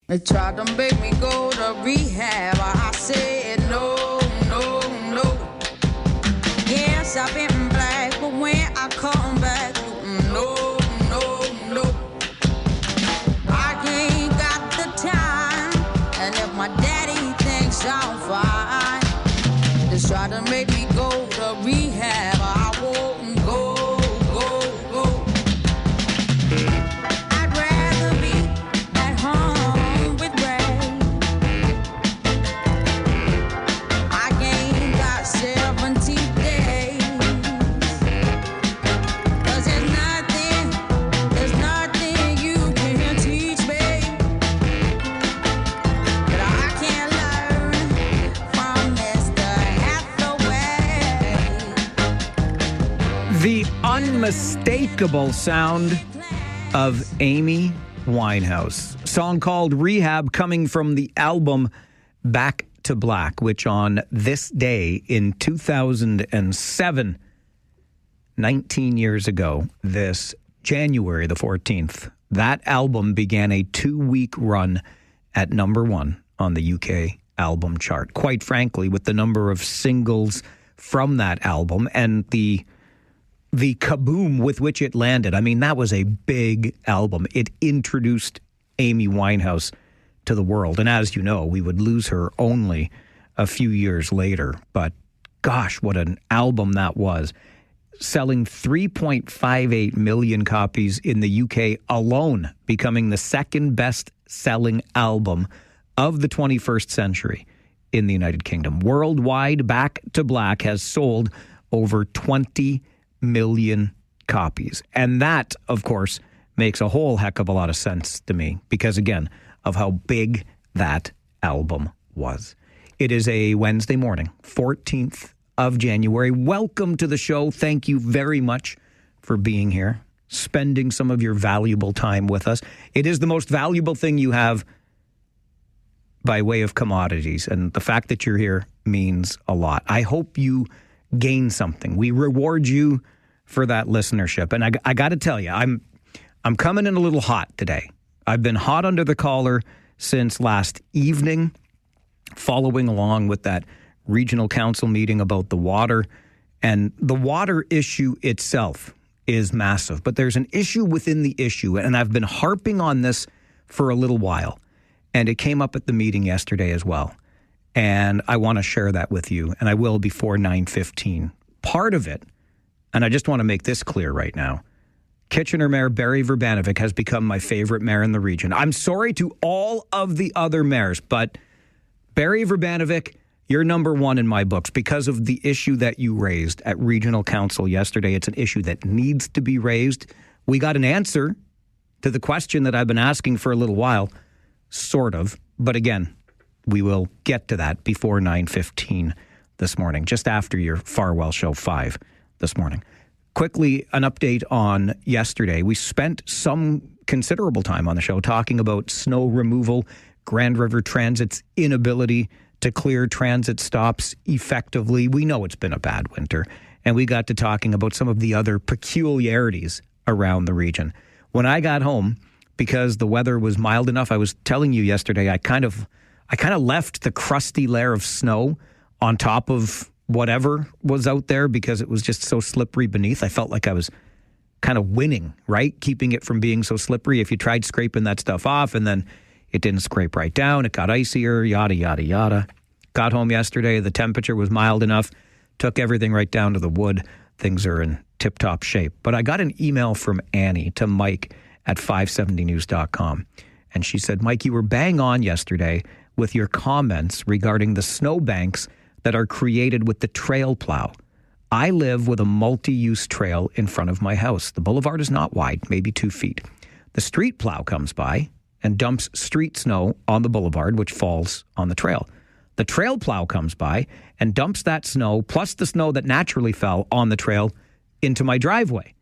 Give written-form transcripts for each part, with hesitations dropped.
They tried to make me go to rehab. I said no, no, no. Yes, I've been black, but when I come back, no, no, no. I ain't got the time, and if my daddy thinks I'm fine, they try to make me go to rehab. I won't go. I'd rather be at home with Ray. I ain't got 70 days. 'Cause there's nothing you can teach me that I can't learn from Mr. Hathaway. The unmistakable sound of Amy Winehouse. Song called Rehab, coming from the album Back to Black, which on this day in 2007, 19 years ago, this January the 14th, that album began a 2-week run at number 1 on the UK album chart. Quite frankly, with the number of singles from that album and the kaboom with which it landed. I mean, that was a big album. It introduced Amy Winehouse to the world. And as you know, we would lose her only a few years later. But gosh, what an album that was. Selling 3.58 million copies in the UK alone, becoming the second best selling album of the 21st century in the United Kingdom. Worldwide, Back to Black has sold over 20 million copies. And that, of course, makes a whole heck of a lot of sense to me because, again, of how big that album was. It is a Wednesday morning, 14th of January. Welcome to the show. Thank you very much for being here, spending some of your valuable time with us. It is the most valuable thing you have by way of commodities, and the fact that you're here means a lot. I hope you gain something. We reward you for that listenership. And I got to tell you, I'm coming in a little hot today. I've been hot under the collar since last evening, following along with that regional council meeting about the water. And the water issue itself is massive, but there's an issue within the issue. And I've been harping on this for a little while. And it came up at the meeting yesterday as well. And I want to share that with you, and I will before 9:15. Part of it, and I just want to make this clear right now, Kitchener Mayor Barry Verbanovic has become my favorite mayor in the region. I'm sorry to all of the other mayors, but Barry Verbanovic, you're number one in my books because of the issue that you raised at Regional Council yesterday. It's an issue that needs to be raised. We got an answer to the question that I've been asking for a little while, sort of, but again, we will get to that before 9:15 this morning, just after your Farwell Show 5 this morning. Quickly, an update on yesterday. We spent some considerable time on the show talking about snow removal, Grand River Transit's inability to clear transit stops effectively. We know it's been a bad winter, and we got to talking about some of the other peculiarities around the region. When I got home, because the weather was mild enough, I was telling you yesterday, I kind of left the crusty layer of snow on top of whatever was out there because it was just so slippery beneath. I felt like I was kind of winning, right? Keeping it from being so slippery. If you tried scraping that stuff off and then it didn't scrape right down, it got icier, yada, yada, yada. Got home yesterday, the temperature was mild enough, took everything right down to the wood. Things are in tip-top shape. But I got an email from Annie to Mike at 570news.com. And she said, Mike, you were bang on yesterday with your comments regarding the snowbanks that are created with the trail plow. I live with a multi-use trail in front of my house. The boulevard is not wide, maybe 2 feet. The street plow comes by and dumps street snow on the boulevard, which falls on the trail. The trail plow comes by and dumps that snow, plus the snow that naturally fell on the trail, into my driveway.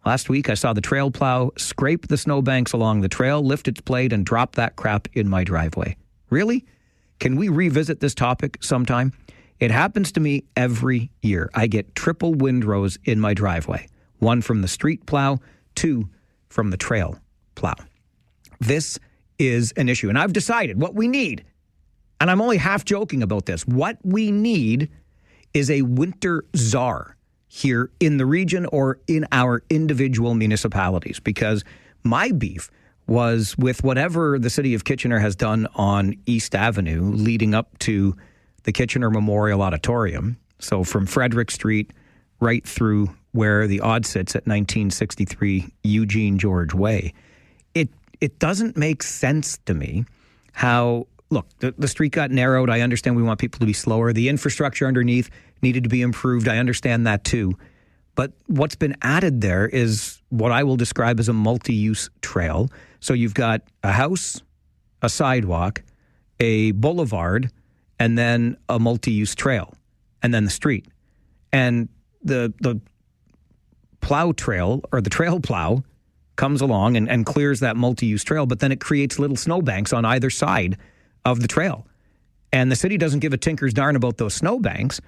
Last week, I saw the trail plow scrape the snowbanks along the trail, lift its blade, and drop that crap in my driveway. Really? Can we revisit this topic sometime? It happens to me every year. I get triple windrows in my driveway. 1 from the street plow, 2 from the trail plow. This is an issue. And I've decided what we need, and I'm only half joking about this, what we need is a winter czar here in the region or in our individual municipalities, because my beef was with whatever the city of Kitchener has done on East Avenue leading up to the Kitchener Memorial Auditorium. So from Frederick Street right through where the Odd sits at 1963 Eugene George Way. It doesn't make sense to me how, look, the street got narrowed. I understand we want people to be slower. The infrastructure underneath needed to be improved. I understand that too. But what's been added there is what I will describe as a multi-use trail. So you've got a house, a sidewalk, a boulevard, and then a multi-use trail, and then the street. And the plow trail, or the trail plow, comes along and clears that multi-use trail, but then it creates little snowbanks on either side of the trail. And the city doesn't give a tinker's darn about those snowbanks.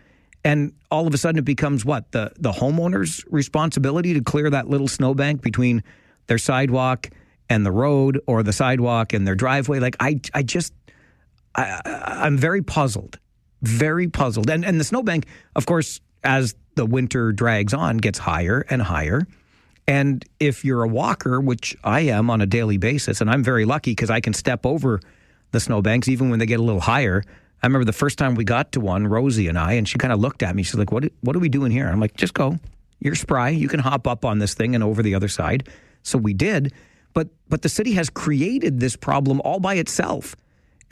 And all of a sudden it becomes what? The homeowner's responsibility to clear that little snowbank between their sidewalk and the road, or the sidewalk and their driveway. Like, I'm very puzzled. Very puzzled. And the snowbank, of course, as the winter drags on, gets higher and higher. And if you're a walker, which I am on a daily basis, and I'm very lucky because I can step over the snowbanks even when they get a little higher. I remember the first time we got to one, Rosie and I, and she kind of looked at me. She's like, what are we doing here? I'm like, just go. You're spry. You can hop up on this thing and over the other side. So we did. But the city has created this problem all by itself.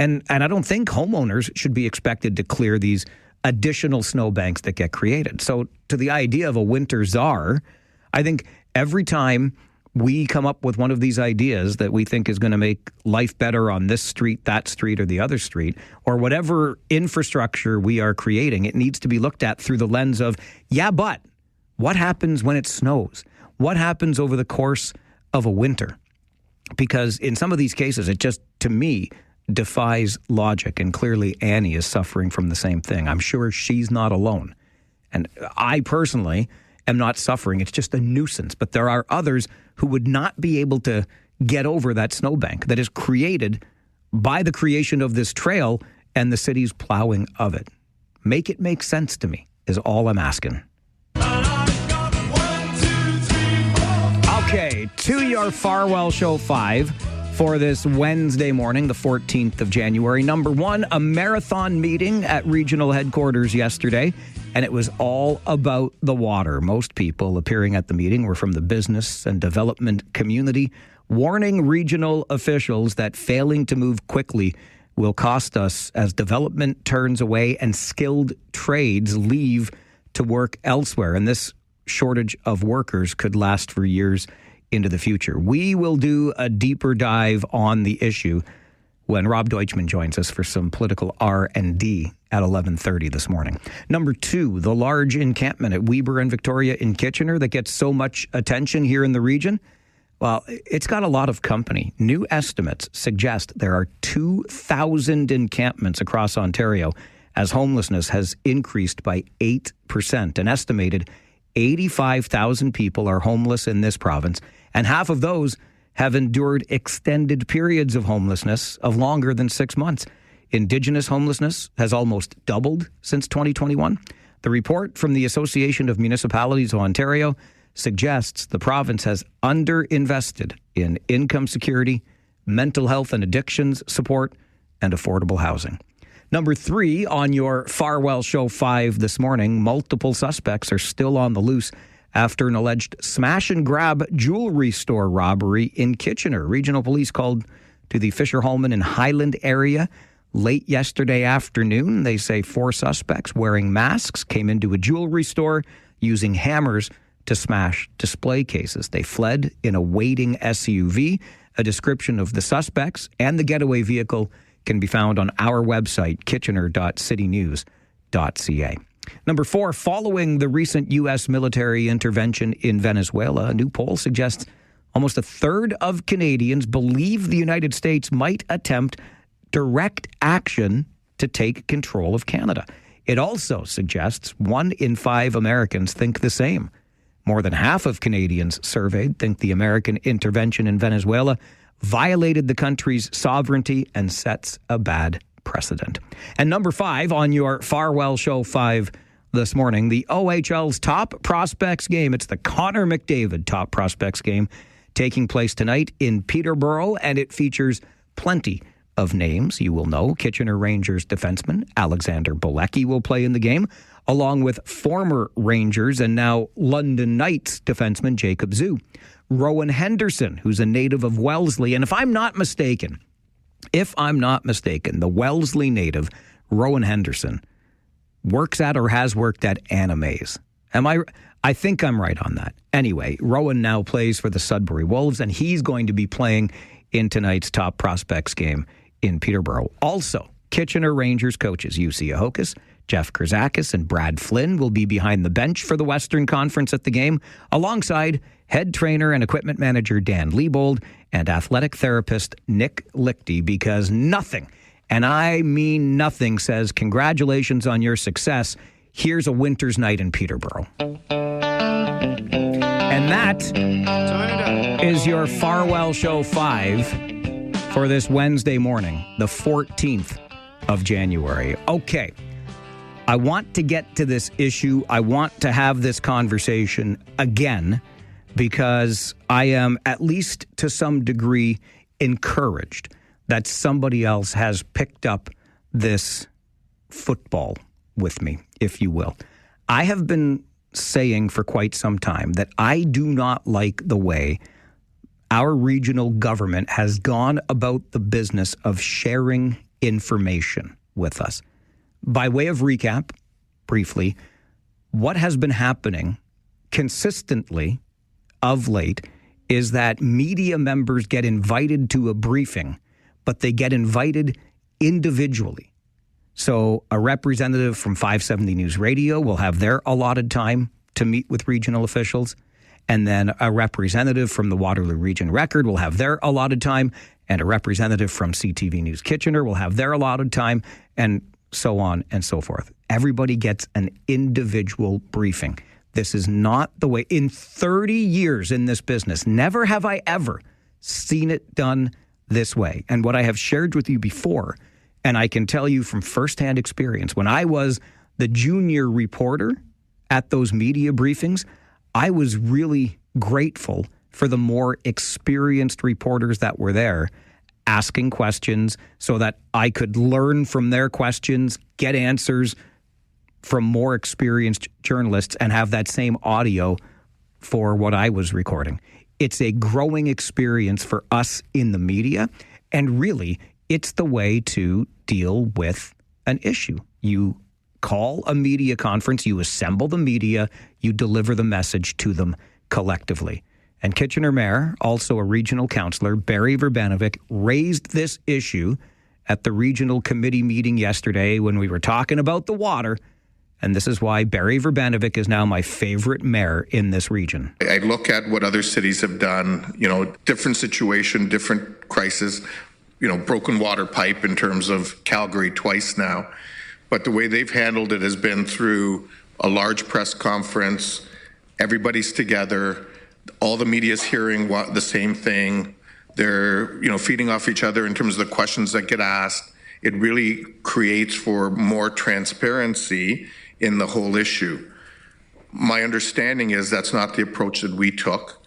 And I don't think homeowners should be expected to clear these additional snowbanks that get created. So to the idea of a winter czar, I think every time we come up with one of these ideas that we think is going to make life better on this street, that street, or the other street, or whatever infrastructure we are creating, it needs to be looked at through the lens of, yeah, but what happens when it snows? What happens over the course of a winter? Because in some of these cases, it just, to me, defies logic. And clearly Annie is suffering from the same thing. I'm sure she's not alone. And I personally am not suffering. It's just a nuisance. But there are others who would not be able to get over that snowbank that is created by the creation of this trail and the city's plowing of it. Make it make sense to me is all I'm asking. Okay, to your Farwell Show 5 for this Wednesday morning, the 14th of January. Number one, a marathon meeting at regional headquarters yesterday, and it was all about the water. Most people appearing at the meeting were from the business and development community, warning regional officials that failing to move quickly will cost us as development turns away and skilled trades leave to work elsewhere. And this shortage of workers could last for years into the future. We will do a deeper dive on the issue when Rob Deutschman joins us for some political R&D at 11:30 this morning. Number two, the large encampment at Weber and Victoria in Kitchener that gets so much attention here in the region. Well, it's got a lot of company. New estimates suggest there are 2,000 encampments across Ontario as homelessness has increased by 8%. An estimated 85,000 people are homeless in this province, and half of those have endured extended periods of homelessness of longer than 6 months. Indigenous homelessness has almost doubled since 2021. The report from the Association of Municipalities of Ontario suggests the province has underinvested in income security, mental health and addictions support, and affordable housing. Number three, on your Farwell Show 5 this morning, multiple suspects are still on the loose after an alleged smash-and-grab jewelry store robbery in Kitchener. Regional police called to the Fisher-Holman and Highland area late yesterday afternoon. They say 4 suspects wearing masks came into a jewelry store using hammers to smash display cases. They fled in a waiting SUV. A description of the suspects and the getaway vehicle can be found on our website, kitchener.citynews.ca. Number 4, following the recent U.S. military intervention in Venezuela, a new poll suggests almost a third of Canadians believe the United States might attempt direct action to take control of Canada. It also suggests 1 in 5 Americans think the same. More than half of Canadians surveyed think the American intervention in Venezuela violated the country's sovereignty and sets a bad precedent. And number 5 on your Farwell Show 5 this morning, the OHL's top prospects game. It's the Connor McDavid top prospects game taking place tonight in Peterborough, and it features plenty of names you will know. Kitchener Rangers defenseman Alexander Bilecki will play in the game, along with former Rangers and now London Knights defenseman Jacob Zhu. Rowan Henderson, who's a native of Wellesley, and if I'm not mistaken, the Wellesley native, Rowan Henderson, works at or has worked at Animaze. I think I'm right on that. Anyway, Rowan now plays for the Sudbury Wolves, and he's going to be playing in tonight's top prospects game in Peterborough. Also, Kitchener Rangers coaches Jussi Ahokas, Jeff Krzakis, and Brad Flynn will be behind the bench for the Western Conference at the game, alongside head trainer and equipment manager Dan Liebold and athletic therapist Nick Lichty, because nothing, and I mean nothing, says congratulations on your success. Here's a winter's night in Peterborough. And that is your Farwell Show 5 for this Wednesday morning, the 14th of January. Okay, I want to get to this issue. I want to have this conversation again because I am, at least to some degree, encouraged that somebody else has picked up this football with me, if you will. I have been saying for quite some time that I do not like the way our regional government has gone about the business of sharing information with us. By way of recap, briefly, what has been happening consistently of late is that media members get invited to a briefing, but they get invited individually. So a representative from 570 News Radio will have their allotted time to meet with regional officials, and then a representative from the Waterloo Region Record will have their allotted time, and a representative from CTV News Kitchener will have their allotted time, and so on and so forth. Everybody gets an individual briefing. This is not the way. In 30 years in this business, never have I ever seen it done this way. And what I have shared with you before, and I can tell you from firsthand experience, when I was the junior reporter at those media briefings, I was really grateful for the more experienced reporters that were there asking questions so that I could learn from their questions, get answers from more experienced journalists, and have that same audio for what I was recording. It's a growing experience for us in the media, and really, it's the way to deal with an issue. You call a media conference, you assemble the media, you deliver the message to them collectively. And Kitchener Mayor, also a regional councillor, Barry Verbanovic, raised this issue at the regional committee meeting yesterday when we were talking about the water. And this is why Barry Verbanovic is now my favorite mayor in this region. I look at what other cities have done, different situation, different crisis, broken water pipe in terms of Calgary twice now. But the way they've handled it has been through a large press conference, everybody's together, all the media's hearing the same thing. They're, feeding off each other in terms of the questions that get asked. It really creates for more transparency in the whole issue. My understanding is that's not the approach that we took.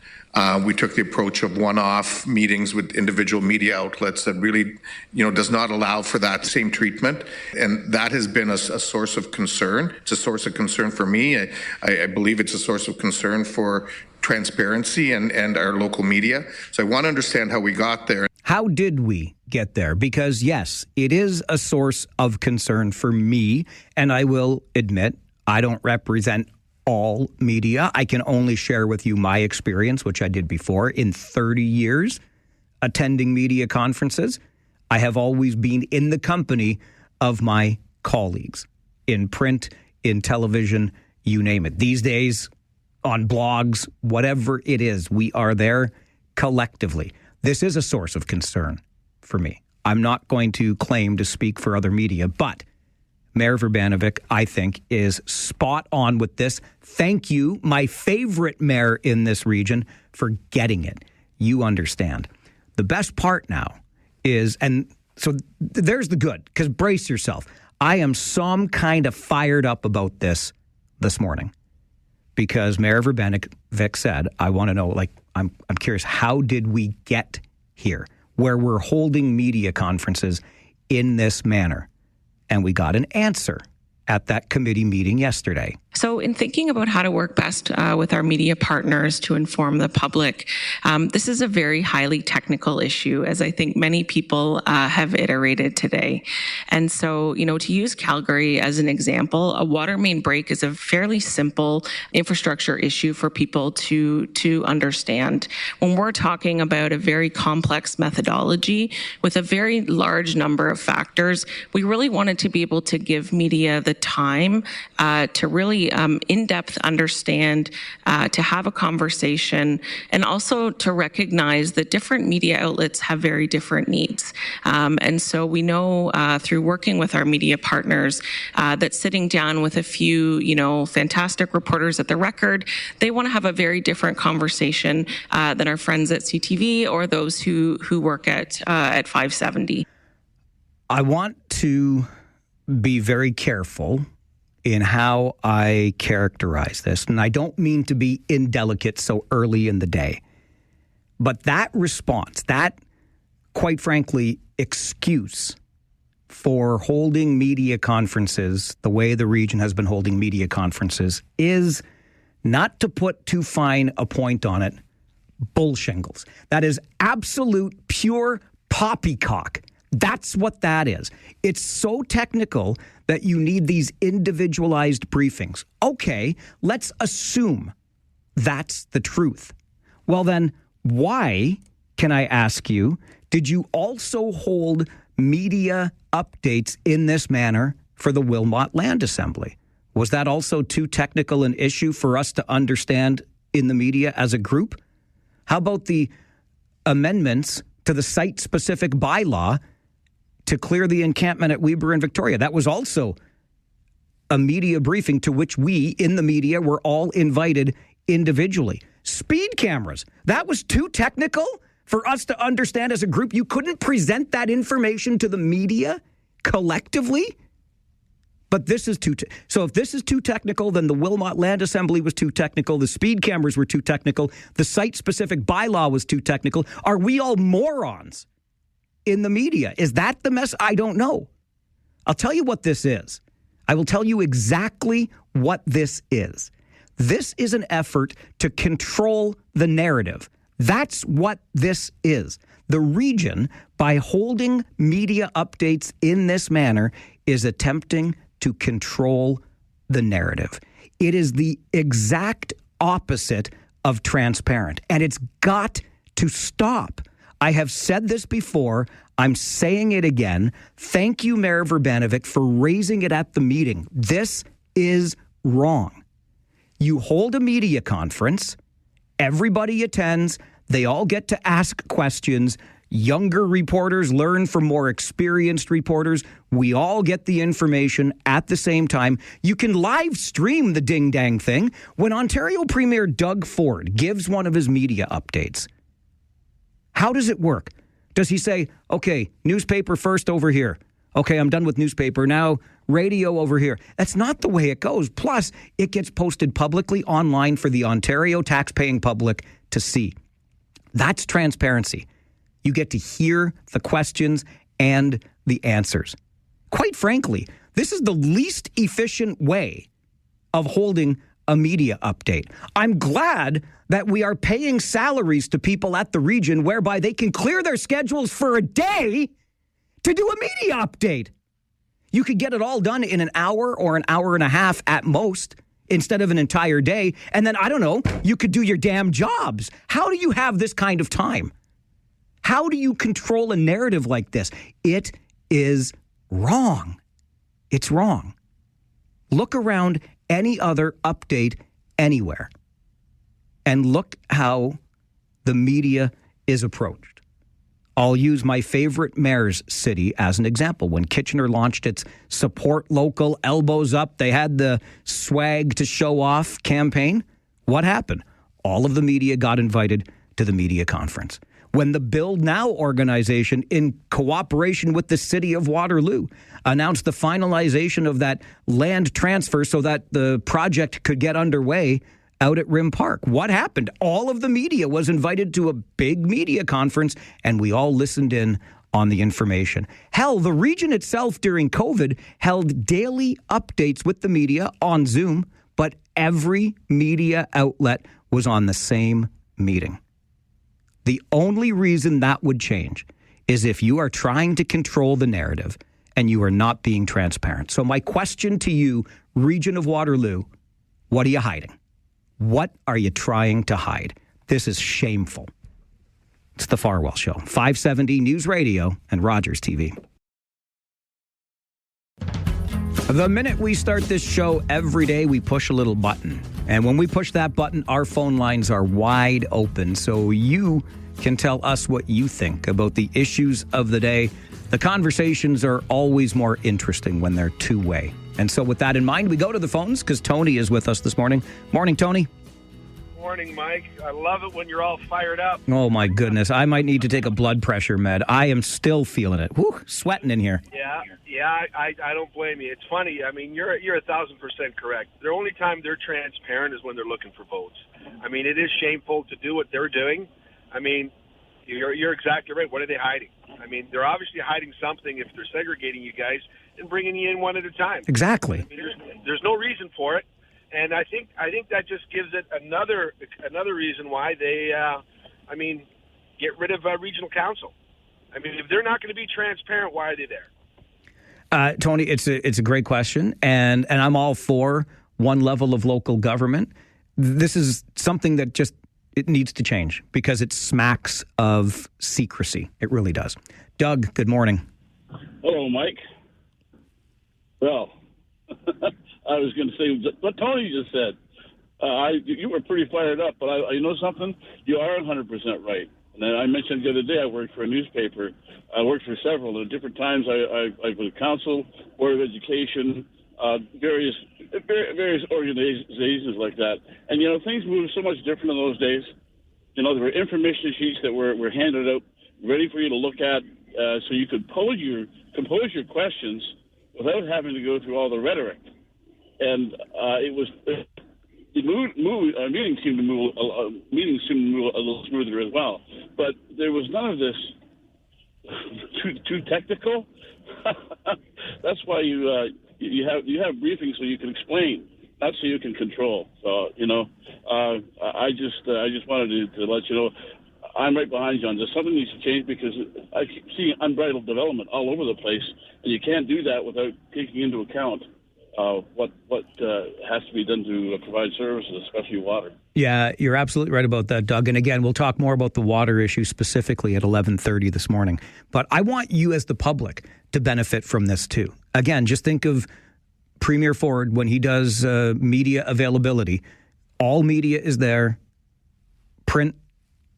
We took the approach of one-off meetings with individual media outlets that really, does not allow for that same treatment. And that has been a source of concern. It's a source of concern for me. I believe it's a source of concern for transparency and our local media. So I want to understand how we got there. How did we get there? Because yes, it is a source of concern for me. And I will admit, I don't represent all media. I can only share with you my experience, which I did before. In 30 years attending media conferences, I have always been in the company of my colleagues in print, in television, you name it. These days, on blogs, whatever it is, we are there collectively. This is a source of concern for me. I'm not going to claim to speak for other media, but Mayor Verbanovic, I think, is spot on with this. Thank you, my favorite mayor in this region, for getting it. You understand. The best part now is, and so there's the good, because brace yourself. I am some kind of fired up about this morning because Mayor Verbenek said, I want to know, like, I'm curious, how did we get here where we're holding media conferences in this manner? And we got an answer at that committee meeting yesterday. So in thinking about how to work best with our media partners to inform the public, this is a very highly technical issue, as I think many people have iterated today. And so, to use Calgary as an example, a water main break is a fairly simple infrastructure issue for people to understand. When we're talking about a very complex methodology with a very large number of factors, we really wanted to be able to give media the time to really in-depth understand, to have a conversation, and also to recognize that different media outlets have very different needs. And so we know through working with our media partners that sitting down with a few, fantastic reporters at the Record, they want to have a very different conversation than our friends at CTV or those who work at 570. I want to be very careful in how I characterize this. And I don't mean to be indelicate so early in the day. But that response, that, quite frankly, excuse for holding media conferences the way the region has been holding media conferences is, not to put too fine a point on it, bullshingles. That is absolute, pure poppycock. That's what that is. It's so technical that you need these individualized briefings. Okay, let's assume that's the truth. Well then, why, can I ask you, did you also hold media updates in this manner for the Wilmot Land Assembly? Was that also too technical an issue for us to understand in the media as a group? How about the amendments to the site-specific bylaw to clear the encampment at Weber and Victoria? That was also a media briefing to which we, in the media, were all invited individually. Speed cameras. That was too technical for us to understand as a group. You couldn't present that information to the media collectively? But this is too... So if this is too technical, then the Wilmot Land Assembly was too technical, the speed cameras were too technical, the site-specific bylaw was too technical. Are we all morons in the media? Is that the mess? I don't know. I'll tell you what this is. I will tell you exactly what this is. This is an effort to control the narrative. That's what this is. The region, by holding media updates in this manner, is attempting to control the narrative. It is the exact opposite of transparent, and it's got to stop. I have said this before. I'm saying it again. Thank you, Mayor Verbenek, for raising it at the meeting. This is wrong. You hold a media conference. Everybody attends. They all get to ask questions. Younger reporters learn from more experienced reporters. We all get the information at the same time. You can live stream the ding-dang thing. When Ontario Premier Doug Ford gives one of his media updates, how does it work? Does he say, okay, newspaper first over here. Okay, I'm done with newspaper. Now, radio over here. That's not the way it goes. Plus, it gets posted publicly online for the Ontario tax-paying public to see. That's transparency. You get to hear the questions and the answers. Quite frankly, this is the least efficient way of holding a media update. I'm glad that we are paying salaries to people at the region whereby they can clear their schedules for a day to do a media update. You could get it all done in an hour or an hour and a half at most instead of an entire day. And then, I don't know, you could do your damn jobs. How do you have this kind of time? How do you control a narrative like this? It is wrong. It's wrong. Look around any other update anywhere and look how the media is approached. I'll use my favorite mayor's city as an example. When Kitchener launched its Support Local, Elbows Up, they had the swag to show off campaign. What happened? All of the media got invited to the media conference. when the Build Now organization, in cooperation with the city of Waterloo, announced the finalization of that land transfer so that the project could get underway out at Rim Park. What happened? All of the media was invited to a big media conference, and we all listened in on the information. Hell, the region itself during COVID held daily updates with the media on Zoom, but every media outlet was on the same meeting. The only reason that would change is if you are trying to control the narrative and you are not being transparent. So my question to you, Region of Waterloo, what are you hiding? What are you trying to hide? This is shameful. It's the Farwell Show, 570 News Radio and Rogers TV. The minute we start this show every day, we push a little button. And when we push that button, our phone lines are wide open. So you can tell us what you think about the issues of the day. The conversations are always more interesting when they're two-way. And so with that in mind, we go to the phones because Tony is with us this morning. Morning, Tony. Morning, Mike. I love it when you're all fired up. Oh, my goodness. I might need to take a blood pressure med. I am still feeling it. Whew, sweating in here. Yeah, I don't blame you. It's funny. I mean, you're 1,000% correct. The only time they're transparent is when they're looking for votes. I mean, it is shameful to do what they're doing. I mean, you're exactly right. What are they hiding? I mean, they're obviously hiding something if they're segregating you guys and bringing you in one at a time. Exactly. I mean, there's no reason for it. And I think that just gives it another reason why they, get rid of regional council. I mean, if they're not going to be transparent, why are they there? Tony, it's a great question, and I'm all for one level of local government. This is something that it needs to change because it smacks of secrecy. It really does. Doug, good morning. Hello, Mike. Well, I was going to say what Tony just said. You were pretty fired up, but I know something? You are 100% right. And I mentioned the other day I worked for a newspaper. I worked for several. At different times I was council, board of education, various organizations like that. And, things moved so much different in those days. There were information sheets that were handed out ready for you to look at so you could compose your questions without having to go through all the rhetoric. And meetings seemed to move a little smoother as well. But there was none of this too technical. That's why you have briefings so you can explain, not so you can control. So I just wanted to let you know I'm right behind you on this. Something needs to change because I keep seeing unbridled development all over the place, and you can't do that without taking into account what has to be done to provide services, especially water. Yeah, you're absolutely right about that, Doug. And again, we'll talk more about the water issue specifically at 11:30 this morning. But I want you as the public to benefit from this too. Again, just think of Premier Ford when he does media availability. All media is there, print,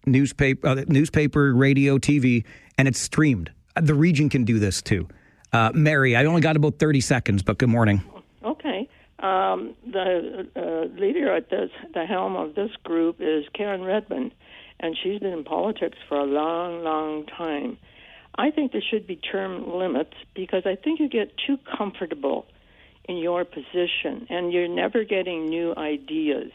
newspaper, radio, TV, and it's streamed. The region can do this too. Mary, I only got about 30 seconds, but good morning. Okay. The leader at the helm of this group is Karen Redmond, and she's been in politics for a long, long time. I think there should be term limits because I think you get too comfortable in your position, and you're never getting new ideas.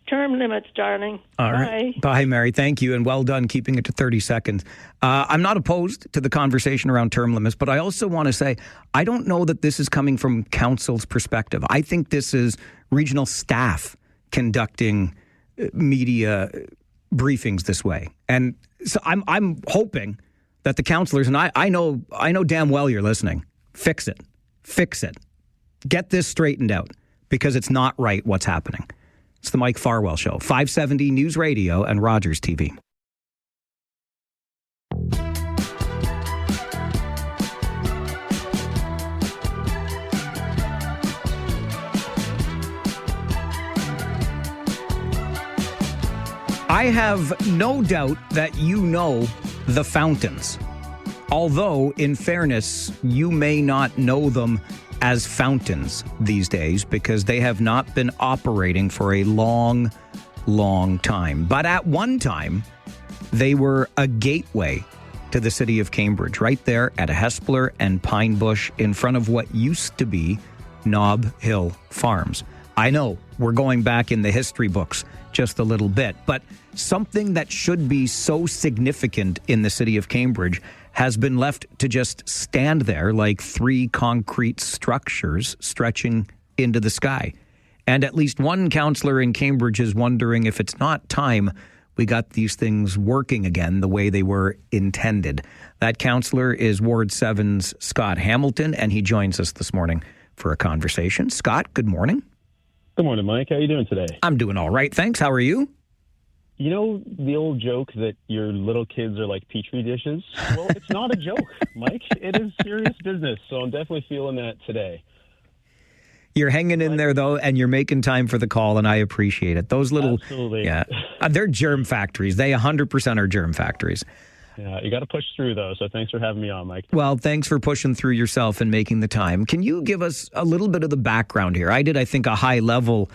Term limits, darling. All right. Bye, Mary. Thank you, and well done keeping it to 30 seconds. I'm not opposed to the conversation around term limits, but I also want to say I don't know that this is coming from council's perspective. I think this is regional staff conducting media briefings this way. And so I'm hoping that the councillors, and I know damn well you're listening, fix it. Get this straightened out because it's not right what's happening. It's the Mike Farwell Show, 570 News Radio and Rogers TV. I have no doubt that you know the fountains. Although, in fairness, you may not know them as fountains these days because they have not been operating for a long, long time. But at one time, They were a gateway to the city of Cambridge, right there at Hespeler and Pine Bush in front of what used to be Nob Hill Farms. I know we're going back in the history books just a little bit, but something that should be so significant in the city of Cambridge has been left to just stand there like three concrete structures stretching into the sky. And at least one councillor in Cambridge is wondering if it's not time we got these things working again the way they were intended. That councillor is Ward 7's Scott Hamilton, and he joins us this morning for a conversation. Scott, good morning. Good morning, Mike. How are you doing today? I'm doing all right, thanks. How are you? You know the old joke that your little kids are like Petri dishes? Well, it's not a joke, Mike. It is serious business, so I'm definitely feeling that today. You're hanging in there, though, and you're making time for the call, and I appreciate it. Those little, Absolutely. Yeah, they're germ factories. They 100% are germ factories. Yeah, you got to push through, though, so thanks for having me on, Mike. Well, thanks for pushing through yourself and making the time. Can you give us a little bit of the background here? I did, I think, a high-level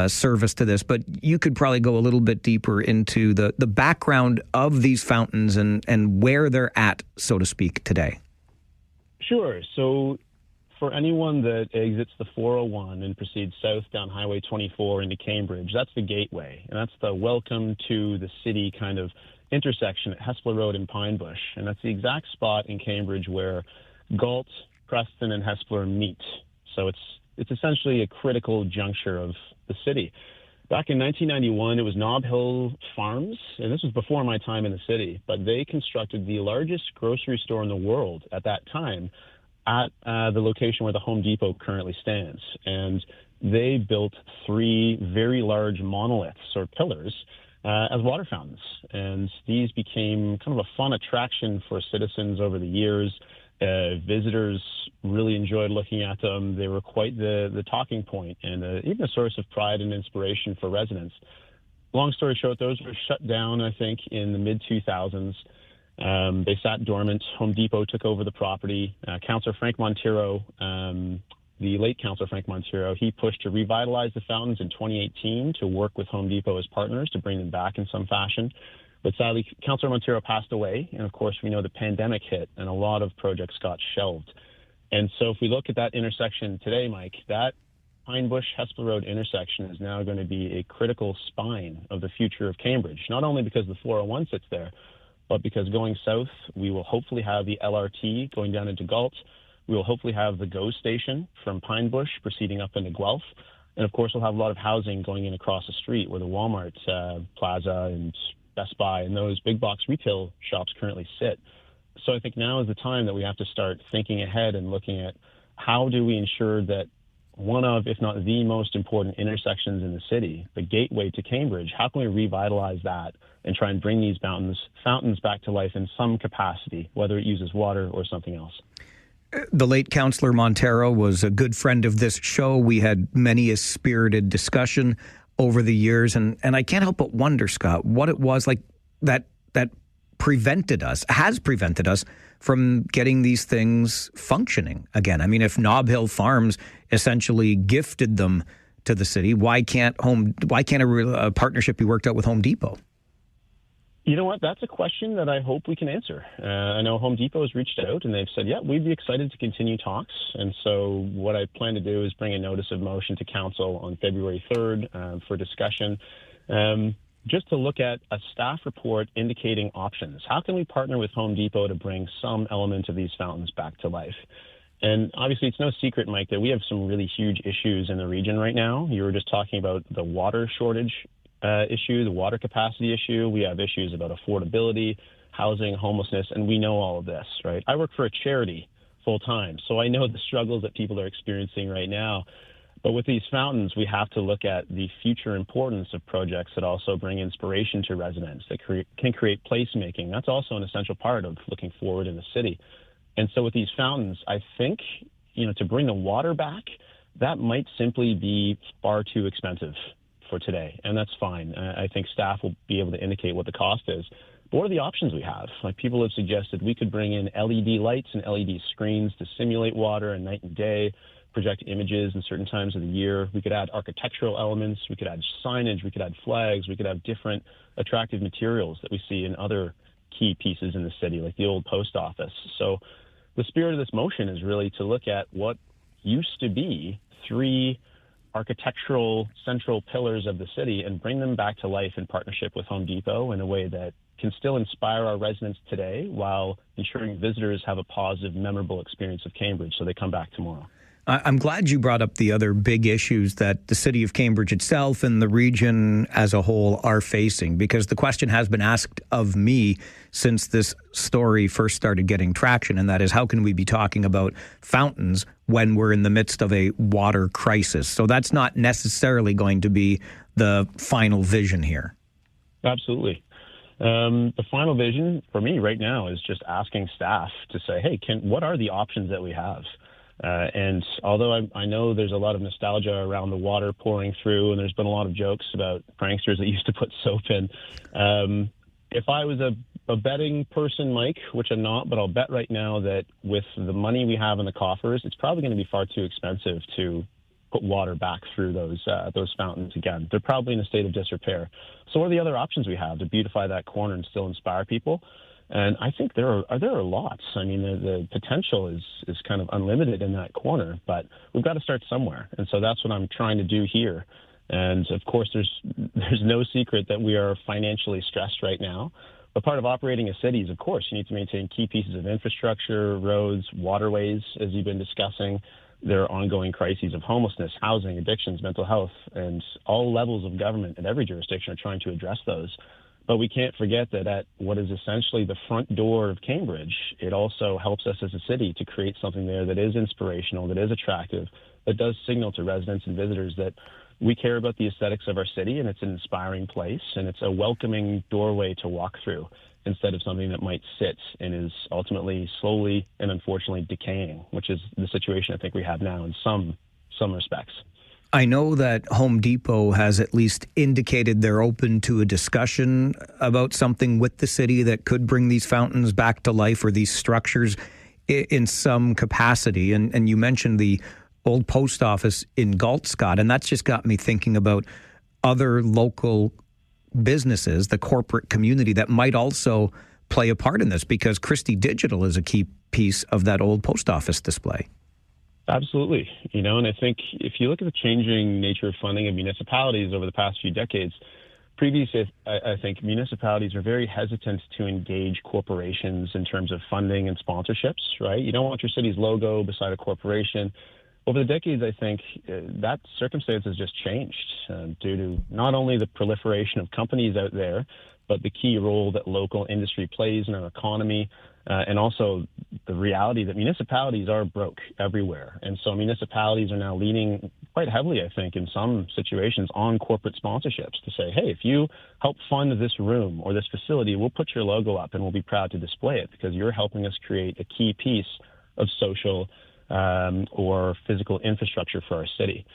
service to this, but you could probably go a little bit deeper into the background of these fountains and where they're at, so to speak, today. Sure. So for anyone that exits the 401 and proceeds south down Highway 24 into Cambridge, that's the gateway, and that's the welcome to the city kind of intersection at Hespeler Road and Pine Bush, and that's the exact spot in Cambridge where Galt, Preston, and Hespeler meet. So it's essentially a critical juncture of the city. Back in 1991, it was Nob Hill Farms, and this was before my time in the city, but they constructed the largest grocery store in the world at that time at the location where the Home Depot currently stands. And they built three very large monoliths or pillars as water fountains. And these became kind of a fun attraction for citizens over the years. Visitors really enjoyed looking at them. They were quite the talking point and even a source of pride and inspiration for residents. Long story short, those were shut down, I think, in the mid-2000s. They sat dormant. Home Depot took over the property. Councillor Frank Montero, the late Councillor Frank Montero, he pushed to revitalize the fountains in 2018 to work with Home Depot as partners to bring them back in some fashion. But sadly, Councillor Montero passed away, and of course we know the pandemic hit and a lot of projects got shelved. And so if we look at that intersection today, Mike, that Pine Bush Hespeler Road intersection is now going to be a critical spine of the future of Cambridge, not only because the 401 sits there, but because going south, we will hopefully have the LRT going down into Galt. We will hopefully have the GO station from Pine Bush proceeding up into Guelph. And of course, we'll have a lot of housing going in across the street where the Walmart Plaza and Best Buy and those big box retail shops currently sit. So I think now is the time that we have to start thinking ahead and looking at how do we ensure that one of, if not the most important intersections in the city, the gateway to Cambridge, how can we revitalize that and try and bring these fountains back to life in some capacity, whether it uses water or something else? The late Councillor Montero was a good friend of this show. We had many a spirited discussion over the years, and I can't help but wonder, Scott, what it was like that has prevented us from getting these things functioning again. I mean, if Nob Hill Farms essentially gifted them to the city, why can't a partnership be worked out with Home Depot? You know what? That's a question that I hope we can answer. I know Home Depot has reached out and they've said, yeah, we'd be excited to continue talks. And so what I plan to do is bring a notice of motion to council on February 3rd for discussion, just to look at a staff report indicating options. How can we partner with Home Depot to bring some element of these fountains back to life? And obviously, it's no secret, Mike, that we have some really huge issues in the region right now. You were just talking about the water shortage issue, the water capacity issue. We have issues about affordability, housing, homelessness, and we know all of this, right? I work for a charity full time, so I know the struggles that people are experiencing right now. But with these fountains, we have to look at the future importance of projects that also bring inspiration to residents, that can create placemaking. That's also an essential part of looking forward in the city. And so with these fountains, I think, to bring the water back, that might simply be far too expensive for today, and that's fine. I think staff will be able to indicate what the cost is. But what are the options we have? Like, people have suggested we could bring in LED lights and LED screens to simulate water and night and day, project images in certain times of the year. We could add architectural elements. We could add signage. We could add flags. We could have different attractive materials that we see in other key pieces in the city, like the old post office. So the spirit of this motion is really to look at what used to be 3 architectural central pillars of the city and bring them back to life in partnership with Home Depot in a way that can still inspire our residents today while ensuring visitors have a positive, memorable experience of Cambridge so they come back tomorrow. I'm glad you brought up the other big issues that the city of Cambridge itself and the region as a whole are facing, because the question has been asked of me since this story first started getting traction, and that is, how can we be talking about fountains when we're in the midst of a water crisis? So that's not necessarily going to be the final vision here. Absolutely. The final vision for me right now is just asking staff to say, hey, what are the options that we have? And although I know there's a lot of nostalgia around the water pouring through, and there's been a lot of jokes about pranksters that used to put soap in, if I was a betting person, Mike, which I'm not, but I'll bet right now that with the money we have in the coffers, it's probably going to be far too expensive to put water back through those fountains again. They're probably in a state of disrepair. So what are the other options we have to beautify that corner and still inspire people? And I think there are lots. I mean, the potential is kind of unlimited in that corner, but we've got to start somewhere. And so that's what I'm trying to do here. And of course, there's no secret that we are financially stressed right now. But part of operating a city is, of course, you need to maintain key pieces of infrastructure, roads, waterways, as you've been discussing. There are ongoing crises of homelessness, housing, addictions, mental health, and all levels of government in every jurisdiction are trying to address those. But we can't forget that at what is essentially the front door of Cambridge, it also helps us as a city to create something there that is inspirational, that is attractive, that does signal to residents and visitors that we care about the aesthetics of our city, and it's an inspiring place, and it's a welcoming doorway to walk through instead of something that might sit and is ultimately slowly and unfortunately decaying, which is the situation I think we have now in some respects. I know that Home Depot has at least indicated they're open to a discussion about something with the city that could bring these fountains back to life, or these structures in some capacity. And you mentioned the old post office in Galt, Scott, and that's just got me thinking about other local businesses, the corporate community that might also play a part in this, because Christie Digital is a key piece of that old post office display. Absolutely. And I think if you look at the changing nature of funding of municipalities over the past few decades, previously, I think municipalities are very hesitant to engage corporations in terms of funding and sponsorships, right? You don't want your city's logo beside a corporation. Over the decades, I think that circumstance has just changed due to not only the proliferation of companies out there, but the key role that local industry plays in our economy, and also the reality that municipalities are broke everywhere. And so municipalities are now leaning quite heavily, I think, in some situations on corporate sponsorships to say, hey, if you help fund this room or this facility, we'll put your logo up and we'll be proud to display it because you're helping us create a key piece of social or physical infrastructure for our city.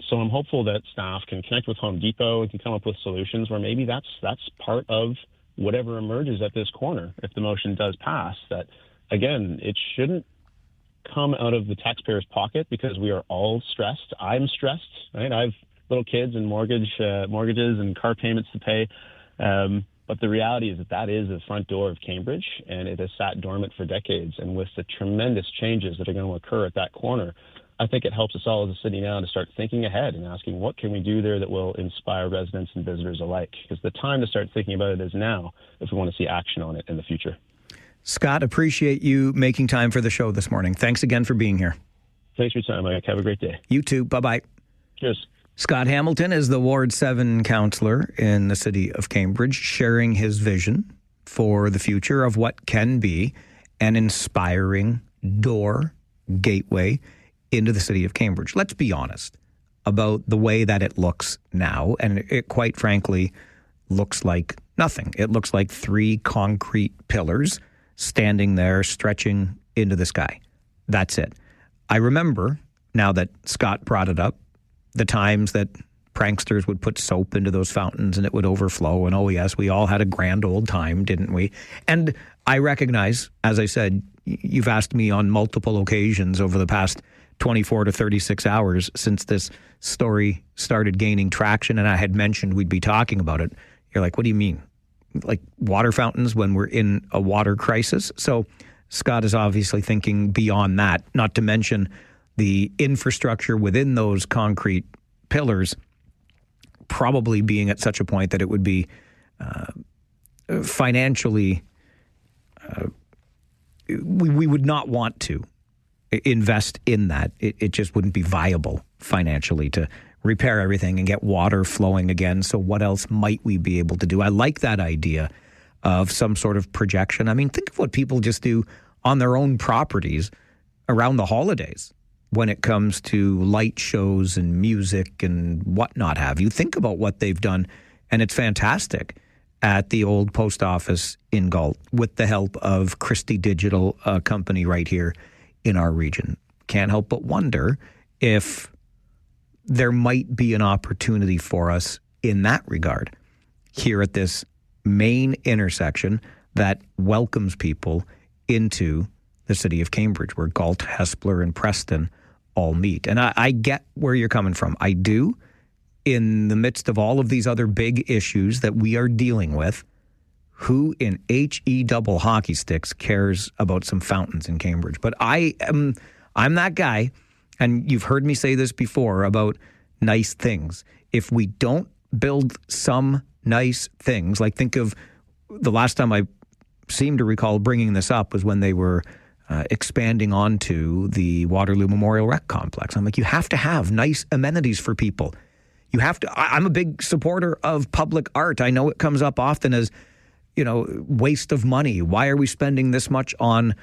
So I'm hopeful that staff can connect with Home Depot and can come up with solutions where maybe that's part of whatever emerges at this corner if the motion does pass. That, again, it shouldn't come out of the taxpayer's pocket because we are all stressed. I'm stressed, right? I have little kids and mortgages and car payments to pay. But the reality is that is the front door of Cambridge, and it has sat dormant for decades. And with the tremendous changes that are going to occur at that corner, I think it helps us all as a city now to start thinking ahead and asking what can we do there that will inspire residents and visitors alike? Because the time to start thinking about it is now if we want to see action on it in the future. Scott, appreciate you making time for the show this morning. Thanks again for being here. Thanks for your time, Mike. Have a great day. You too. Bye-bye. Cheers. Scott Hamilton is the Ward 7 councillor in the city of Cambridge, sharing his vision for the future of what can be an inspiring gateway into the city of Cambridge. Let's be honest about the way that it looks now, and it quite frankly looks like nothing. It looks like 3 concrete pillars standing there, stretching into the sky. That's it. I remember, now that Scott brought it up, the times that pranksters would put soap into those fountains and it would overflow. And oh, yes, we all had a grand old time, didn't we? And I recognize, as I said, you've asked me on multiple occasions over the past 24 to 36 hours since this story started gaining traction, and I had mentioned we'd be talking about it. You're like, what do you mean? Like water fountains when we're in a water crisis? So Scott is obviously thinking beyond that, not to mention the infrastructure within those concrete pillars probably being at such a point that it would be financially, we would not want to invest in that. It just wouldn't be viable financially to repair everything and get water flowing again. So what else might we be able to do? I like that idea of some sort of projection. I mean, think of what people just do on their own properties around the holidays when it comes to light shows and music and whatnot have you. Think about what they've done, and it's fantastic at the old post office in Galt with the help of Christie Digital, a company right here in our region. Can't help but wonder if there might be an opportunity for us in that regard here at this main intersection that welcomes people into the city of Cambridge, where Galt, Hespeler, and Preston all meet. And I get where you're coming from. I do. In the midst of all of these other big issues that we are dealing with, who in HE double hockey sticks cares about some fountains in Cambridge? But I'm that guy, and you've heard me say this before about nice things. If we don't build some nice things, like think of the last time I seem to recall bringing this up was when they were expanding onto the Waterloo Memorial Rec Complex. I'm like, you have to have nice amenities for people. You have to. I'm a big supporter of public art. I know it comes up often as, waste of money. Why are we spending this much on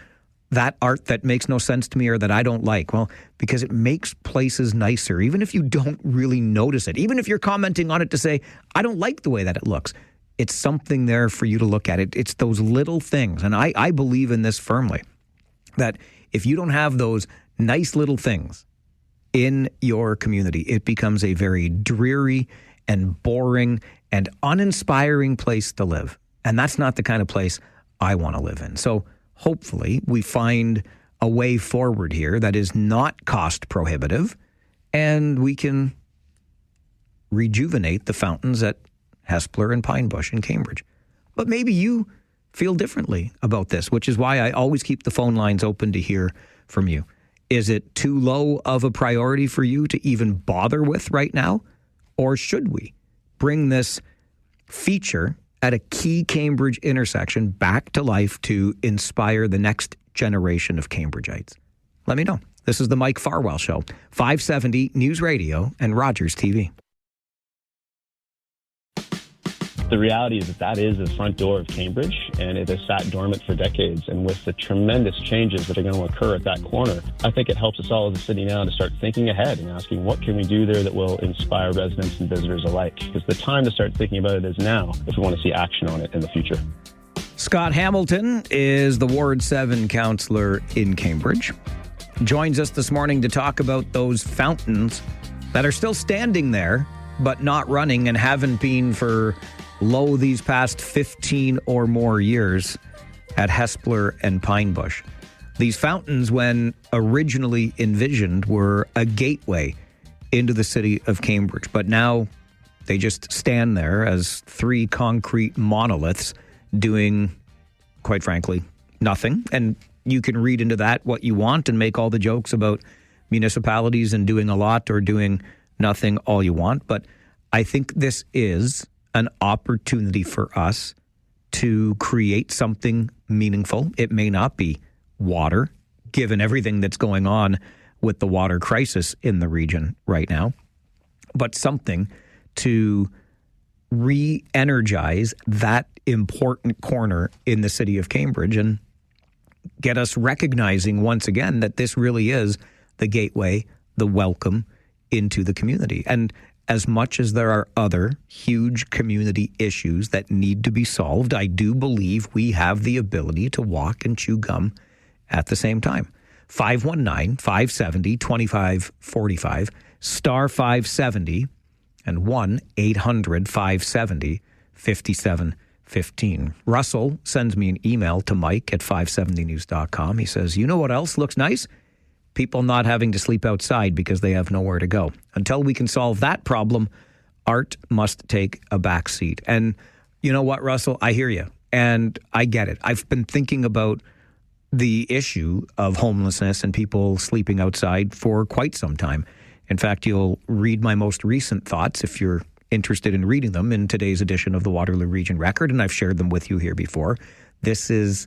that art that makes no sense to me or that I don't like? Well, because it makes places nicer, even if you don't really notice it. Even if you're commenting on it to say, I don't like the way that it looks. It's something there for you to look at. It's those little things. And I believe in this firmly, that if you don't have those nice little things in your community, it becomes a very dreary and boring and uninspiring place to live. And that's not the kind of place I want to live in. So hopefully we find a way forward here that is not cost prohibitive, and we can rejuvenate the fountains at Hespeler and Pine Bush in Cambridge. But maybe you feel differently about this, which is why I always keep the phone lines open to hear from you. Is it too low of a priority for you to even bother with right now? Or should we bring this feature at a key Cambridge intersection back to life to inspire the next generation of Cambridgeites? Let me know. This is the Mike Farwell Show, 570 News Radio and Rogers TV. The reality is that is the front door of Cambridge, and it has sat dormant for decades. And with the tremendous changes that are going to occur at that corner, I think it helps us all as a city now to start thinking ahead and asking, what can we do there that will inspire residents and visitors alike? Because the time to start thinking about it is now if we want to see action on it in the future. Scott Hamilton is the Ward 7 councillor in Cambridge. Joins us this morning to talk about those fountains that are still standing there, but not running and haven't been for these past 15 or more years at Hespeler and Pine Bush. These fountains, when originally envisioned, were a gateway into the city of Cambridge, but now they just stand there as three concrete monoliths doing, quite frankly, nothing. And you can read into that what you want and make all the jokes about municipalities and doing a lot or doing nothing all you want. But I think this is an opportunity for us to create something meaningful. It may not be water, given everything that's going on with the water crisis in the region right now, but something to re-energize that important corner in the city of Cambridge and get us recognizing once again that this really is the gateway, the welcome into the community. And as much as there are other huge community issues that need to be solved, I do believe we have the ability to walk and chew gum at the same time. 519-570-2545, star 570 and 1-800-570-5715. Russell sends me an email to Mike at 570news.com. He says, you know what else looks nice? People not having to sleep outside because they have nowhere to go. Until we can solve that problem, art must take a back seat. And you know what, Russell? I hear you, and I get it. I've been thinking about the issue of homelessness and people sleeping outside for quite some time. In fact, you'll read my most recent thoughts if you're interested in reading them in today's edition of the Waterloo Region Record, and I've shared them with you here before. This is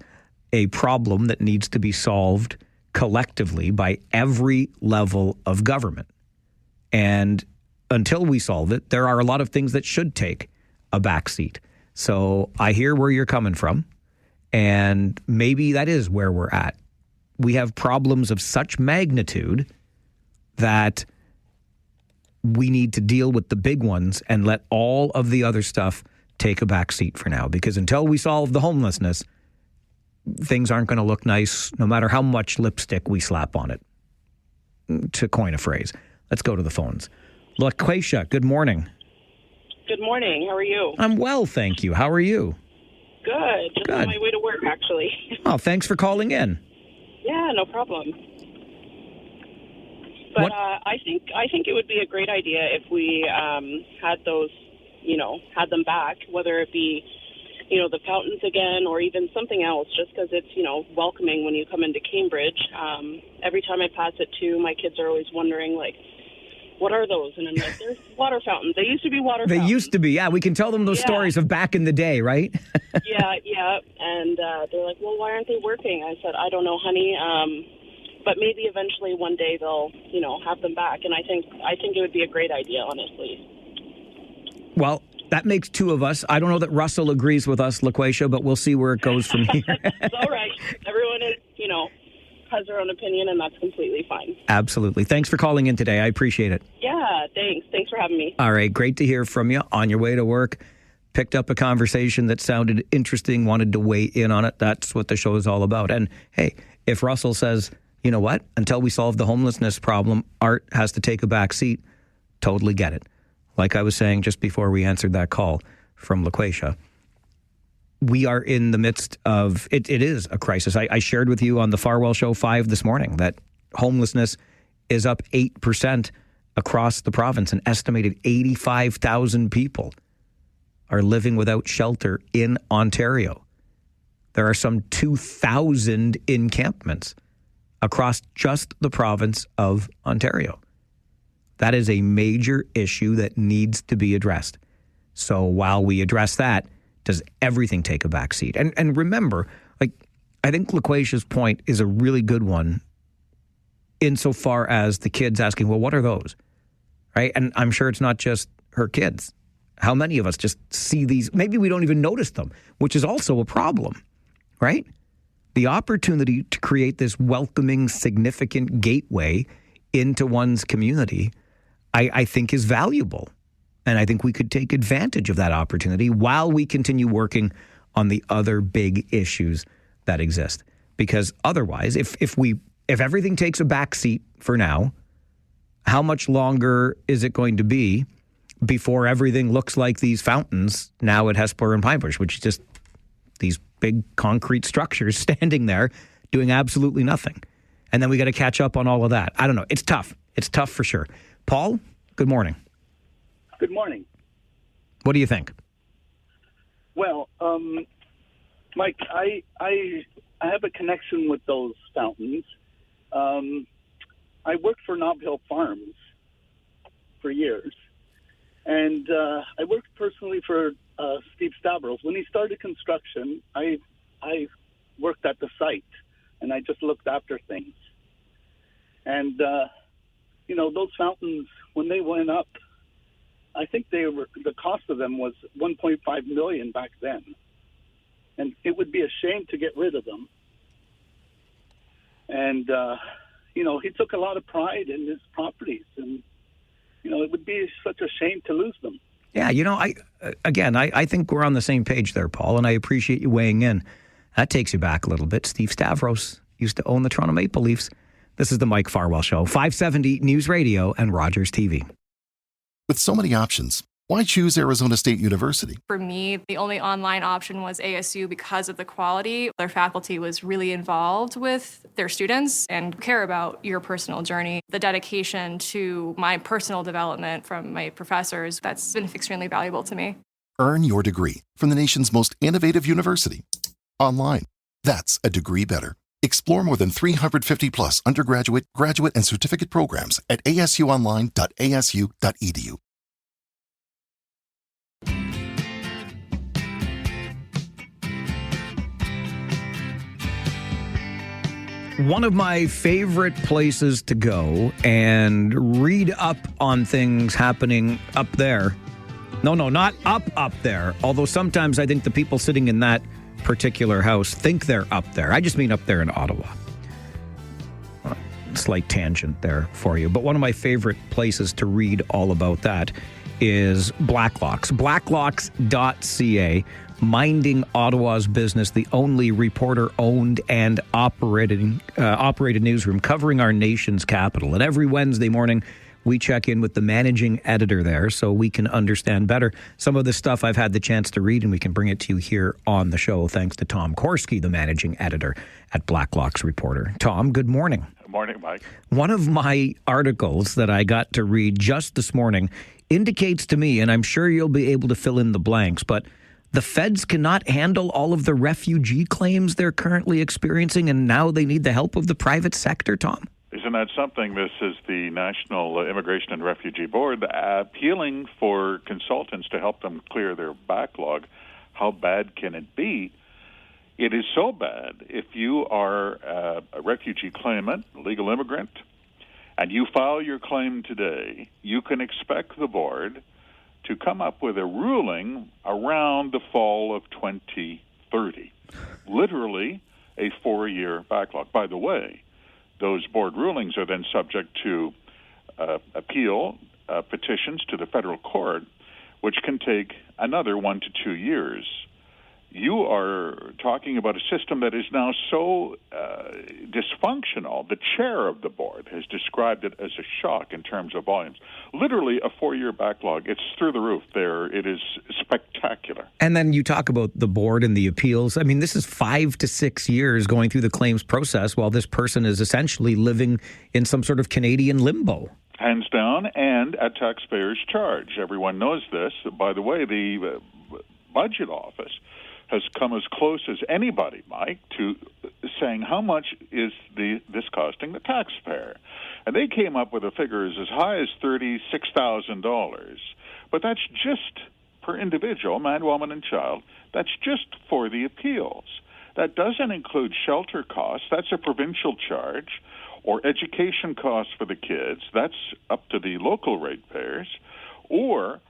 a problem that needs to be solved collectively by every level of government. And until we solve it, there are a lot of things that should take a backseat. So I hear where you're coming from, and maybe that is where we're at. We have problems of such magnitude that we need to deal with the big ones and let all of the other stuff take a backseat for now. Because until we solve the homelessness, things aren't going to look nice no matter how much lipstick we slap on it, to coin a phrase. Let's go to the phones. LaQuasia, good morning. Good morning. How are you? I'm well, thank you. How are you? Good. Just on my way to work, actually. Oh, thanks for calling in. Yeah, no problem. But I think it would be a great idea if we had those, had them back, whether it be, the fountains again or even something else, just because it's, welcoming when you come into Cambridge. Every time I pass it too, my kids are always wondering, what are those? And I'm like, there's water fountains. They used to be water fountains. They used to be, yeah. We can tell them those stories of back in the day, right? Yeah. And they're like, well, why aren't they working? I said, I don't know, honey. But maybe eventually one day they'll, have them back. And I think it would be a great idea, honestly. Well, that makes two of us. I don't know that Russell agrees with us, LaQuasia, but we'll see where it goes from here. It's all right. Everyone is, has their own opinion, and that's completely fine. Absolutely. Thanks for calling in today. I appreciate it. Yeah, thanks. Thanks for having me. All right. Great to hear from you. On your way to work, picked up a conversation that sounded interesting, wanted to weigh in on it. That's what the show is all about. And hey, if Russell says, you know what, until we solve the homelessness problem, art has to take a back seat, totally get it. Like I was saying just before we answered that call from LaQuasia, we are in the midst of, it is a crisis. I shared with you on the Farwell Show 5 this morning that homelessness is up 8% across the province. An estimated 85,000 people are living without shelter in Ontario. There are some 2,000 encampments across just the province of Ontario. That is a major issue that needs to be addressed. So while we address that, does everything take a backseat? And remember, I think LaQuasia's point is a really good one insofar as the kids asking, well, what are those? Right? And I'm sure it's not just her kids. How many of us just see these? Maybe we don't even notice them, which is also a problem, right? The opportunity to create this welcoming, significant gateway into one's community, I think is valuable. And I think we could take advantage of that opportunity while we continue working on the other big issues that exist. Because otherwise, if everything takes a backseat for now, how much longer is it going to be before everything looks like these fountains now at Hespeler and Pine Bush, which is just these big concrete structures standing there doing absolutely nothing? And then we got to catch up on all of that. I don't know. It's tough. It's tough for sure. Paul, good morning. Good morning. What do you think? Well, Mike, I have a connection with those fountains. I worked for Nob Hill Farms for years, and I worked personally for Steve Stavros. When he started construction, I worked at the site, and I just looked after things. And, those fountains, when they went up, I think the cost of them was $1.5 million back then. And it would be a shame to get rid of them. And, he took a lot of pride in his properties. And, it would be such a shame to lose them. Yeah, I think we're on the same page there, Paul, and I appreciate you weighing in. That takes you back a little bit. Steve Stavros used to own the Toronto Maple Leafs. This is the Mike Farwell Show, 570 News Radio and Rogers TV. With so many options, why choose Arizona State University? For me, the only online option was ASU because of the quality. Their faculty was really involved with their students and care about your personal journey. The dedication to my personal development from my professors, that's been extremely valuable to me. Earn your degree from the nation's most innovative university. Online. That's a degree better. Explore more than 350 plus undergraduate, graduate, and certificate programs at asuonline.asu.edu. One of my favorite places to go and read up on things happening up there. No, not up there. Although sometimes I think the people sitting in that particular house think they're up there. I just mean up there in Ottawa. Slight tangent there for you. But one of my favorite places to read all about that is Blacklocks. Blacklocks.ca. Minding Ottawa's business, the only reporter-owned and operated newsroom covering our nation's capital. And every Wednesday morning, we check in with the managing editor there so we can understand better some of the stuff I've had the chance to read, and we can bring it to you here on the show, thanks to Tom Korski, the managing editor at Blacklocks Reporter. Tom, good morning. Good morning, Mike. One of my articles that I got to read just this morning indicates to me, and I'm sure you'll be able to fill in the blanks, but the feds cannot handle all of the refugee claims they're currently experiencing, and now they need the help of the private sector, Tom? Isn't that something? This is the National Immigration and Refugee Board appealing for consultants to help them clear their backlog. How bad can it be? It is so bad if you are a refugee claimant, a legal immigrant, and you file your claim today, you can expect the board to come up with a ruling around the fall of 2030. Literally a 4-year backlog. By the way, those board rulings are then subject to appeal petitions to the federal court, which can take another 1 to 2 years. You are talking about a system that is now so dysfunctional. The chair of the board has described it as a shock in terms of volumes. Literally a 4-year backlog. It's through the roof there. It is spectacular. And then you talk about the board and the appeals. I mean, this is 5 to 6 years going through the claims process while this person is essentially living in some sort of Canadian limbo. Hands down, and at taxpayers' charge. Everyone knows this. By the way, the budget office has come as close as anybody, Mike, to saying how much is this costing the taxpayer. And they came up with a figure as high as $36,000. But that's just per individual, man, woman, and child. That's just for the appeals. That doesn't include shelter costs. That's a provincial charge. Or education costs for the kids. That's up to the local ratepayers. Or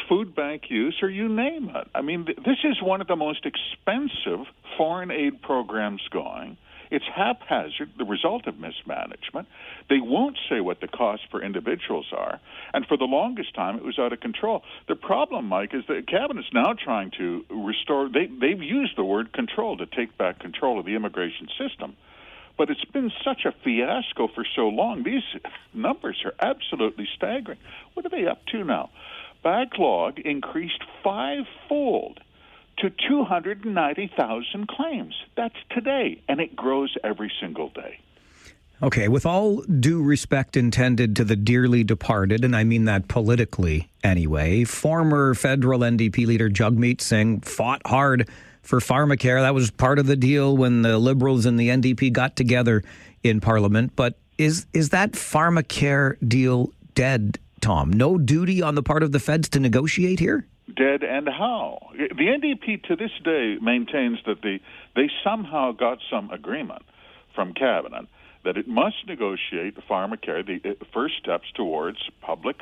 food bank use, or you name it. I mean, this is one of the most expensive foreign aid programs going. It's haphazard, the result of mismanagement. They won't say what the costs for individuals are. And for the longest time, it was out of control. The problem, Mike, is the Cabinet's now trying to restore, they've used the word control to take back control of the immigration system. But it's been such a fiasco for so long. These numbers are absolutely staggering. What are they up to now? Backlog increased 5-fold to 290,000 claims. That's today, and it grows every single day. Okay, with all due respect intended to the dearly departed, and I mean that politically anyway, former federal NDP leader Jagmeet Singh fought hard for pharmacare. That was part of the deal when the Liberals and the NDP got together in Parliament. But is that pharmacare deal dead, Tom? No duty on the part of the feds to negotiate here? Dead, and how? The NDP to this day maintains that they somehow got some agreement from Cabinet that it must negotiate pharmacare, the first steps towards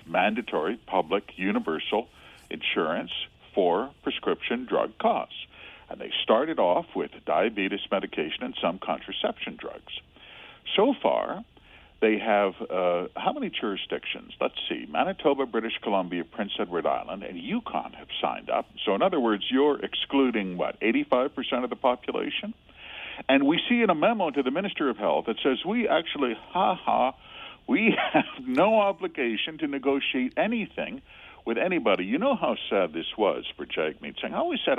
mandatory public universal insurance for prescription drug costs. And they started off with diabetes medication and some contraception drugs. So far, they have, how many jurisdictions? Let's see, Manitoba, British Columbia, Prince Edward Island, and Yukon have signed up. So in other words, you're excluding, 85% of the population? And we see in a memo to the Minister of Health that says we actually, We have no obligation to negotiate anything with anybody. You know how sad this was for Jagmeet Singh. I always said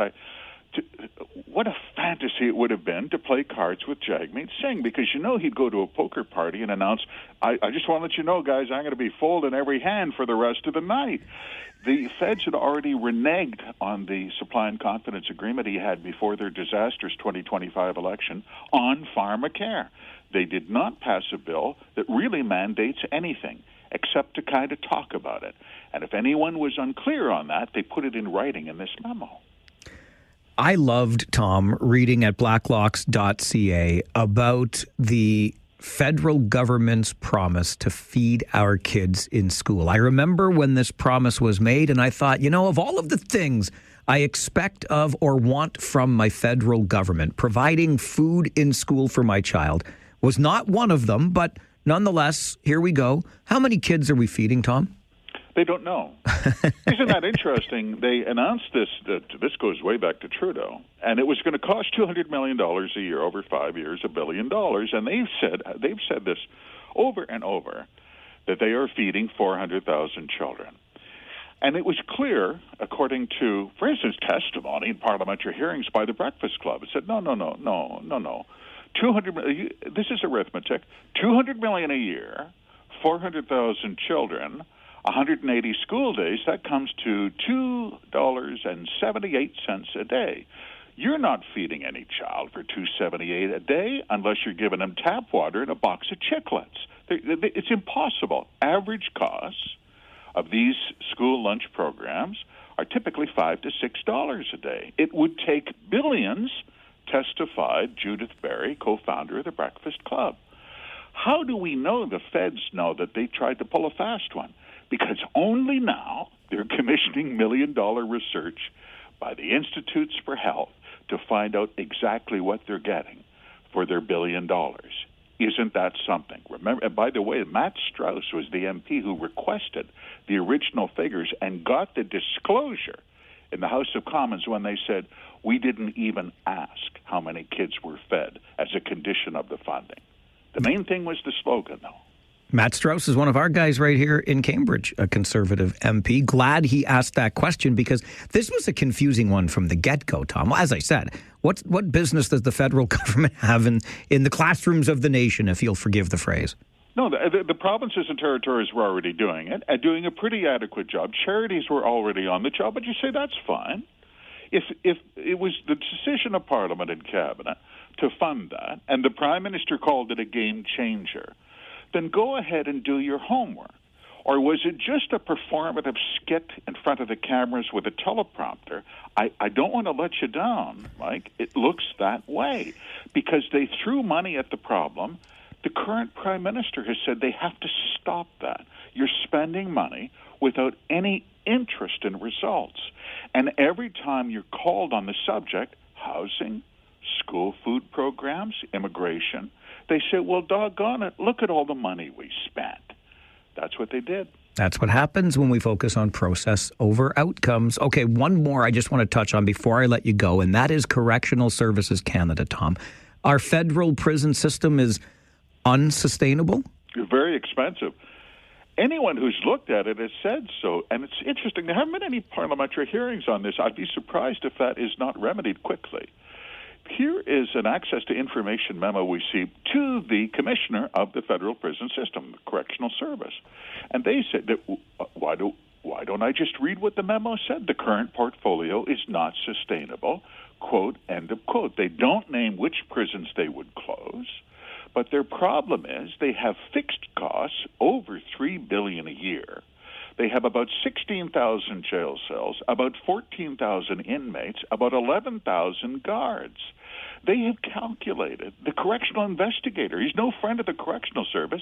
what a fantasy it would have been to play cards with Jagmeet Singh, because he'd go to a poker party and announce, I just want to let you know, guys, I'm going to be folding every hand for the rest of the night. The feds had already reneged on the supply and confidence agreement he had before their disastrous 2025 election on pharmacare. They did not pass a bill that really mandates anything except to kind of talk about it. And if anyone was unclear on that, they put it in writing in this memo. I loved, Tom, reading at blacklocks.ca about the federal government's promise to feed our kids in school. I remember when this promise was made, and I thought, of all of the things I expect of or want from my federal government, providing food in school for my child was not one of them, but nonetheless, here we go. How many kids are we feeding, Tom? They don't know. Isn't that interesting? They announced this goes way back to Trudeau, and it was going to cost $200 million a year over 5 years, $1 billion. And they've said this over and over, that they are feeding 400,000 children. And it was clear, according to, for instance, testimony in parliamentary hearings by the Breakfast Club. It said, no. 200 million, this is arithmetic, $200 million a year, 400,000 children, 180 school days, that comes to $2.78 a day. You're not feeding any child for $2.78 a day unless you're giving them tap water and a box of chiclets. It's impossible. Average costs of these school lunch programs are typically $5 to $6 a day. It would take billions, testified Judith Berry, co-founder of the Breakfast Club. How do we know the feds know that they tried to pull a fast one? Because only now they're commissioning million-dollar research by the Institutes for Health to find out exactly what they're getting for their $1 billion. Isn't that something? Remember, and by the way, Matt Strauss was the MP who requested the original figures and got the disclosure in the House of Commons when they said, we didn't even ask how many kids were fed as a condition of the funding. The main thing was the slogan, though. Matt Strauss is one of our guys right here in Cambridge, a Conservative MP. Glad he asked that question, because this was a confusing one from the get-go, Tom. As I said, what business does the federal government have in the classrooms of the nation, if you'll forgive the phrase? No, the provinces and territories were already doing it, and doing a pretty adequate job. Charities were already on the job, but you say that's fine. If it was the decision of Parliament and Cabinet to fund that, and the Prime Minister called it a game changer, then go ahead and do your homework. Or was it just a performative skit in front of the cameras with a teleprompter? I don't want to let you down, Mike. It looks that way because they threw money at the problem. The current Prime Minister has said they have to stop that. You're spending money without any interest in results. And every time you're called on the subject, housing, school food programs, immigration, they say, well, doggone it, look at all the money we spent. That's what they did. That's what happens when we focus on process over outcomes. Okay, one more I just want to touch on before I let you go, and that is Correctional Services Canada, Tom. Our federal prison system is unsustainable? Very expensive. Anyone who's looked at it has said so. And it's interesting, there haven't been any parliamentary hearings on this. I'd be surprised if that is not remedied quickly. Here is an access to information memo we see to the commissioner of the federal prison system, the Correctional Service. And they said that, why don't I just read what the memo said? The current portfolio is not sustainable, quote, end of quote. They don't name which prisons they would close, but their problem is they have fixed costs over $3 billion a year. They have about 16,000 jail cells, about 14,000 inmates, about 11,000 guards. They have calculated, the correctional investigator, he's no friend of the Correctional Service,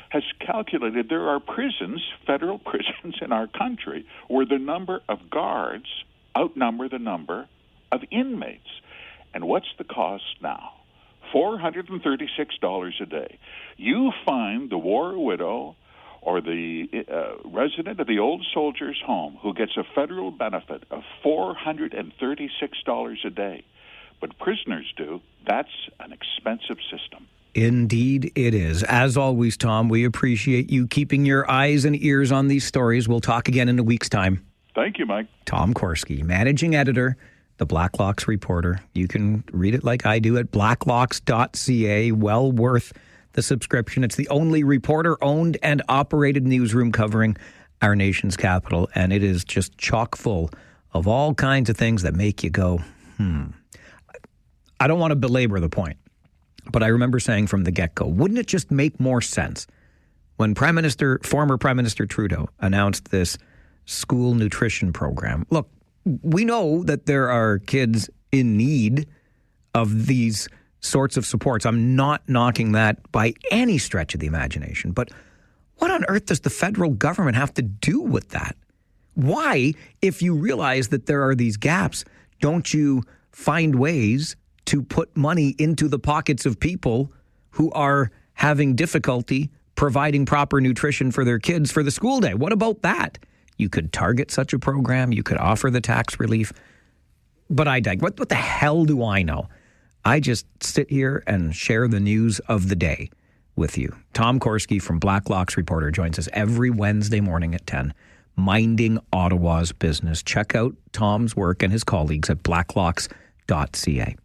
has calculated there are prisons, federal prisons in our country, where the number of guards outnumber the number of inmates. And what's the cost now? $436 a day. You find the war widow or the resident of the old soldier's home who gets a federal benefit of $436 a day, but prisoners do. That's an expensive system. Indeed it is. As always, Tom, we appreciate you keeping your eyes and ears on these stories. We'll talk again in a week's time. Thank you, Mike. Tom Korski, managing editor, the Blacklocks Reporter. You can read it like I do at blacklocks.ca. Well worth the subscription. It's the only reporter-owned and operated newsroom covering our nation's capital, and it is just chock full of all kinds of things that make you go, I don't want to belabor the point, but I remember saying from the get-go, wouldn't it just make more sense when former Prime Minister Trudeau announced this school nutrition program? Look, we know that there are kids in need of these sorts of supports. I'm not knocking that by any stretch of the imagination, but what on earth does the federal government have to do with that? Why, if you realize that there are these gaps, don't you find ways to put money into the pockets of people who are having difficulty providing proper nutrition for their kids for the school day? What about that? You could target such a program. You could offer the tax relief. But I digress. What the hell do I know? I just sit here and share the news of the day with you. Tom Korski from Blacklocks Reporter joins us every Wednesday morning at 10, minding Ottawa's business. Check out Tom's work and his colleagues at blacklocks.ca.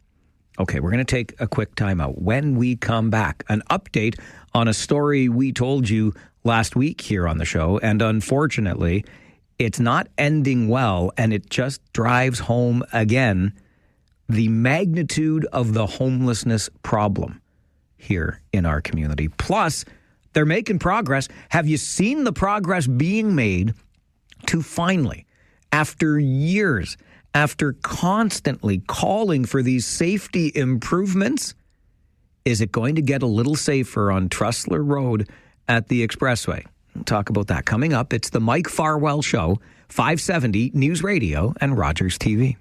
Okay, we're going to take a quick time out. When we come back, an update on a story we told you last week here on the show, and unfortunately, it's not ending well, and it just drives home again the magnitude of the homelessness problem here in our community. Plus, they're making progress. Have you seen the progress being made to finally, after years, after constantly calling for these safety improvements, is it going to get a little safer on Trustler Road at the Expressway? We'll talk about that coming up. It's the Mike Farwell Show, 570 News Radio and Rogers TV.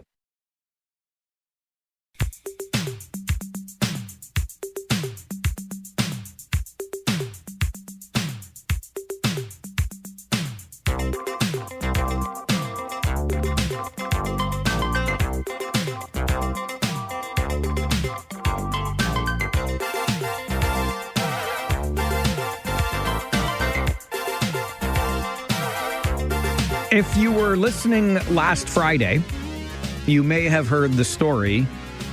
If you were listening last Friday, you may have heard the story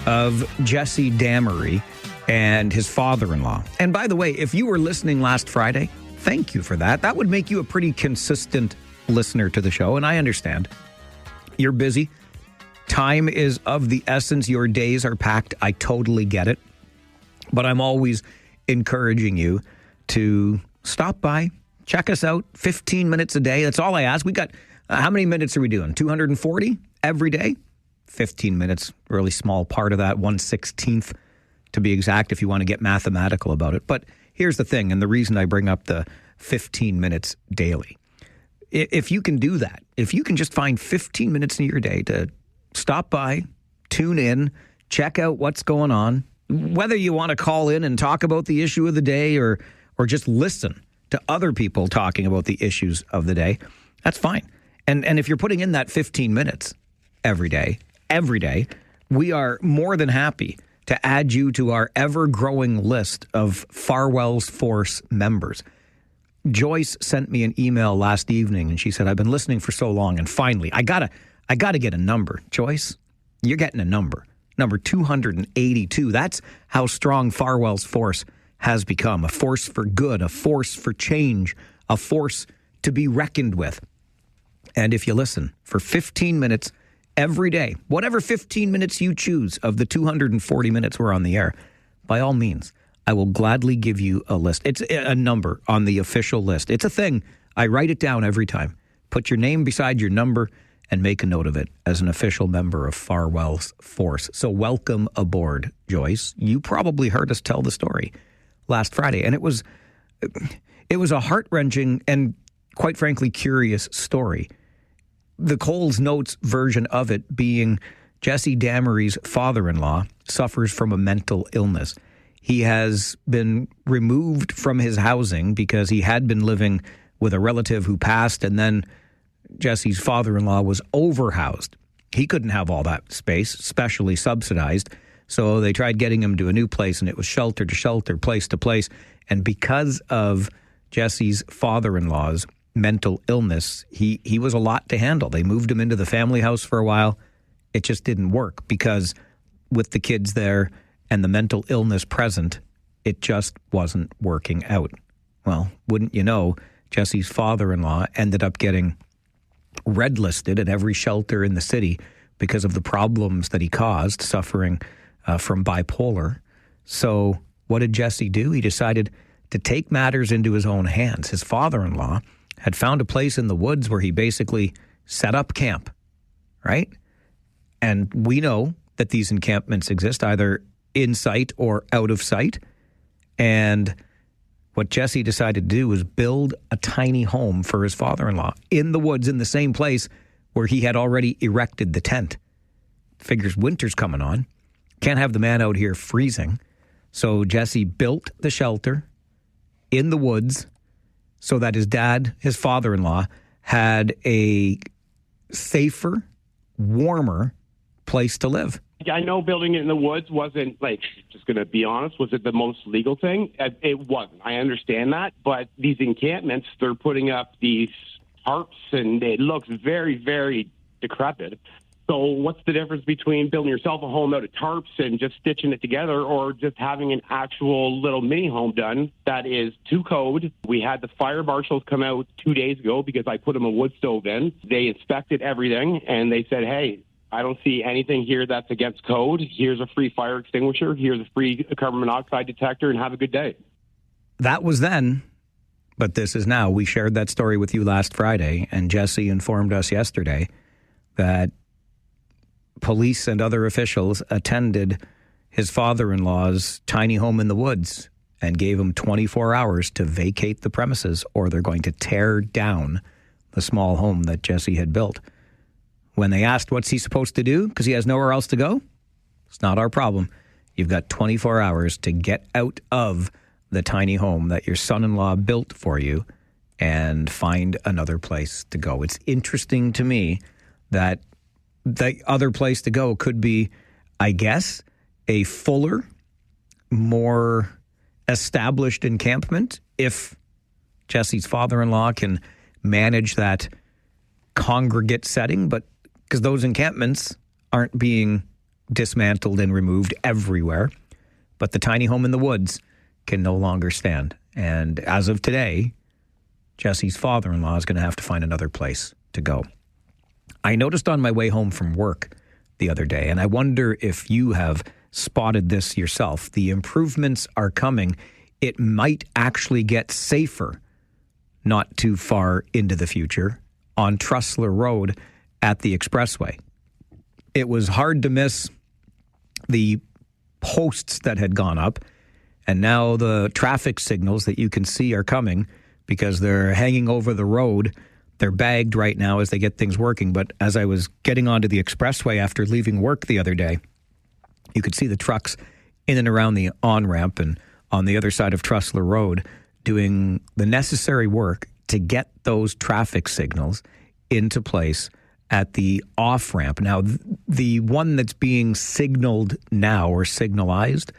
of Jesse Damery and his father-in-law. And by the way, if you were listening last Friday, thank you for that. That would make you a pretty consistent listener to the show, and I understand. You're busy. Time is of the essence. Your days are packed. I totally get it. But I'm always encouraging you to stop by, check us out, 15 minutes a day. That's all I ask. We got... how many minutes are we doing? 240 every day? 15 minutes, really small part of that, 1/16th to be exact if you want to get mathematical about it. But here's the thing, and the reason I bring up the 15 minutes daily. If you can do that, if you can just find 15 minutes in your day to stop by, tune in, check out what's going on, whether you want to call in and talk about the issue of the day or just listen to other people talking about the issues of the day, that's fine. And if you're putting in that 15 minutes every day, we are more than happy to add you to our ever-growing list of Farwell's Force members. Joyce sent me an email last evening, and she said, I've been listening for so long, and finally, I gotta get a number. Joyce, you're getting a number. Number 282. That's how strong Farwell's Force has become. A force for good, a force for change, a force to be reckoned with. And if you listen for 15 minutes every day, whatever 15 minutes you choose of the 240 minutes we're on the air, by all means, I will gladly give you a list. It's a number on the official list. It's a thing. I write it down every time. Put your name beside your number and make a note of it as an official member of Farwell's Force. So welcome aboard, Joyce. You probably heard us tell the story last Friday, and it was a heart-wrenching and, quite frankly, curious story. The Coles Notes version of it being Jesse Damery's father-in-law suffers from a mental illness. He has been removed from his housing because he had been living with a relative who passed, and then Jesse's father-in-law was overhoused. He couldn't have all that space, especially subsidized. So they tried getting him to a new place, and it was shelter to shelter, place to place. And because of Jesse's father-in-law's mental illness, he was a lot to handle. They moved him into the family house for a while. It just didn't work because with the kids there and the mental illness present, it just wasn't working out. Well, wouldn't you know, Jesse's father-in-law ended up getting red listed at every shelter in the city because of the problems that he caused, suffering from bipolar. So what did Jesse do? He decided to take matters into his own hands. His father-in-law had found a place in the woods where he basically set up camp, right? And we know that these encampments exist either in sight or out of sight. And what Jesse decided to do was build a tiny home for his father-in-law in the woods, in the same place where he had already erected the tent. Figures winter's coming on. Can't have the man out here freezing. So Jesse built the shelter in the woods so that his dad, his father-in-law, had a safer, warmer place to live. I know building it in the woods wasn't, like, just going to be honest, was it the most legal thing? It wasn't. I understand that. But these encampments, they're putting up these tarps, and it looks very, very decrepit. So what's the difference between building yourself a home out of tarps and just stitching it together, or just having an actual little mini home done that is to code? We had the fire marshals come out 2 days ago because I put them a wood stove in. They inspected everything, and they said, hey, I don't see anything here that's against code. Here's a free fire extinguisher. Here's a free carbon monoxide detector, and have a good day. That was then, but this is now. We shared that story with you last Friday, and Jesse informed us yesterday that police and other officials attended his father-in-law's tiny home in the woods and gave him 24 hours to vacate the premises, or they're going to tear down the small home that Jesse had built. When they asked what's he supposed to do because he has nowhere else to go, it's not our problem. You've got 24 hours to get out of the tiny home that your son-in-law built for you and find another place to go. It's interesting to me that the other place to go could be, I guess, a fuller, more established encampment if Jesse's father-in-law can manage that congregate setting, but because those encampments aren't being dismantled and removed everywhere, but the tiny home in the woods can no longer stand. And as of today, Jesse's father-in-law is going to have to find another place to go. I noticed on my way home from work the other day, and I wonder if you have spotted this yourself. The improvements are coming. It might actually get safer not too far into the future on Trussler Road at the expressway. It was hard to miss the posts that had gone up, and now the traffic signals that you can see are coming because they're hanging over the road. They're bagged right now as they get things working. But as I was getting onto the expressway after leaving work the other day, you could see the trucks in and around the on-ramp and on the other side of Trussler Road doing the necessary work to get those traffic signals into place at the off-ramp. Now, the one that's being signaled now or signalized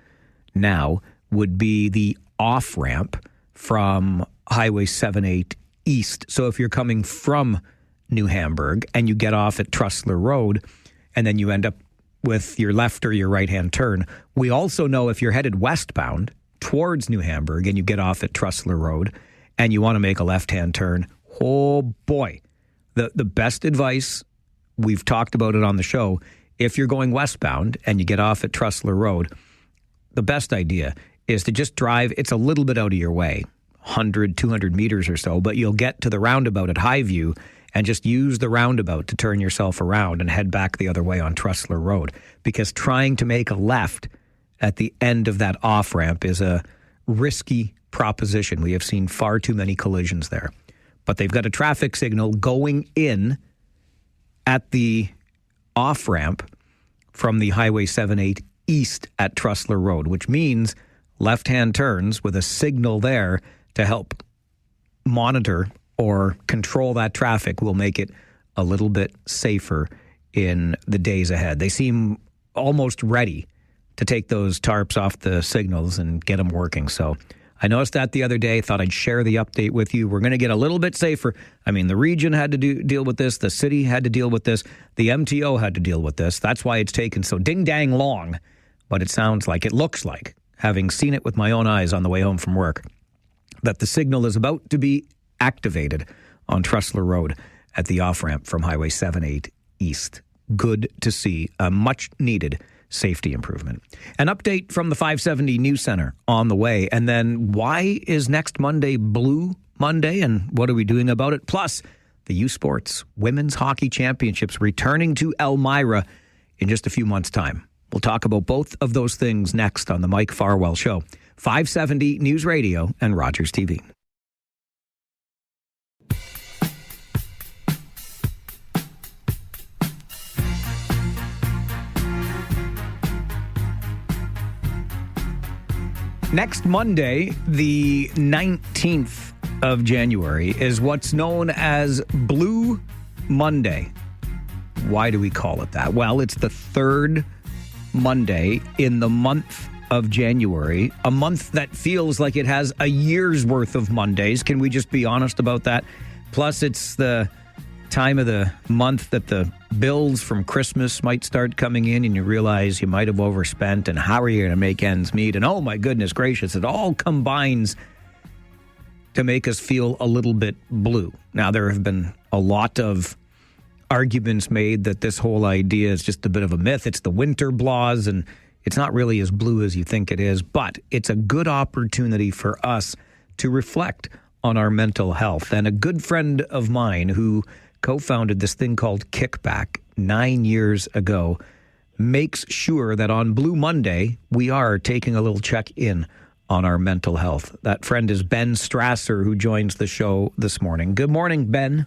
now would be the off-ramp from Highway 78 East. So if you're coming from New Hamburg and you get off at Trussler Road and then you end up with your left or your right-hand turn, we also know if you're headed westbound towards New Hamburg and you get off at Trussler Road and you want to make a left-hand turn, oh boy, the best advice, we've talked about it on the show, if you're going westbound and you get off at Trussler Road, the best idea is to just drive. It's a little bit out of your way, 100, 200 meters or so, but you'll get to the roundabout at Highview and just use the roundabout to turn yourself around and head back the other way on Trussler Road. Because trying to make a left at the end of that off-ramp is a risky proposition. We have seen far too many collisions there. But they've got a traffic signal going in at the off-ramp from the Highway 78 East at Trussler Road, which means left-hand turns with a signal there to help monitor or control that traffic will make it a little bit safer in the days ahead. They seem almost ready to take those tarps off the signals and get them working. So I noticed that the other day. Thought I'd share the update with you. We're going to get a little bit safer. I mean, the region had to deal with this. The city had to deal with this. The MTO had to deal with this. That's why it's taken so ding-dang long. But it looks like, having seen it with my own eyes on the way home from work, that the signal is about to be activated on Tressler Road at the off-ramp from Highway 78 East. Good to see a much-needed safety improvement. An update from the 570 News Center on the way. And then why is next Monday Blue Monday and what are we doing about it? Plus, the USports Women's Hockey Championships returning to Elmira in just a few months' time. We'll talk about both of those things next on the Mike Farwell Show. 570 News Radio and Rogers TV. Next Monday, the 19th of January, is what's known as Blue Monday. Why do we call it that? Well, it's the third Monday in the month of January, a month that feels like it has a year's worth of Mondays. Can we just be honest about that? Plus, it's the time of the month that the bills from Christmas might start coming in and you realize you might have overspent and how are you going to make ends meet? And oh my goodness gracious, it all combines to make us feel a little bit blue. Now, there have been a lot of arguments made that this whole idea is just a bit of a myth. It's the winter blahs and it's not really as blue as you think it is, but it's a good opportunity for us to reflect on our mental health. And a good friend of mine who co-founded this thing called Kickback 9 years ago makes sure that on Blue Monday, we are taking a little check-in on our mental health. That friend is Ben Strasser, who joins the show this morning. Good morning, Ben.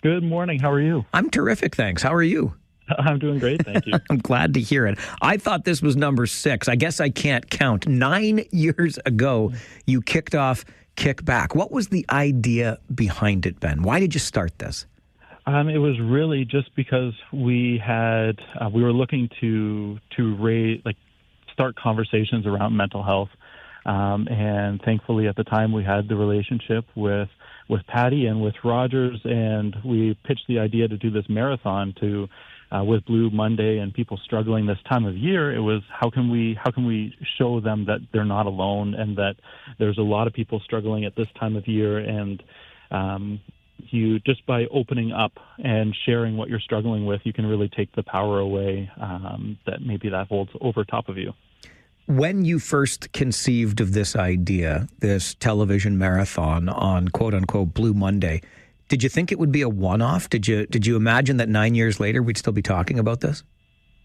Good morning. How are you? I'm terrific, thanks. How are you? I'm doing great, thank you. I'm glad to hear it. I thought this was number 6. I guess I can't count. 9 years ago, you kicked off Kickback. What was the idea behind it, Ben? Why did you start this? It was really just because we were looking to start conversations around mental health, and thankfully at the time we had the relationship with Patty and with Rogers, and we pitched the idea to do this marathon with Blue Monday and people struggling this time of year. It was how can we show them that they're not alone and that there's a lot of people struggling at this time of year, and you just by opening up and sharing what you're struggling with, you can really take the power away that holds over top of you. When you first conceived of this idea, this television marathon on quote-unquote Blue Monday, did you think it would be a one-off? Did you imagine that 9 years later we'd still be talking about this?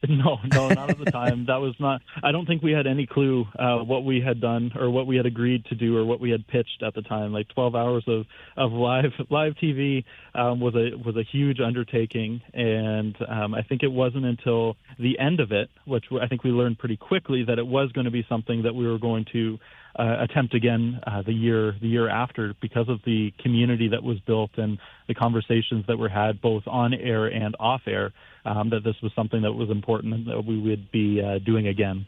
No, not at the time. That was not. I don't think we had any clue what we had done or what we had agreed to do or what we had pitched at the time. Like 12 hours of live TV was a huge undertaking, and I think it wasn't until the end of it, which I think we learned pretty quickly, that it was going to be something that we were going to attempt again the year after, because of the community that was built and the conversations that were had both on air and off air, that this was something that was important and that we would be doing again.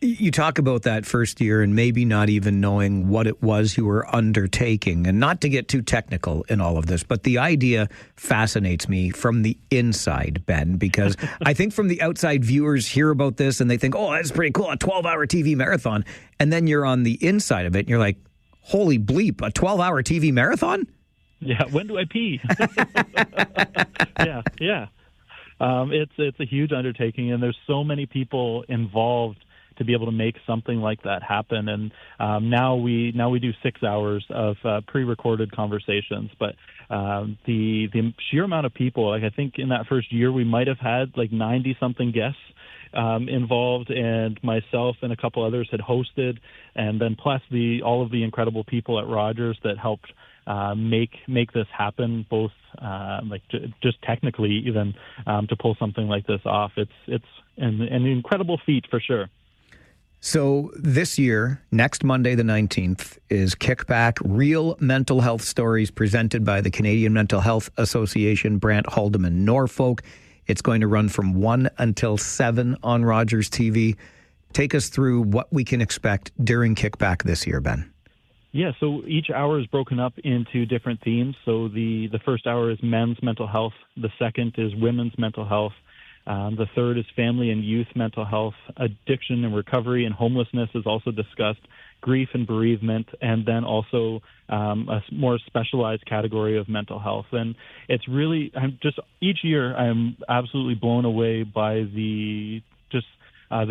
You talk about that first year and maybe not even knowing what it was you were undertaking, and not to get too technical in all of this, but the idea fascinates me from the inside, Ben, because I think from the outside viewers hear about this and they think, oh, that's pretty cool, a 12-hour TV marathon. And then you're on the inside of it and you're like, holy bleep, a 12-hour TV marathon? Yeah, when do I pee? Yeah. It's a huge undertaking, and there's so many people involved to be able to make something like that happen. And now we do 6 hours of pre-recorded conversations. But the sheer amount of people, like I think in that first year we might have had like 90-something guests involved, and myself and a couple others had hosted, and then plus all of the incredible people at Rogers that helped make this happen, both just technically even to pull something like this off. It's an incredible feat for sure. So this year, next Monday the 19th, is Kickback, Real Mental Health Stories, presented by the Canadian Mental Health Association, Brant Haldeman, Norfolk. It's going to run from 1 until 7 on Rogers TV. take us through what we can expect during Kickback this year, Ben. Yeah, so each hour is broken up into different themes. So the first hour is men's mental health. The second is women's mental health. The third is family and youth mental health. Addiction and recovery and homelessness is also discussed. Grief and bereavement, and then also a more specialized category of mental health. And it's really, each year I'm absolutely blown away by the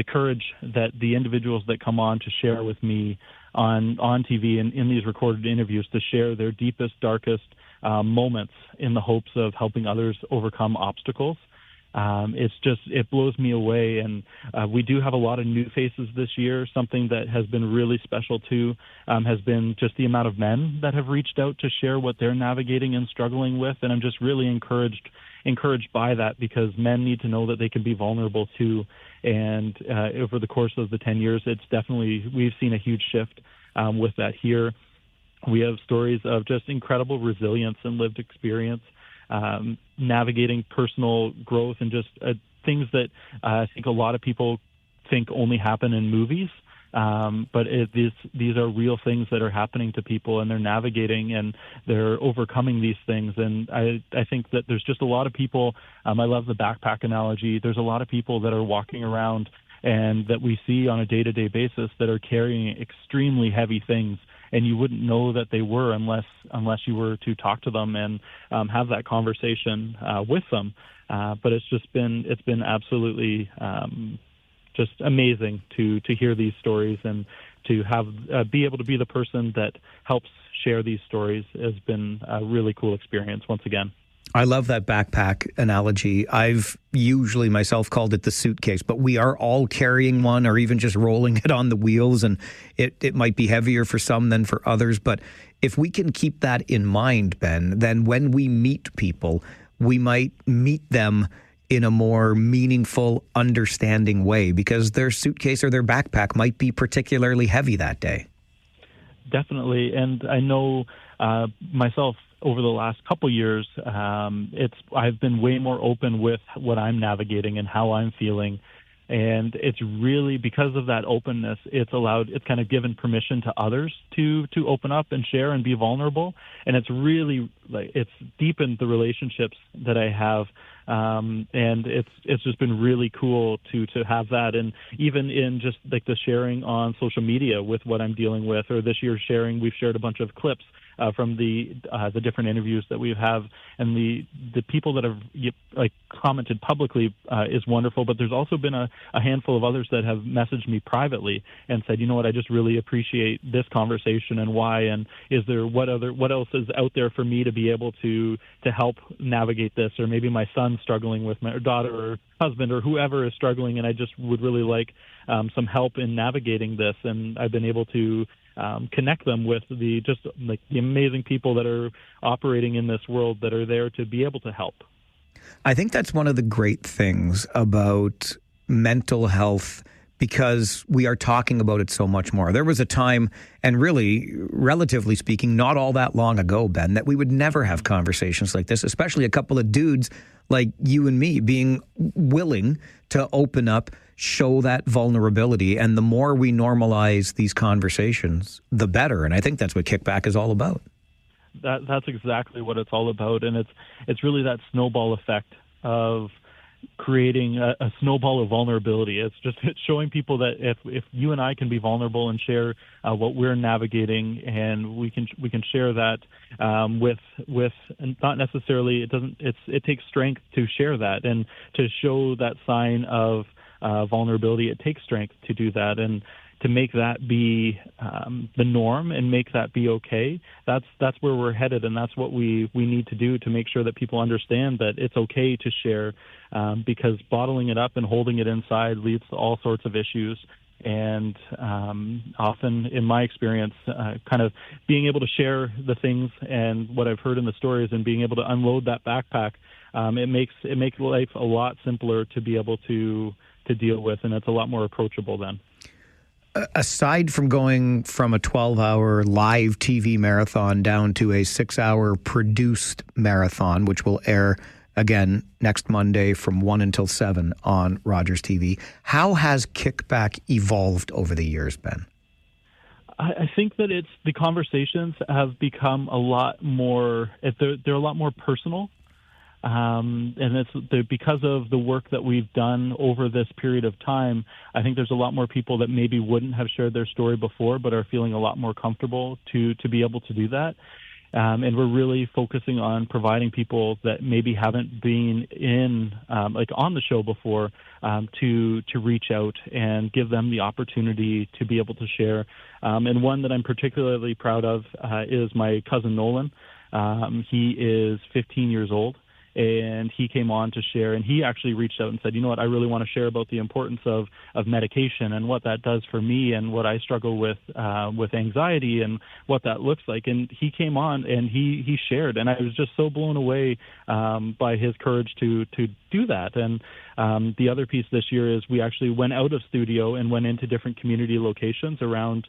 courage that the individuals that come on to share with me on TV and in these recorded interviews, to share their deepest, darkest moments in the hopes of helping others overcome obstacles. It blows me away. And we do have a lot of new faces this year. Something that has been really special too has been just the amount of men that have reached out to share what they're navigating and struggling with. And I'm just really encouraged by that, because men need to know that they can be vulnerable too. And over the course of the 10 years, we've seen a huge shift with that here. We have stories of just incredible resilience and lived experience, navigating personal growth, and just things that I think a lot of people think only happen in movies. But these are real things that are happening to people, and they're navigating and they're overcoming these things. And I think that there's just a lot of people. I love the backpack analogy. There's a lot of people that are walking around and that we see on a day-to-day basis that are carrying extremely heavy things, and you wouldn't know that they were unless you were to talk to them and have that conversation with them. But it's been absolutely just amazing to hear these stories, and to have be able to be the person that helps share these stories has been a really cool experience once again. I love that backpack analogy. I've usually myself called it the suitcase, but we are all carrying one, or even just rolling it on the wheels, and it might be heavier for some than for others. But if we can keep that in mind, Ben, then when we meet people, we might meet them in a more meaningful, understanding way, because their suitcase or their backpack might be particularly heavy that day. Definitely. And I know myself, over the last couple years, I've been way more open with what I'm navigating and how I'm feeling. And it's really because of that openness, it's kind of given permission to others to open up and share and be vulnerable. And it's really it's deepened the relationships that I have. And it's just been really cool to have that. And even in just like the sharing on social media with what I'm dealing with, or this year we've shared a bunch of clips from the different interviews that we have, and the people that have commented publicly is wonderful. But there's also been a handful of others that have messaged me privately and said, you know what, I just really appreciate this conversation, and why, and is there what else is out there for me to be able to help navigate this, or maybe my son's struggling with my daughter or husband or whoever is struggling, and I just would really like some help in navigating this. And I've been able to connect them with the amazing people that are operating in this world that are there to be able to help. I think that's one of the great things about mental health, because we are talking about it so much more. There was a time, and really, relatively speaking, not all that long ago, Ben, that we would never have conversations like this, especially a couple of dudes like you and me being willing to open up, show that vulnerability. And the more we normalize these conversations, the better. And I think that's what Kickback is all about. That's exactly what it's all about. And it's really that snowball effect of creating a snowball of vulnerability. It's showing people that if you and I can be vulnerable and share what we're navigating, and we can share that with not necessarily, it takes strength to share that, and to show that sign of vulnerability. It takes strength to do that, and to make that be the norm and make that be okay. That's where we're headed, and that's what we need to do to make sure that people understand that it's okay to share, because bottling it up and holding it inside leads to all sorts of issues. And often, in my experience, kind of being able to share the things and what I've heard in the stories, and being able to unload that backpack, it makes life a lot simpler to be able to deal with, and it's a lot more approachable then. Aside from going from a 12-hour live TV marathon down to a 6-hour produced marathon, which will air again next Monday from 1 until 7 on Rogers TV. How has Kickback evolved over the years, Ben? I think that the conversations have become a lot more, they're a lot more personal. And because of the work that we've done over this period of time, I think there's a lot more people that maybe wouldn't have shared their story before, but are feeling a lot more comfortable to be able to do that. And we're really focusing on providing people that maybe haven't been on the show before to reach out and give them the opportunity to be able to share. And one that I'm particularly proud of is my cousin Nolan. He is 15 years old. And he came on to share, and he actually reached out and said, you know what, I really want to share about the importance of medication and what that does for me and what I struggle with anxiety and what that looks like. And he came on and he shared, and I was just so blown away by his courage to do that. And the other piece this year is we actually went out of studio and went into different community locations around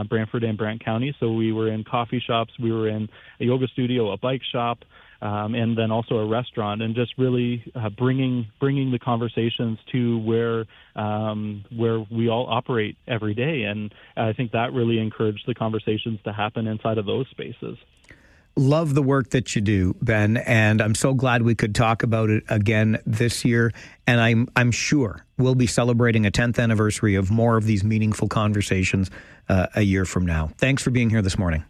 Brantford and Brant County. So we were in coffee shops, we were in a yoga studio, a bike shop, and then also a restaurant, and just really bringing the conversations to where we all operate every day. And I think that really encouraged the conversations to happen inside of those spaces. Love the work that you do, Ben, and I'm so glad we could talk about it again this year. And I'm sure we'll be celebrating a 10th anniversary of more of these meaningful conversations a year from now. Thanks for being here this morning.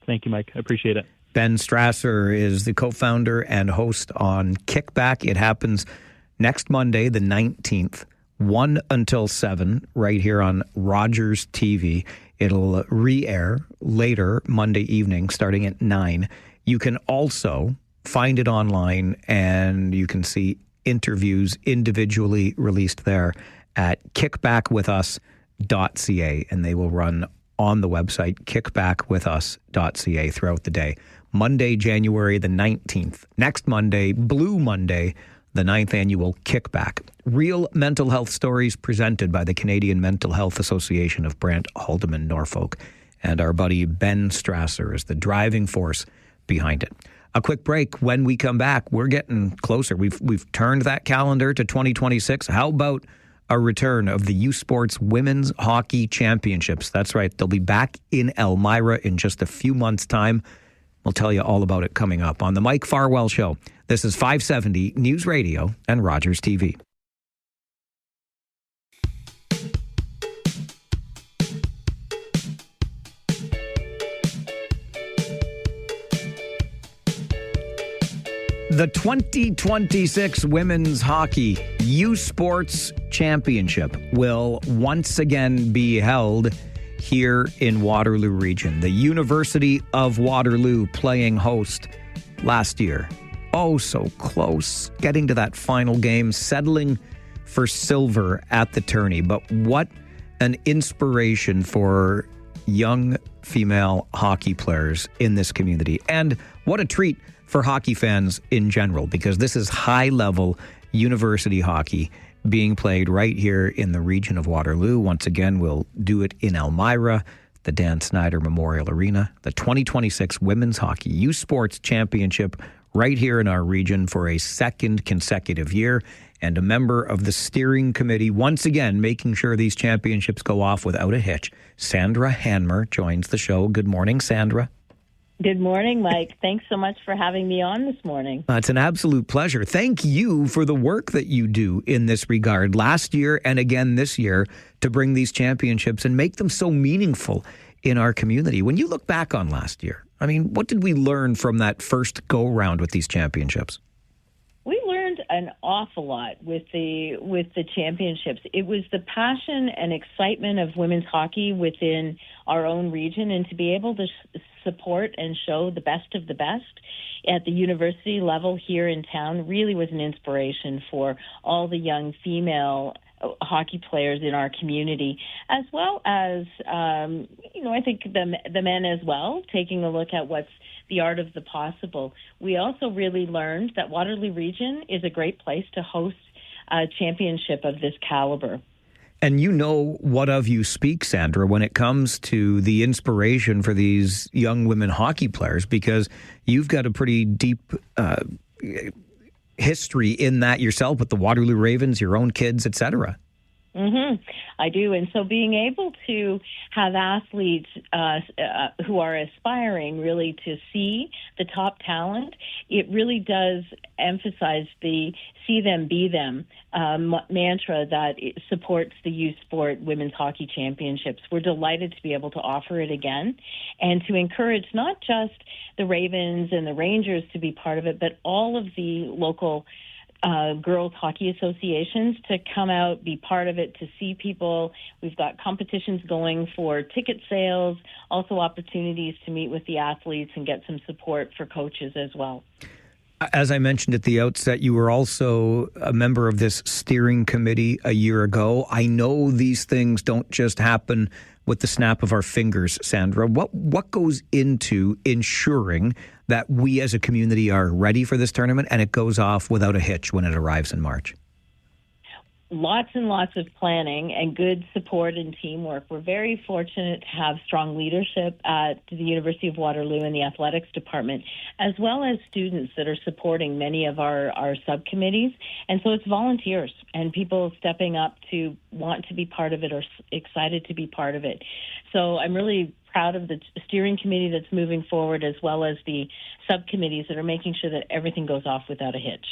Thank you, Mike. I appreciate it. Ben Strasser is the co-founder and host on Kickback. It happens next Monday, the 19th, 1 until 7, right here on Rogers TV. It'll re-air later Monday evening, starting at 9. You can also find it online, and you can see interviews individually released there at kickbackwithus.ca, and they will run on the website kickbackwithus.ca throughout the day. Monday, January the 19th. Next Monday, Blue Monday, the 9th annual Kickback. Real mental health stories presented by the Canadian Mental Health Association of Brant, Haldimand, Norfolk. And our buddy Ben Strasser is the driving force behind it. A quick break. When we come back, we're getting closer. We've turned that calendar to 2026. How about a return of the USports Women's Hockey Championships? That's right. They'll be back in Elmira in just a few months' time. We'll tell you all about it coming up on the Mike Farwell Show. This is 570 News Radio and Rogers TV. The 2026 Women's Hockey USports Championship will once again be held here in Waterloo Region. The University of Waterloo playing host last year. Oh, so close. Getting to that final game, settling for silver at the tourney. But what an inspiration for young female hockey players in this community. And what a treat for hockey fans in general, because this is high-level university hockey being played right here in the region of Waterloo. Once again, we'll do it in Elmira, the Dan Snyder Memorial Arena. The 2026 Women's Hockey USports Championship right here in our region for a second consecutive year. And a member of the steering committee, once again, making sure these championships go off without a hitch. Sandra Hanmer joins the show. Good morning, Sandra. Good morning, Mike. Thanks so much for having me on this morning. It's an absolute pleasure. Thank you for the work that you do in this regard last year and again this year to bring these championships and make them so meaningful in our community. When you look back on last year, I mean, what did we learn from that first go-round with these championships? We learned an awful lot with the championships. It was the passion and excitement of women's hockey within our own region, and to be able to support and show the best of the best at the university level here in town really was an inspiration for all the young female hockey players in our community, as well as, I think the men as well, taking a look at what's the art of the possible. We also really learned that Waterloo Region is a great place to host a championship of this caliber. And you know what of you speak, Sandra, when it comes to the inspiration for these young women hockey players, because you've got a pretty deep history in that yourself with the Waterloo Ravens, your own kids, etc. I do. And so being able to have athletes who are aspiring really to see the top talent, it really does emphasize the see them, be them mantra that supports the USports Women's Hockey Championships. We're delighted to be able to offer it again and to encourage not just the Ravens and the Rangers to be part of it, but all of the local girls hockey associations to come out, be part of it, to see people. We've got competitions going for ticket sales, also opportunities to meet with the athletes and get some support for coaches as well. As I mentioned at the outset, you were also a member of this steering committee a year ago. I know these things don't just happen with the snap of our fingers, Sandra. What goes into ensuring that we as a community are ready for this tournament and it goes off without a hitch when it arrives in March? Lots and lots of planning and good support and teamwork. We're very fortunate to have strong leadership at the University of Waterloo in the athletics department, as well as students that are supporting many of our subcommittees. And so it's volunteers and people stepping up to want to be part of it or excited to be part of it. So I'm really proud of the steering committee that's moving forward, as well as the subcommittees that are making sure that everything goes off without a hitch.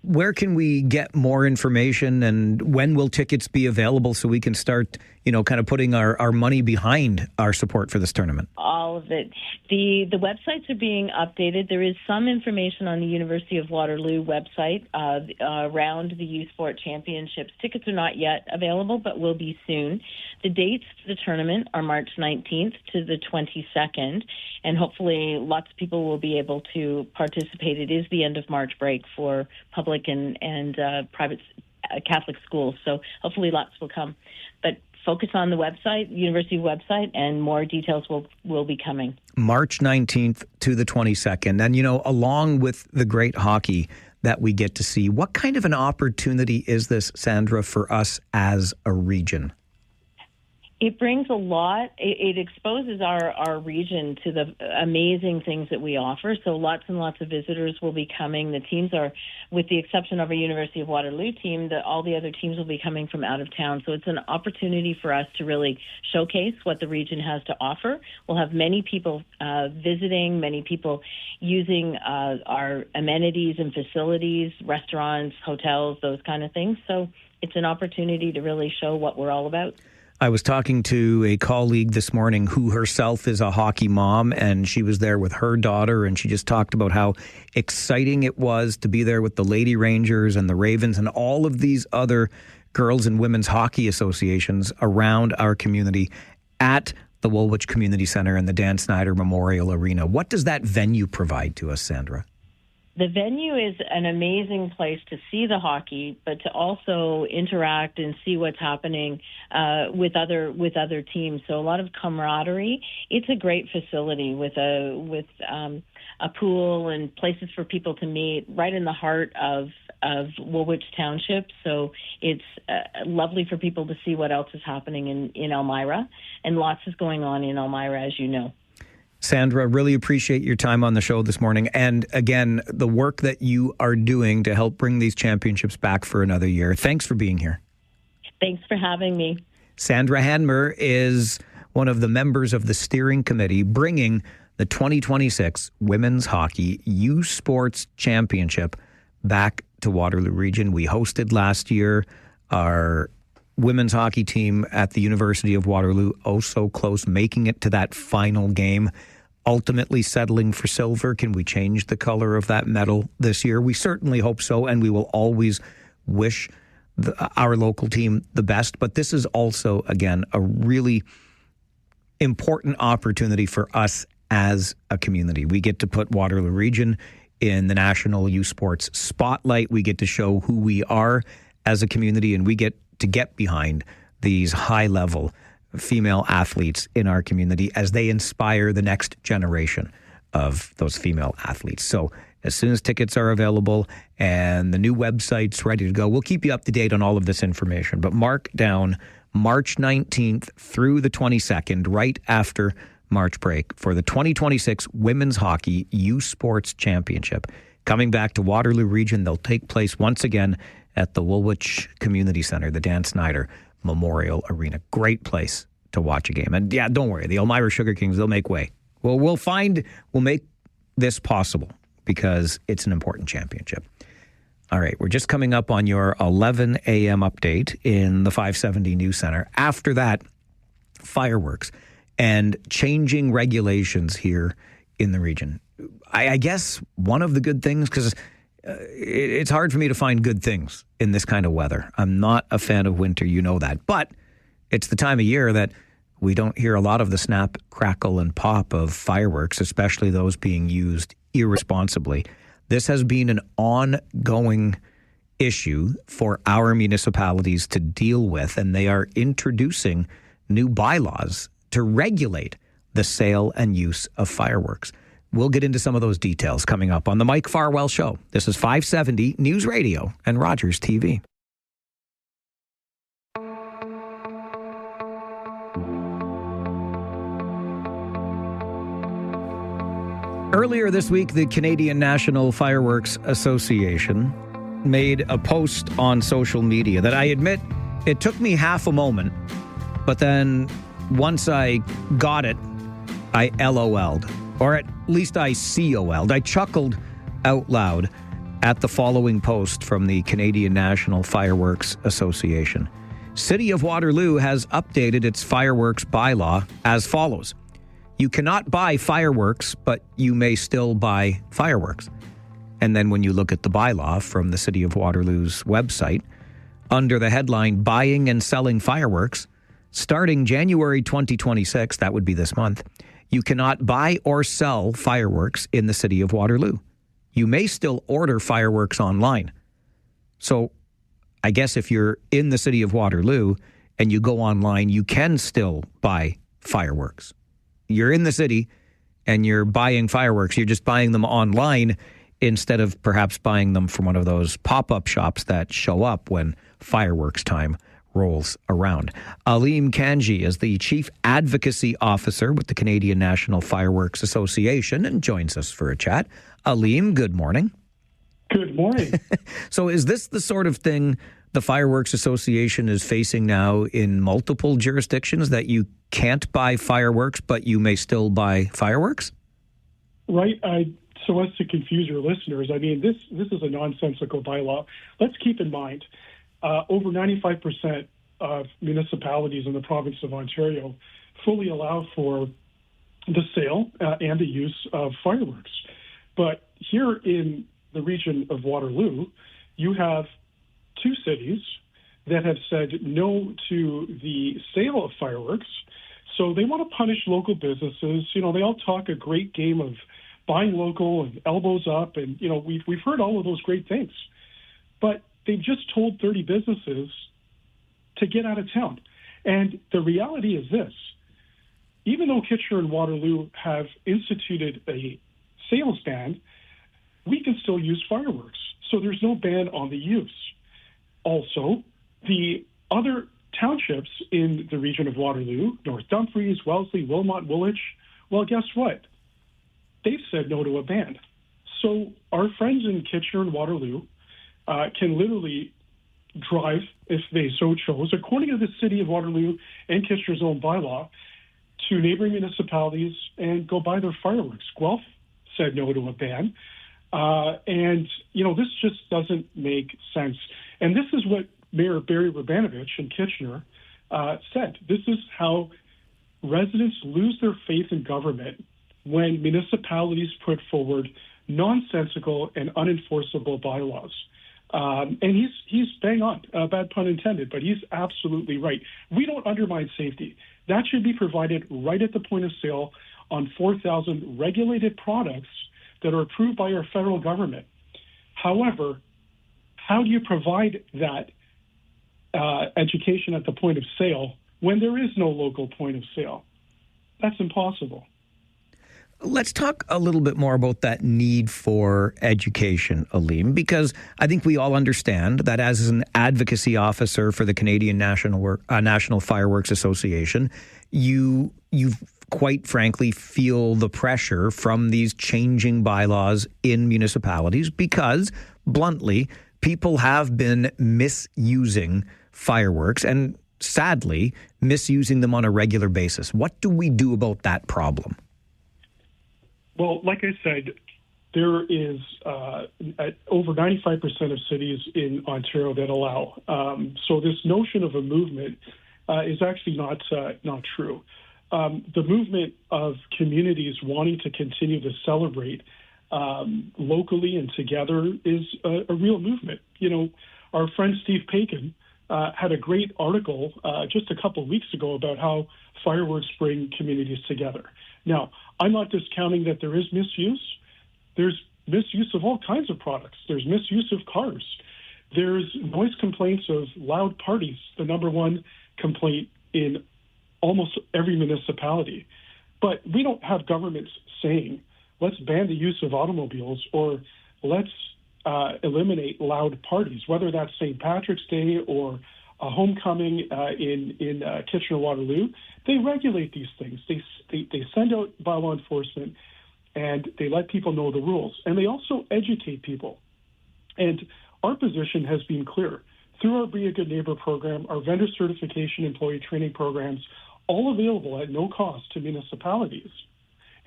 Where can we get more information, and when will tickets be available so we can start, kind of putting our money behind our support for this tournament? All of it. The websites are being updated. There is some information on the University of Waterloo website around the USports Championships. Tickets are not yet available, but will be soon. The dates for the tournament are March 19th to the 22nd, and hopefully lots of people will be able to participate. It is the end of March break for public and private Catholic schools, so hopefully lots will come. But focus on the website, university website, and more details will be coming. March 19th to the 22nd. And, along with the great hockey that we get to see, what kind of an opportunity is this, Sandra, for us as a region? It brings a lot. It exposes our region to the amazing things that we offer. So lots and lots of visitors will be coming. The teams are, with the exception of our University of Waterloo team, all the other teams will be coming from out of town. So it's an opportunity for us to really showcase what the region has to offer. We'll have many people visiting, many people using our amenities and facilities, restaurants, hotels, those kind of things. So it's an opportunity to really show what we're all about. I was talking to a colleague this morning who herself is a hockey mom, and she was there with her daughter, and she just talked about how exciting it was to be there with the Lady Rangers and the Ravens and all of these other girls and women's hockey associations around our community at the Woolwich Community Centre and the Dan Snyder Memorial Arena. What does that venue provide to us, Sandra? The venue is an amazing place to see the hockey, but to also interact and see what's happening with other teams. So a lot of camaraderie. It's a great facility with a pool and places for people to meet right in the heart of Woolwich Township. So it's lovely for people to see what else is happening in Elmira, and lots is going on in Elmira, as you know. Sandra, really appreciate your time on the show this morning. And again, the work that you are doing to help bring these championships back for another year. Thanks for being here. Thanks for having me. Sandra Hanmer is one of the members of the steering committee bringing the 2026 Women's Hockey USports Championship back to Waterloo Region. We hosted last year. Our women's hockey team at the University of Waterloo, oh so close, making it to that final game, ultimately settling for silver. Can we change the color of that medal this year? We certainly hope so, and we will always wish our local team the best. But this is also, again, a really important opportunity for us as a community. We get to put Waterloo Region in the National USports spotlight. We get to show who we are as a community, and we get to get behind these high-level female athletes in our community as they inspire the next generation of those female athletes. So as soon as tickets are available and the new website's ready to go, we'll keep you up to date on all of this information. But mark down March 19th through the 22nd, right after March break, for the 2026 Women's Hockey USports Championship. coming back to Waterloo Region. They'll take place once again at the Woolwich Community Centre, the Dan Snyder Memorial Arena. Great place to watch a game. And yeah, don't worry, the Elmira Sugar Kings, they'll make way. Well, we'll make this possible because it's an important championship. All right, we're just coming up on your 11 a.m. update in the 570 News Center. After that, fireworks and changing regulations here in the region. I guess one of the good things, because it's hard for me to find good things in this kind of weather. I'm not a fan of winter, you know that. But it's the time of year that we don't hear a lot of the snap, crackle, and pop of fireworks, especially those being used irresponsibly. This has been an ongoing issue for our municipalities to deal with, and they are introducing new bylaws to regulate the sale and use of fireworks. We'll get into some of those details coming up on the Mike Farwell Show. This is 570 News Radio and Rogers TV. Earlier this week, the Canadian National Fireworks Association made a post on social media that I admit it took me half a moment, but then once I got it, I LOL'd, or at least I COL'd. I chuckled out loud at the following post from the Canadian National Fireworks Association. City of Waterloo has updated its fireworks bylaw as follows. You cannot buy fireworks, but you may still buy fireworks. And then when you look at the bylaw from the City of Waterloo's website, under the headline, Buying and Selling Fireworks, starting January 2026, that would be this month, you cannot buy or sell fireworks in the City of Waterloo. You may still order fireworks online. So I guess if you're in the City of Waterloo and you go online, you can still buy fireworks. You're in the city and you're buying fireworks. You're just buying them online instead of perhaps buying them from one of those pop-up shops that show up when fireworks time rolls around. Aleem Kanji is the Chief Advocacy Officer with the Canadian National Fireworks Association and joins us for a chat. Aleem, good morning. Good morning. So is this the sort of thing the Fireworks Association is facing now in multiple jurisdictions, that you can't buy fireworks, but you may still buy fireworks? Right. So as to confuse your listeners, I mean, this is a nonsensical bylaw. Let's keep in mind, over 95% of municipalities in the province of Ontario fully allow for the sale and the use of fireworks. But here in the region of Waterloo, you have two cities that have said no to the sale of fireworks. So they want to punish local businesses. You know, they all talk a great game of buying local and elbows up. And, you know, we've heard all of those great things. But they've just told 30 businesses to get out of town. And the reality is this. Even though Kitchener and Waterloo have instituted a sales ban, we can still use fireworks. So there's no ban on the use. Also, the other townships in the region of Waterloo, North Dumfries, Wellesley, Wilmot, Woolwich, well, guess what? They've said no to a ban. So our friends in Kitchener and Waterloo can literally drive, if they so chose, according to the City of Waterloo and Kitchener's own bylaw, to neighboring municipalities and go buy their fireworks. Guelph said no to a ban. And, you know, this just doesn't make sense. And this is what Mayor Barry Rabanovich in Kitchener said. This is how residents lose their faith in government when municipalities put forward nonsensical and unenforceable bylaws. And he's bang on, bad pun intended, but he's absolutely right. We don't undermine safety. That should be provided right at the point of sale on 4,000 regulated products that are approved by our federal government. However, how do you provide that education at the point of sale when there is no local point of sale? That's impossible. Let's talk a little bit more about that need for education, Aleem, because I think we all understand that as an advocacy officer for the Canadian National Fireworks Association, you've quite frankly, feel the pressure from these changing bylaws in municipalities because, bluntly, people have been misusing fireworks and, sadly, misusing them on a regular basis. What do we do about that problem? Well, like I said, there is over 95% of cities in Ontario that allow. So this notion of a movement is actually not true. The movement of communities wanting to continue to celebrate locally and together is a real movement. You know, our friend Steve Paikin had a great article just a couple of weeks ago about how fireworks bring communities together. Now, I'm not discounting that there is misuse. There's misuse of all kinds of products. There's misuse of cars. There's noise complaints of loud parties, the number one complaint in almost every municipality. But we don't have governments saying, let's ban the use of automobiles or let's eliminate loud parties, whether that's St. Patrick's Day or a homecoming in Kitchener-Waterloo. They regulate these things. They send out bylaw enforcement and they let people know the rules. And they also educate people. And our position has been clear. Through our Be a Good Neighbor program, our vendor certification, employee training programs, all available at no cost to municipalities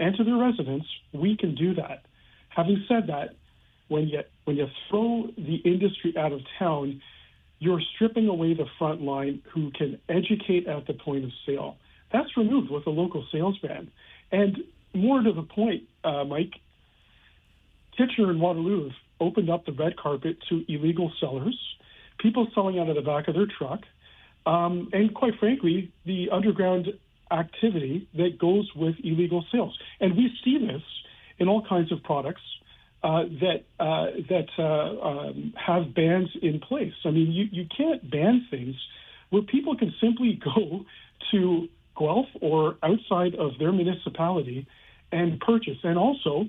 and to their residents, we can do that. Having said that, when you throw the industry out of town, you're stripping away the front line who can educate at the point of sale. That's removed with a local sales ban. And more to the point, Mike, Kitchener and Waterloo have opened up the red carpet to illegal sellers, people selling out of the back of their truck, and quite frankly, the underground activity that goes with illegal sales. And we see this in all kinds of products that have bans in place. I mean, you can't ban things where people can simply go to Guelph or outside of their municipality and purchase. And also,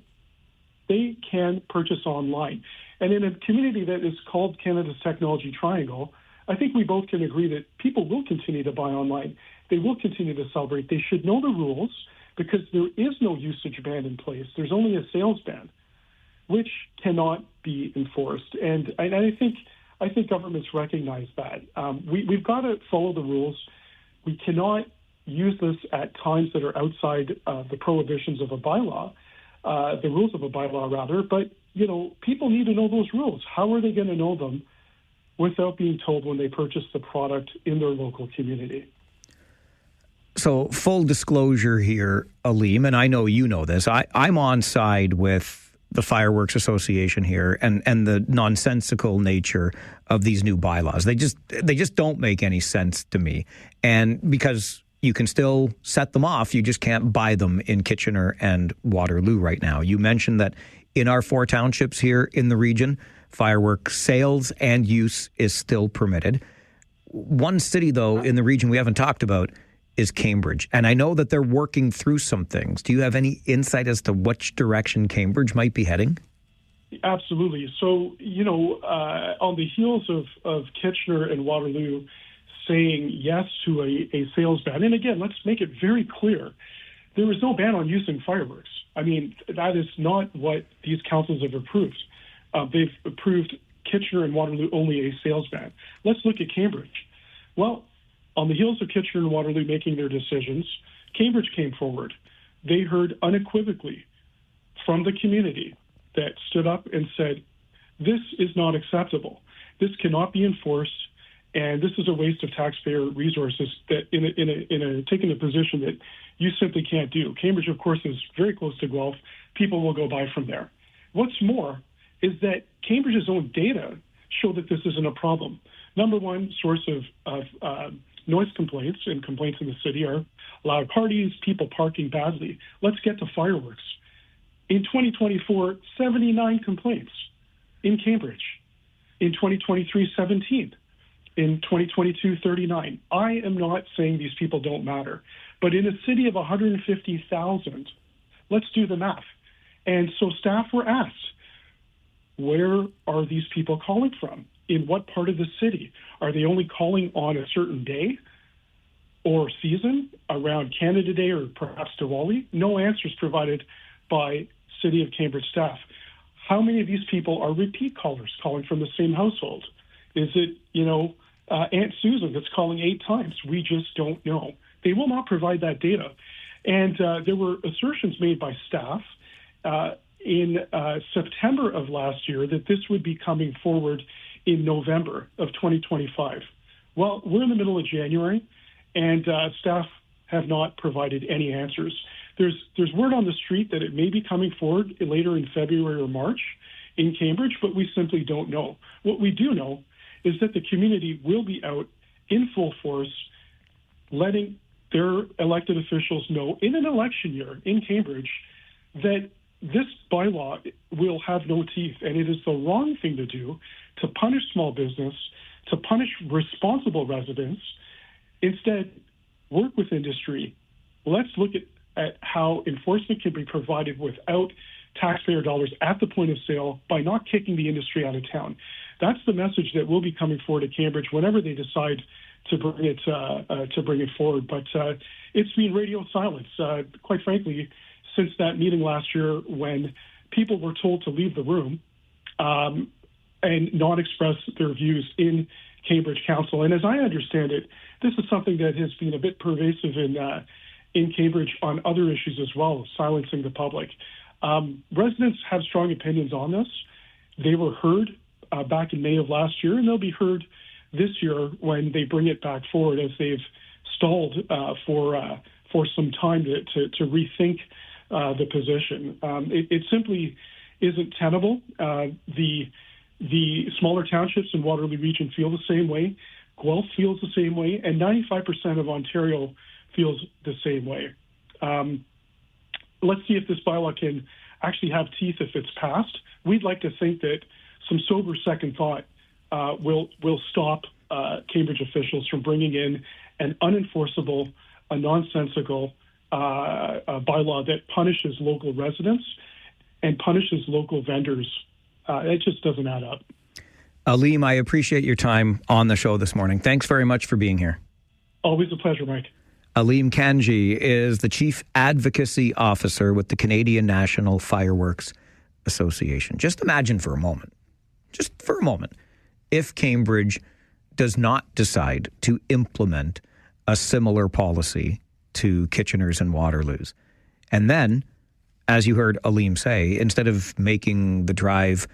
they can purchase online. And in a community that is called Canada's Technology Triangle, I think we both can agree that people will continue to buy online. They will continue to celebrate. They should know the rules because there is no usage ban in place. There's only a sales ban, which cannot be enforced. And I think governments recognize that. We've got to follow the rules. We cannot use this at times that are outside the prohibitions of a bylaw, the rules of a bylaw rather. But, you know, people need to know those rules. How are they going to know them without being told when they purchase the product in their local community? So full disclosure here, Aleem, and I know you know this, I'm on side with the Fireworks Association here and the nonsensical nature of these new bylaws. They just don't make any sense to me. And because you can still set them off, you just can't buy them in Kitchener and Waterloo right now. You mentioned that in our 4 townships here in the region, fireworks sales and use is still permitted. One city, though, in the region we haven't talked about is Cambridge. And I know that they're working through some things. Do you have any insight as to which direction Cambridge might be heading? Absolutely. So, you know, on the heels of Kitchener and Waterloo saying yes to a sales ban, and again, let's make it very clear, there is no ban on using fireworks. I mean, that is not what these councils have approved. They've approved Kitchener and Waterloo only a sales ban. Let's look at Cambridge. Well, on the heels of Kitchener and Waterloo making their decisions, Cambridge came forward. They heard unequivocally from the community that stood up and said, this is not acceptable. This cannot be enforced, and this is a waste of taxpayer resources that taking a position that you simply can't do. Cambridge, of course, is very close to Guelph. People will go buy from there. What's more is that Cambridge's own data show that this isn't a problem. Number one source of noise complaints and complaints in the city are loud parties, people parking badly. Let's get to fireworks. In 2024, 79 complaints in Cambridge. In 2023, 17. In 2022, 39. I am not saying these people don't matter, but in a city of 150,000, let's do the math. And so staff were asked, where are these people calling from? In what part of the city? Are they only calling on a certain day? or season around Canada Day or perhaps Diwali? No answers provided by City of Cambridge staff. How many of these people are repeat callers calling from the same household? Is it, Aunt Susan that's calling 8 times? We just don't know. They will not provide that data. And there were assertions made by staff in September of last year that this would be coming forward in November of 2025. Well, we're in the middle of January, and staff have not provided any answers. There's word on the street that it may be coming forward later in February or March in Cambridge, but we simply don't know. What we do know is that the community will be out in full force, letting their elected officials know in an election year in Cambridge that this bylaw will have no teeth, and it is the wrong thing to do to punish small business, to punish responsible residents. Instead, work with industry. Let's look at how enforcement can be provided without taxpayer dollars at the point of sale by not kicking the industry out of town. That's the message that will be coming forward to Cambridge whenever they decide to bring it forward. But it's been radio silence, quite frankly, since that meeting last year when people were told to leave the room and not express their views in Cambridge Council. And as I understand it, this is something that has been a bit pervasive in Cambridge on other issues as well, silencing the public. Residents have strong opinions on this. They were heard back in May of last year, and they'll be heard this year when they bring it back forward, as they've stalled for some time to rethink the position. It simply isn't tenable. The smaller townships in Waterloo Region feel the same way. Guelph feels the same way, and 95% of Ontario feels the same way. Let's see if this bylaw can actually have teeth if it's passed. We'd like to think that some sober second thought will stop Cambridge officials from bringing in an unenforceable, a nonsensical bylaw that punishes local residents and punishes local vendors. It just doesn't add up. Aleem, I appreciate your time on the show this morning. Thanks very much for being here. Always a pleasure, Mike. Aleem Kanji is the Chief Advocacy Officer with the Canadian National Fireworks Association. Just imagine for a moment, if Cambridge does not decide to implement a similar policy to Kitchener's and Waterloo's. And then, as you heard Aleem say, instead of making the drive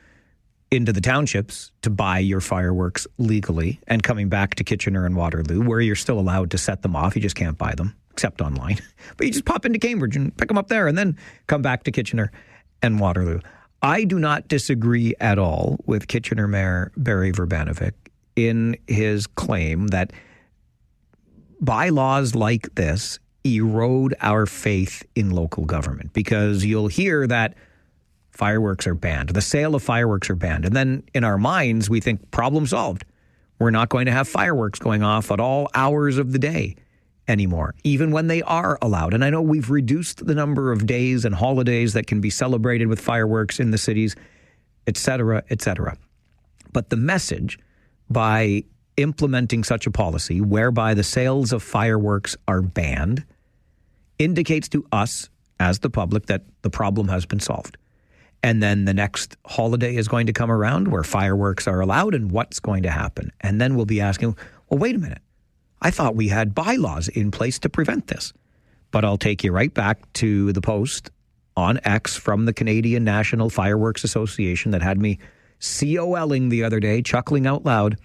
into the townships to buy your fireworks legally and coming back to Kitchener and Waterloo, where you're still allowed to set them off, you just can't buy them, except online. But you just pop into Cambridge and pick them up there and then come back to Kitchener and Waterloo. I do not disagree at all with Kitchener Mayor Barry Verbanovic in his claim that bylaws like this erode our faith in local government, because you'll hear that fireworks are banned, the sale of fireworks are banned, and then in our minds we think problem solved. We're not going to have fireworks going off at all hours of the day anymore, even when they are allowed. And I know we've reduced the number of days and holidays that can be celebrated with fireworks in the cities, et cetera, et cetera. But the message by implementing such a policy whereby the sales of fireworks are banned indicates to us as the public that the problem has been solved. And then the next holiday is going to come around where fireworks are allowed, and what's going to happen? And then we'll be asking, well, wait a minute. I thought we had bylaws in place to prevent this. But I'll take you right back to the post on X from the Canadian National Fireworks Association that had me COLing the other day, chuckling out loud.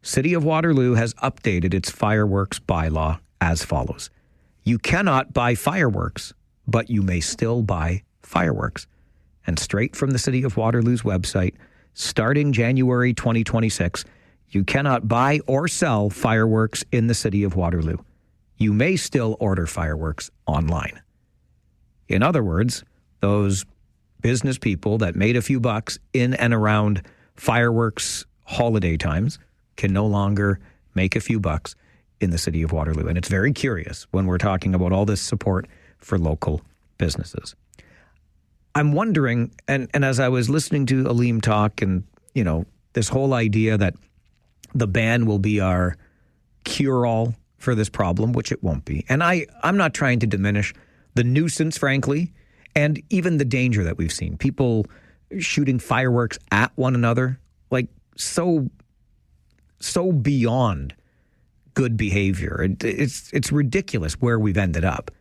City of Waterloo has updated its fireworks bylaw as follows. You cannot buy fireworks, but you may still buy fireworks. And straight from the City of Waterloo's website, starting January 2026, you cannot buy or sell fireworks in the City of Waterloo. You may still order fireworks online. In other words, those business people that made a few bucks in and around fireworks holiday times can no longer make a few bucks in the City of Waterloo. And it's very curious when we're talking about all this support for local businesses. I'm wondering, and as I was listening to Aleem talk, and, this whole idea that the ban will be our cure-all for this problem, which it won't be. And I'm not trying to diminish the nuisance, frankly, and even the danger that we've seen. People shooting fireworks at one another, like so beyond good behavior. It's ridiculous where we've ended up.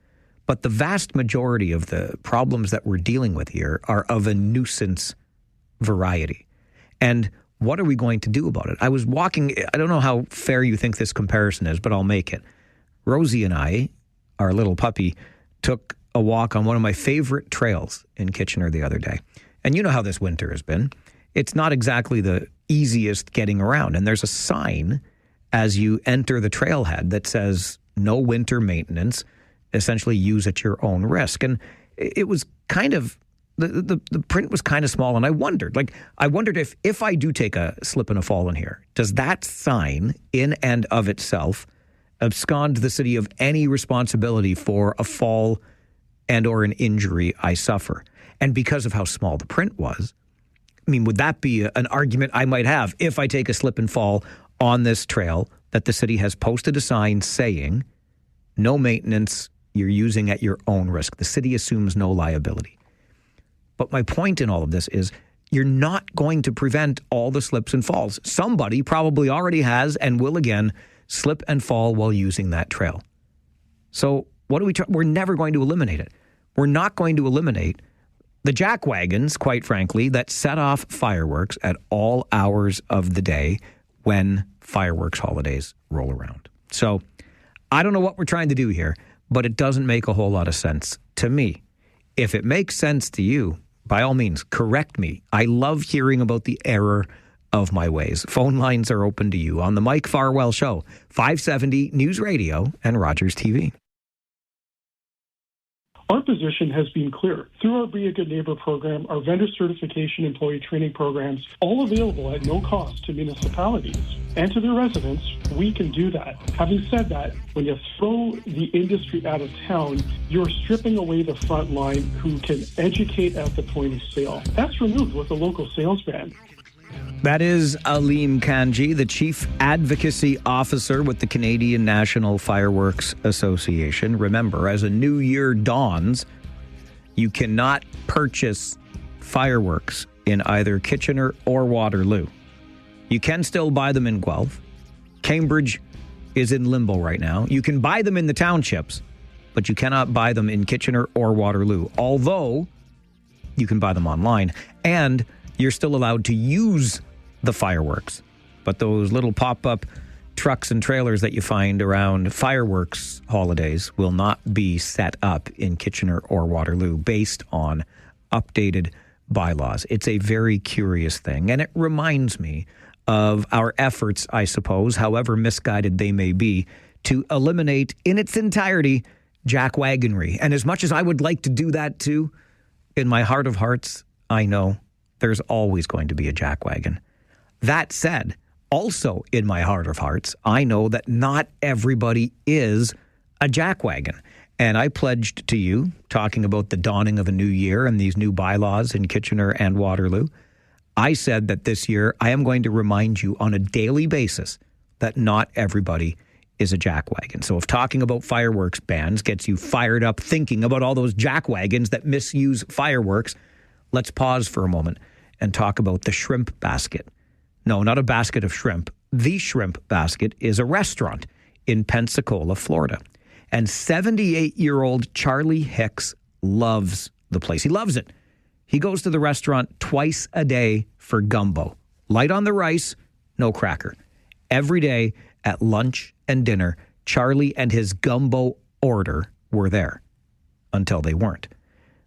But the vast majority of the problems that we're dealing with here are of a nuisance variety. And what are we going to do about it? I was walking, I don't know how fair you think this comparison is, but I'll make it. Rosie and I, our little puppy, took a walk on one of my favorite trails in Kitchener the other day. And you know how this winter has been. It's not exactly the easiest getting around. And there's a sign as you enter the trailhead that says, no winter maintenance, essentially use at your own risk. And it was kind of, the print was kind of small. And I wondered if I do take a slip and a fall in here, does that sign in and of itself abscond the city of any responsibility for a fall and or an injury I suffer? And because of how small the print was, I mean, would that be an argument I might have if I take a slip and fall on this trail that the city has posted a sign saying, no maintenance, you're using at your own risk. The city assumes no liability. But my point in all of this is you're not going to prevent all the slips and falls. Somebody probably already has and will again slip and fall while using that trail. So what do we try? We're never going to eliminate it. We're not going to eliminate the jack wagons, quite frankly, that set off fireworks at all hours of the day when fireworks holidays roll around. So I don't know what we're trying to do here, but it doesn't make a whole lot of sense to me. If it makes sense to you, by all means, correct me. I love hearing about the error of my ways. Phone lines are open to you on the Mike Farwell Show, 570 News Radio and Rogers TV. Our position has been clear. Through our Be a Good Neighbor program, our vendor certification employee training programs, all available at no cost to municipalities and to their residents, we can do that. Having said that, when you throw the industry out of town, you're stripping away the front line who can educate at the point of sale. That's removed with a local sales ban. That is Aleem Kanji, the Chief Advocacy Officer with the Canadian National Fireworks Association. Remember, as a new year dawns, you cannot purchase fireworks in either Kitchener or Waterloo. You can still buy them in Guelph. Cambridge is in limbo right now. You can buy them in the townships, but you cannot buy them in Kitchener or Waterloo, although you can buy them online. And you're still allowed to use the fireworks. But those little pop-up trucks and trailers that you find around fireworks holidays will not be set up in Kitchener or Waterloo based on updated bylaws. It's a very curious thing, and it reminds me of our efforts, I suppose, however misguided they may be, to eliminate in its entirety jackwagonry. And as much as I would like to do that too, in my heart of hearts, I know there's always going to be a jackwagon. That said, also in my heart of hearts, I know that not everybody is a jackwagon. And I pledged to you, talking about the dawning of a new year and these new bylaws in Kitchener and Waterloo, I said that this year I am going to remind you on a daily basis that not everybody is a jackwagon. So if talking about fireworks bans gets you fired up thinking about all those jackwagons that misuse fireworks, let's pause for a moment and talk about the shrimp basket. No, not a basket of shrimp. The Shrimp Basket is a restaurant in Pensacola, Florida. And 78-year-old Charlie Hicks loves the place. He loves it. He goes to the restaurant twice a day for gumbo. Light on the rice, no cracker. Every day at lunch and dinner, Charlie and his gumbo order were there until they weren't.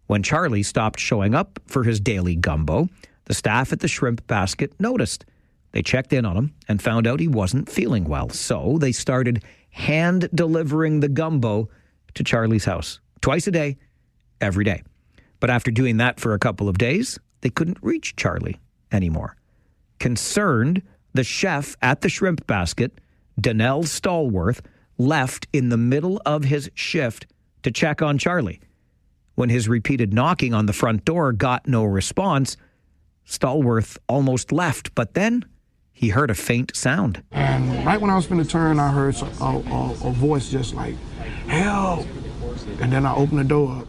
When Charlie stopped showing up for his daily gumbo, the staff at the Shrimp Basket noticed. They checked in on him and found out he wasn't feeling well. So they started hand-delivering the gumbo to Charlie's house. Twice a day, every day. But after doing that for a couple of days, they couldn't reach Charlie anymore. Concerned, the chef at the Shrimp Basket, Danelle Stallworth, left in the middle of his shift to check on Charlie. When his repeated knocking on the front door got no response, Stallworth almost left, but then he heard a faint sound. And right when I was going to turn, I heard a voice just like, help. And then I opened the door up.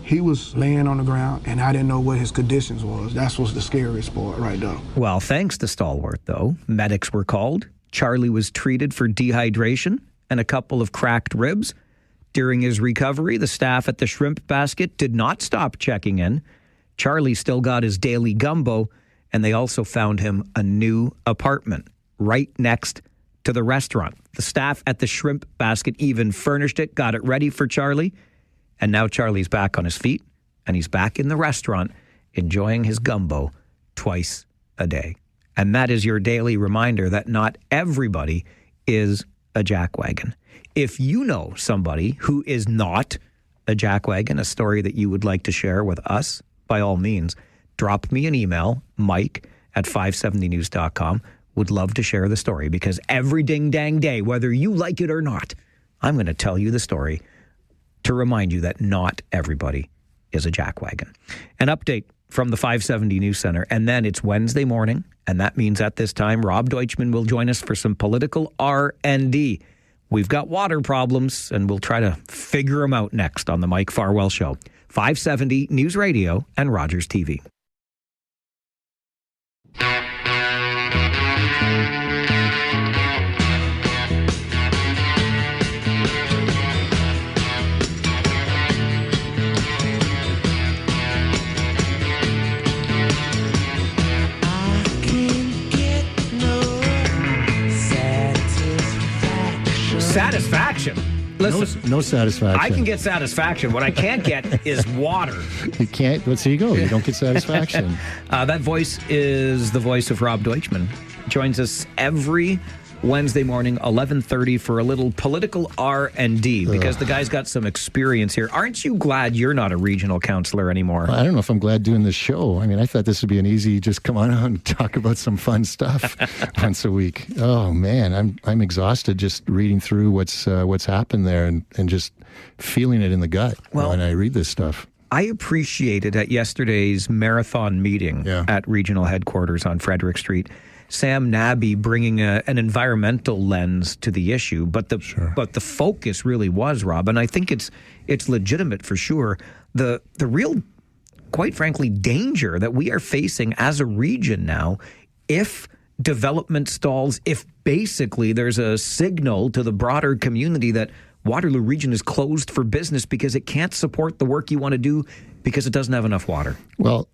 He was laying on the ground, and I didn't know what his conditions was. That's what's the scariest part right there. Well, thanks to Stalwart, though, medics were called. Charlie was treated for dehydration and a couple of cracked ribs. During his recovery, the staff at the Shrimp Basket did not stop checking in. Charlie still got his daily gumbo, and they also found him a new apartment right next to the restaurant. The staff at the Shrimp Basket even furnished it, got it ready for Charlie, and now Charlie's back on his feet, and he's back in the restaurant enjoying his gumbo twice a day. And that is your daily reminder that not everybody is a jackwagon. If you know somebody who is not a jackwagon, a story that you would like to share with us, by all means, drop me an email, mike@570news.com. Would love to share the story, because every ding-dang day, whether you like it or not, I'm going to tell you the story to remind you that not everybody is a jackwagon. An update from the 570 News Center, and then it's Wednesday morning, and that means at this time, Rob Deutschman will join us for some political R&D. We've got water problems, and we'll try to figure them out next on the Mike Farwell Show. 570 News Radio and Rogers TV. Satisfaction. Listen, no satisfaction. I can get satisfaction. What I can't get is water. You can't. Well, so you go. You don't get satisfaction. That voice is the voice of Rob Deutschman. Joins us every Wednesday morning, 11:30, for a little political R&D, because the guy's got some experience here. Aren't you glad you're not a regional councillor anymore? Well, I don't know if I'm glad doing this show. I mean, I thought this would be an easy, just come on out and talk about some fun stuff once a week. Oh man, I'm exhausted just reading through what's happened there and just feeling it in the gut when I read this stuff. I appreciated at yesterday's marathon meeting at regional headquarters on Frederick Street, Sam Nabby bringing an environmental lens to the issue, but the focus really was, Rob, and I think it's legitimate for sure. The real, quite frankly, danger that we are facing as a region now, if development stalls, if basically there's a signal to the broader community that Waterloo Region is closed for business because it can't support the work you want to do because it doesn't have enough water. Well,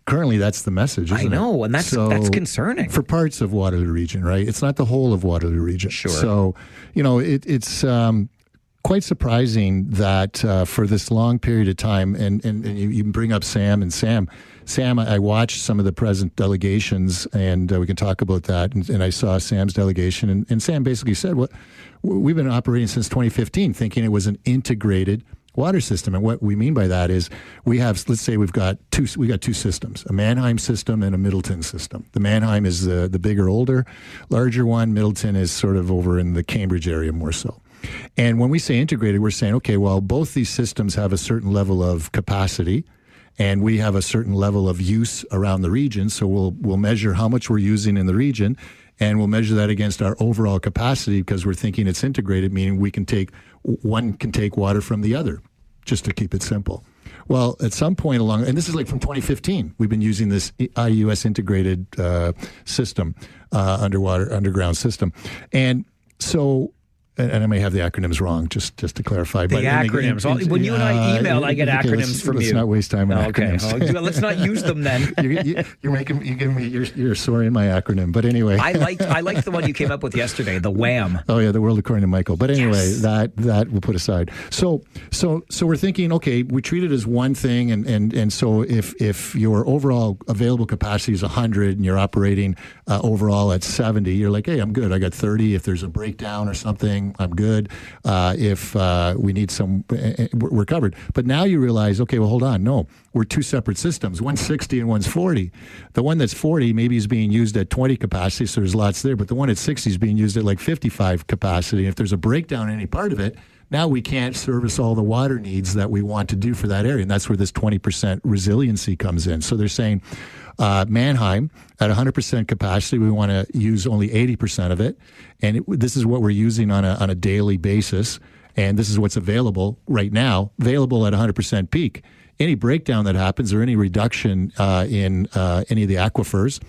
currently, that's the message, isn't it? I know, and that's concerning. For parts of Waterloo Region, right? It's not the whole of Waterloo Region. Sure. So, it's quite surprising that for this long period of time, and you bring up Sam, and Sam, I watched some of the present delegations, and we can talk about that, and I saw Sam's delegation, and Sam basically said, we've been operating since 2015, thinking it was an integrated water system. And what we mean by that is let's say we got two systems, a Mannheim system and a Middleton system. The Mannheim is the bigger, older, larger one. Middleton is sort of over in the Cambridge area more so. And when we say integrated, we're saying, okay, well, both these systems have a certain level of capacity, and we have a certain level of use around the region. So we'll measure how much we're using in the region, and we'll measure that against our overall capacity, because we're thinking it's integrated, meaning one can take water from the other, just to keep it simple. Well, at some point along, and this is like from 2015, we've been using this IUS integrated system, underground system. And so, and I may have the acronyms wrong, just to clarify. The acronyms. When you and I email, I get acronyms from you. Let's not waste time on acronyms. Okay, let's not use them then. You're soaring my acronym. But anyway, I liked the one you came up with yesterday, the WHAM. Oh yeah, the World According to Michael. But anyway, that we'll put aside. So we're thinking, okay, we treat it as one thing, and so if your overall available capacity is 100 and you're operating overall at 70, you're like, hey, I'm good. I got 30. If there's a breakdown or something, I'm good. If we need some, we're covered. But now you realize, okay, well, hold on. No, we're two separate systems. One's 60 and one's 40. The one that's 40 maybe is being used at 20 capacity, so there's lots there. But the one at 60 is being used at like 55 capacity. If there's a breakdown in any part of it, now we can't service all the water needs that we want to do for that area. And that's where this 20% resiliency comes in. So they're saying Mannheim, at 100% capacity, we want to use only 80% of it. And this is what we're using on a daily basis. And this is what's available right now, available at 100% peak. Any breakdown that happens or any reduction in any of the aquifers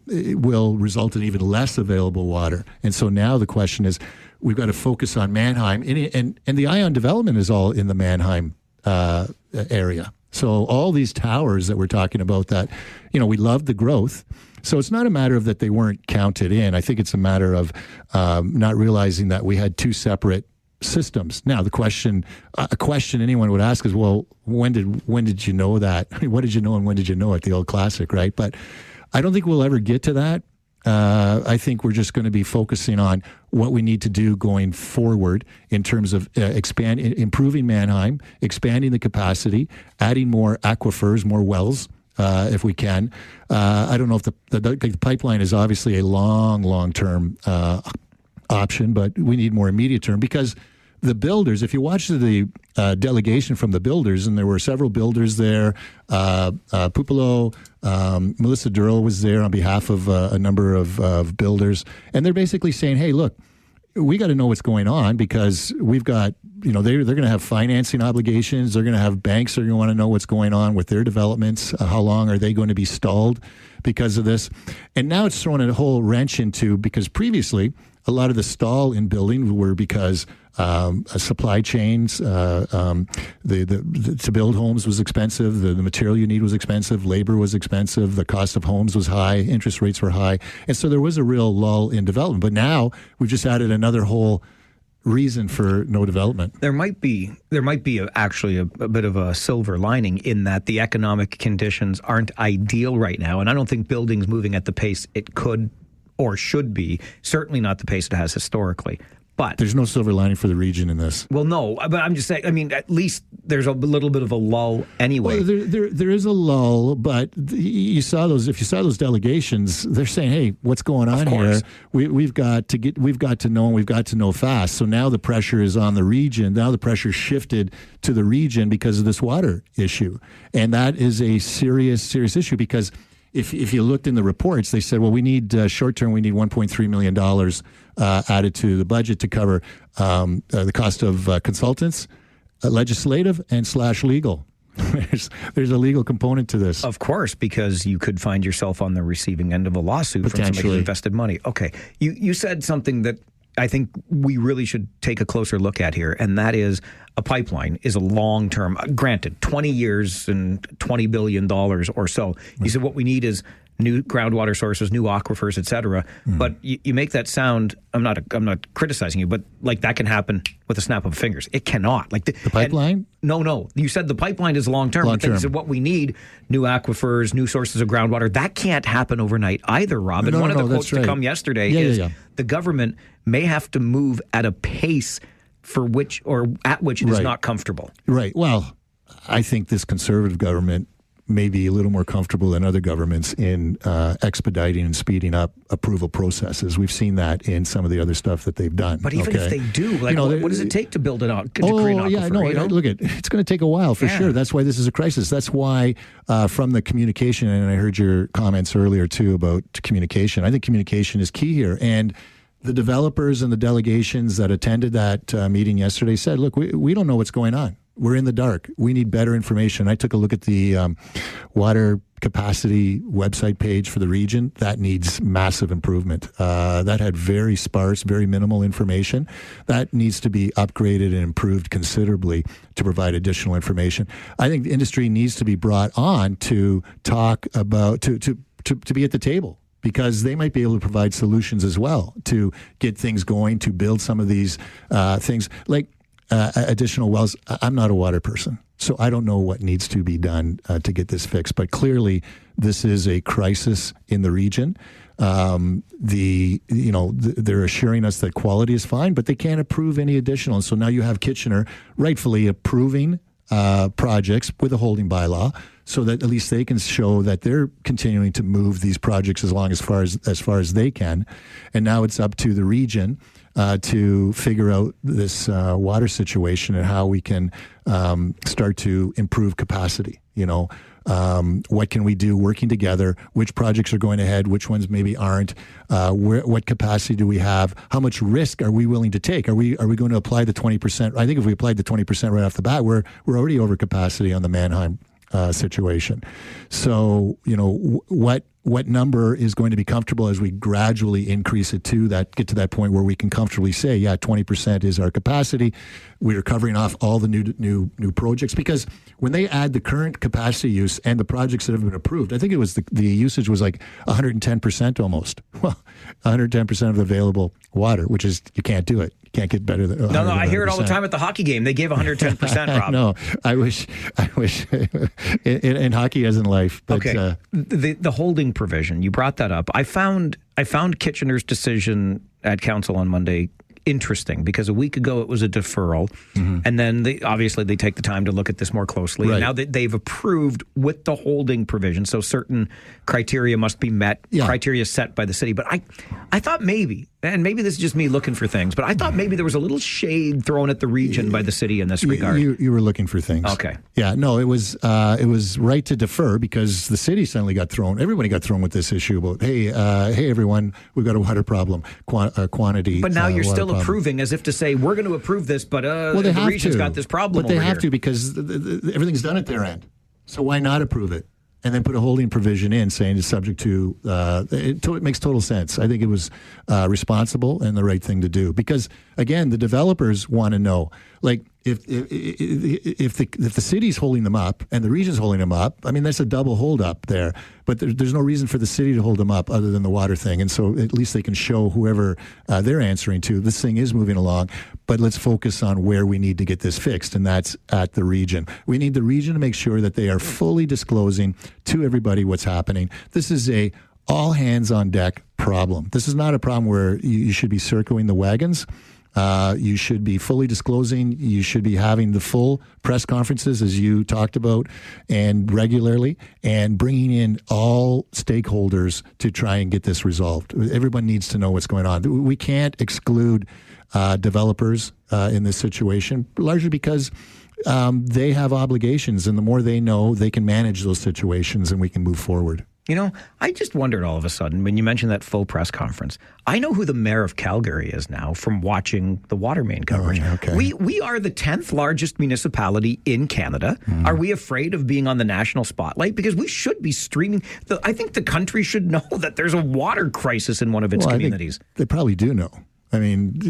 it will result in even less available water. And so now the question is, we've got to focus on Mannheim. And the ion development is all in the Mannheim area. So all these towers that we're talking about that, we love the growth. So it's not a matter of that they weren't counted in. I think it's a matter of not realizing that we had two separate systems. Now, a question anyone would ask is, well, when did you know that? I mean, what did you know and when did you know it? The old classic, right? But I don't think we'll ever get to that. I think we're just going to be focusing on what we need to do going forward in terms of improving Mannheim, expanding the capacity, adding more aquifers, more wells, if we can. I don't know if the pipeline is obviously a long-term option, but we need more immediate term because the builders, if you watch the delegation from the builders, and there were several builders there, Pupolo, Melissa Durrell was there on behalf of a number of builders, and they're basically saying, hey, look, we got to know what's going on because we've got, they're going to have financing obligations. They're going to have banks that are going to want to know what's going on with their developments. How long are they going to be stalled because of this? And now it's thrown a whole wrench into, because previously a lot of the stall in building were because supply chains, to build homes was expensive, the material you need was expensive, labor was expensive, the cost of homes was high, interest rates were high, and so there was a real lull in development. But now we've just added another whole reason for no development. There might be actually a bit of a silver lining in that the economic conditions aren't ideal right now, and I don't think building's moving at the pace it could or should be, certainly not the pace it has historically. But there's no silver lining for the region in this. Well, no, but I'm just saying, I mean, at least there's a little bit of a lull anyway. Well, there is a lull, but you saw those. If you saw those delegations, they're saying, "Hey, what's going on here? We've got to know, and we've got to know fast." So now the pressure is on the region. Now the pressure shifted to the region because of this water issue, and that is a serious issue because. If you looked in the reports, they said, well, we need short term, we need $1.3 million added to the budget to cover the cost of consultants, legislative, and /legal. There's a legal component to this. Of course, because you could find yourself on the receiving end of a lawsuit from somebody who invested money. Okay. You said something that I think we really should take a closer look at here, and that is a pipeline is a long-term, granted, 20 years and $20 billion or so. You said what we need is new groundwater sources, new aquifers, et cetera. But you make that sound, I'm not criticizing you, but like that can happen with a snap of fingers. It cannot. Like the pipeline? No. You said the pipeline is long-term. But then you said what we need, new aquifers, new sources of groundwater. That can't happen overnight either, Rob. And one of the quotes to come yesterday is the government may have to move at a pace at which it is not comfortable. Right. Well, I think this conservative government may be a little more comfortable than other governments in expediting and speeding up approval processes. We've seen that in some of the other stuff that they've done. But even if they do, like, what does it take to build it out? Look, it's going to take a while for sure. That's why this is a crisis. That's why from the communication, and I heard your comments earlier too about communication. I think communication is key here. And the developers and the delegations that attended that meeting yesterday said, look, we don't know what's going on. We're in the dark. We need better information. I took a look at the water capacity website page for the region. That needs massive improvement. That had very sparse, very minimal information. That needs to be upgraded and improved considerably to provide additional information. I think the industry needs to be brought on to talk about, to be at the table, because they might be able to provide solutions as well to get things going, to build some of these things like additional wells. I'm not a water person, so I don't know what needs to be done to get this fixed. But clearly, this is a crisis in the region. They're assuring us that quality is fine, but they can't approve any additional. And so now you have Kitchener rightfully approving projects with a holding bylaw, so that at least they can show that they're continuing to move these projects as far as they can. And now it's up to the region to figure out this water situation and how we can start to improve capacity. What can we do working together? Which projects are going ahead? Which ones maybe aren't? What capacity do we have? How much risk are we willing to take? Are we going to apply the 20%? I think if we applied the 20% right off the bat, we're already over capacity on the Mannheim situation. So, what number is going to be comfortable as we gradually increase it get to that point where we can comfortably say, 20% is our capacity. We are covering off all the new projects, because when they add the current capacity use and the projects that have been approved, I think it was the usage was like 110% almost. Well, 110% of the available water, which is, you can't do it. You can't get better than 100%. No, I hear it all the time at the hockey game. They gave 110%, Rob. No, I wish in hockey as in life. But, okay, the holding provision, you brought that up. I found Kitchener's decision at council on Monday interesting, because a week ago it was a deferral, and then they take the time to look at this more closely. Right. And now they've approved with the holding provision, so certain criteria must be met, criteria set by the city. But I thought maybe, and maybe this is just me looking for things, but I thought maybe there was a little shade thrown at the region by the city in this regard. You were looking for things. Okay. Yeah, no, it was right to defer, because the city suddenly everybody got thrown with this issue about, hey everyone, we've got a water problem, quantity. But now you're still problem. Approving, as if to say, we're going to approve this, but the region's got this problem. But they over have here. to, because everything's done at their end. So why not approve it? And then put a holding provision in saying it's subject to, it makes total sense. I think it was responsible and the right thing to do. Because, again, the developers want to know, like, if the city's holding them up and the region's holding them up, I mean, that's a double hold up there. But there's no reason for the city to hold them up other than the water thing. And so at least they can show whoever they're answering to, this thing is moving along, but let's focus on where we need to get this fixed, and that's at the region. We need the region to make sure that they are fully disclosing to everybody what's happening. This is a all hands on deck problem. This is not a problem where you should be circling the wagons. You should be fully disclosing. You should be having the full press conferences, as you talked about, and regularly, and bringing in all stakeholders to try and get this resolved. Everyone needs to know what's going on. We can't exclude developers in this situation, largely because they have obligations, and the more they know, they can manage those situations, and we can move forward. I just wondered all of a sudden, when you mentioned that full press conference, I know who the mayor of Calgary is now from watching the water main coverage. Oh, okay. We are the 10th largest municipality in Canada. Are we afraid of being on the national spotlight? Because we should be streaming. I think the country should know that there's a water crisis in one of its communities. They probably do know. I mean,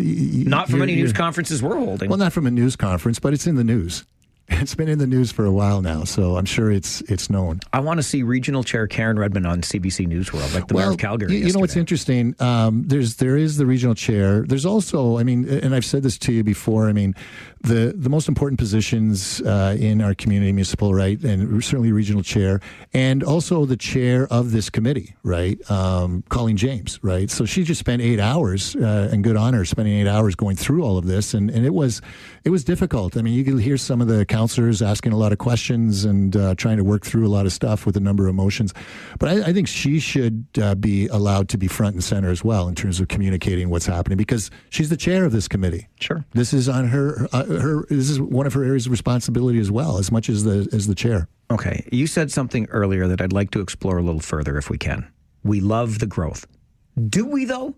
not from any news conferences we're holding. Well, not from a news conference, but it's in the news. It's been in the news for a while now, so I'm sure it's known. I want to see Regional Chair Karen Redmond on CBC News World, like the mayor of Calgary. You know what's interesting? There is the regional chair. There's also, I mean, and I've said this to you before, I mean, the most important positions in our community, municipal, right, and certainly regional chair, and also the chair of this committee, right, Colleen James, right? So she just spent 8 hours, and good on her, spending 8 hours going through all of this, and it was difficult. I mean, you could hear some of the councillors asking a lot of questions and trying to work through a lot of stuff with a number of emotions. But I think she should be allowed to be front and center as well in terms of communicating what's happening, because she's the chair of this committee. Sure. This is on her. This is one of her areas of responsibility as well, as much as the chair. Okay. You said something earlier that I'd like to explore a little further if we can. We love the growth. Do we, though?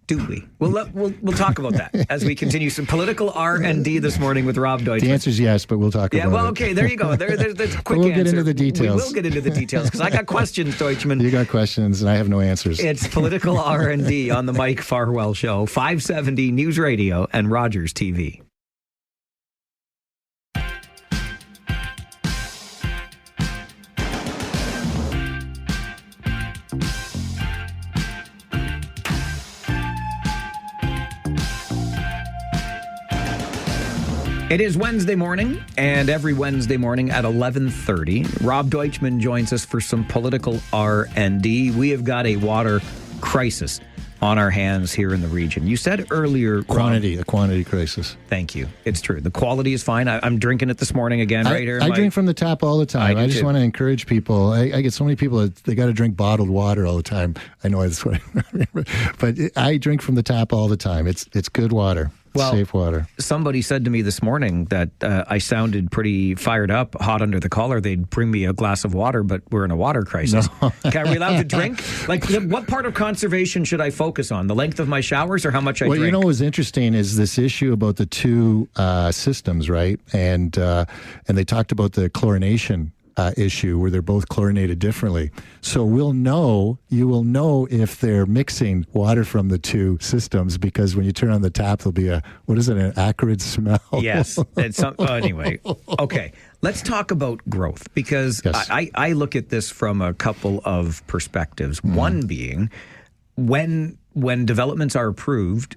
Do we? We'll talk about that as we continue some political R&D this morning with Rob Deutschman. The answer is yes, but we'll talk about it. Yeah, well, okay, there you go. There's a quick we'll answer. Get into the details. We will get into the details, because I got questions, Deutschman. You got questions, and I have no answers. It's political R&D on the Mike Farwell Show, 570 News Radio and Rogers TV. It is Wednesday morning, and every Wednesday morning at 11:30, Rob Deutschman joins us for some political R&D. We have got a water crisis on our hands here in the region. You said earlier... a quantity crisis. Thank you. It's true. The quality is fine. I'm drinking it this morning again right here. I drink from the tap all the time. I just want to encourage people. I get so many people that they got to drink bottled water all the time. I know that's what I remember. But I drink from the tap all the time. It's good water. Well, safe water. Somebody said to me this morning that I sounded pretty fired up, hot under the collar. They'd bring me a glass of water, but we're in a water crisis. No. Are we allowed to drink? Like, what part of conservation should I focus on? The length of my showers or how much I drink? Well, you know what's interesting is this issue about the two systems, right? And they talked about the chlorination issue where they're both chlorinated differently. So you will know if they're mixing water from the two systems, because when you turn on the tap, there'll be an acrid smell. Yes. Anyway, okay. Let's talk about growth, because yes. I look at this from a couple of perspectives. One being when developments are approved,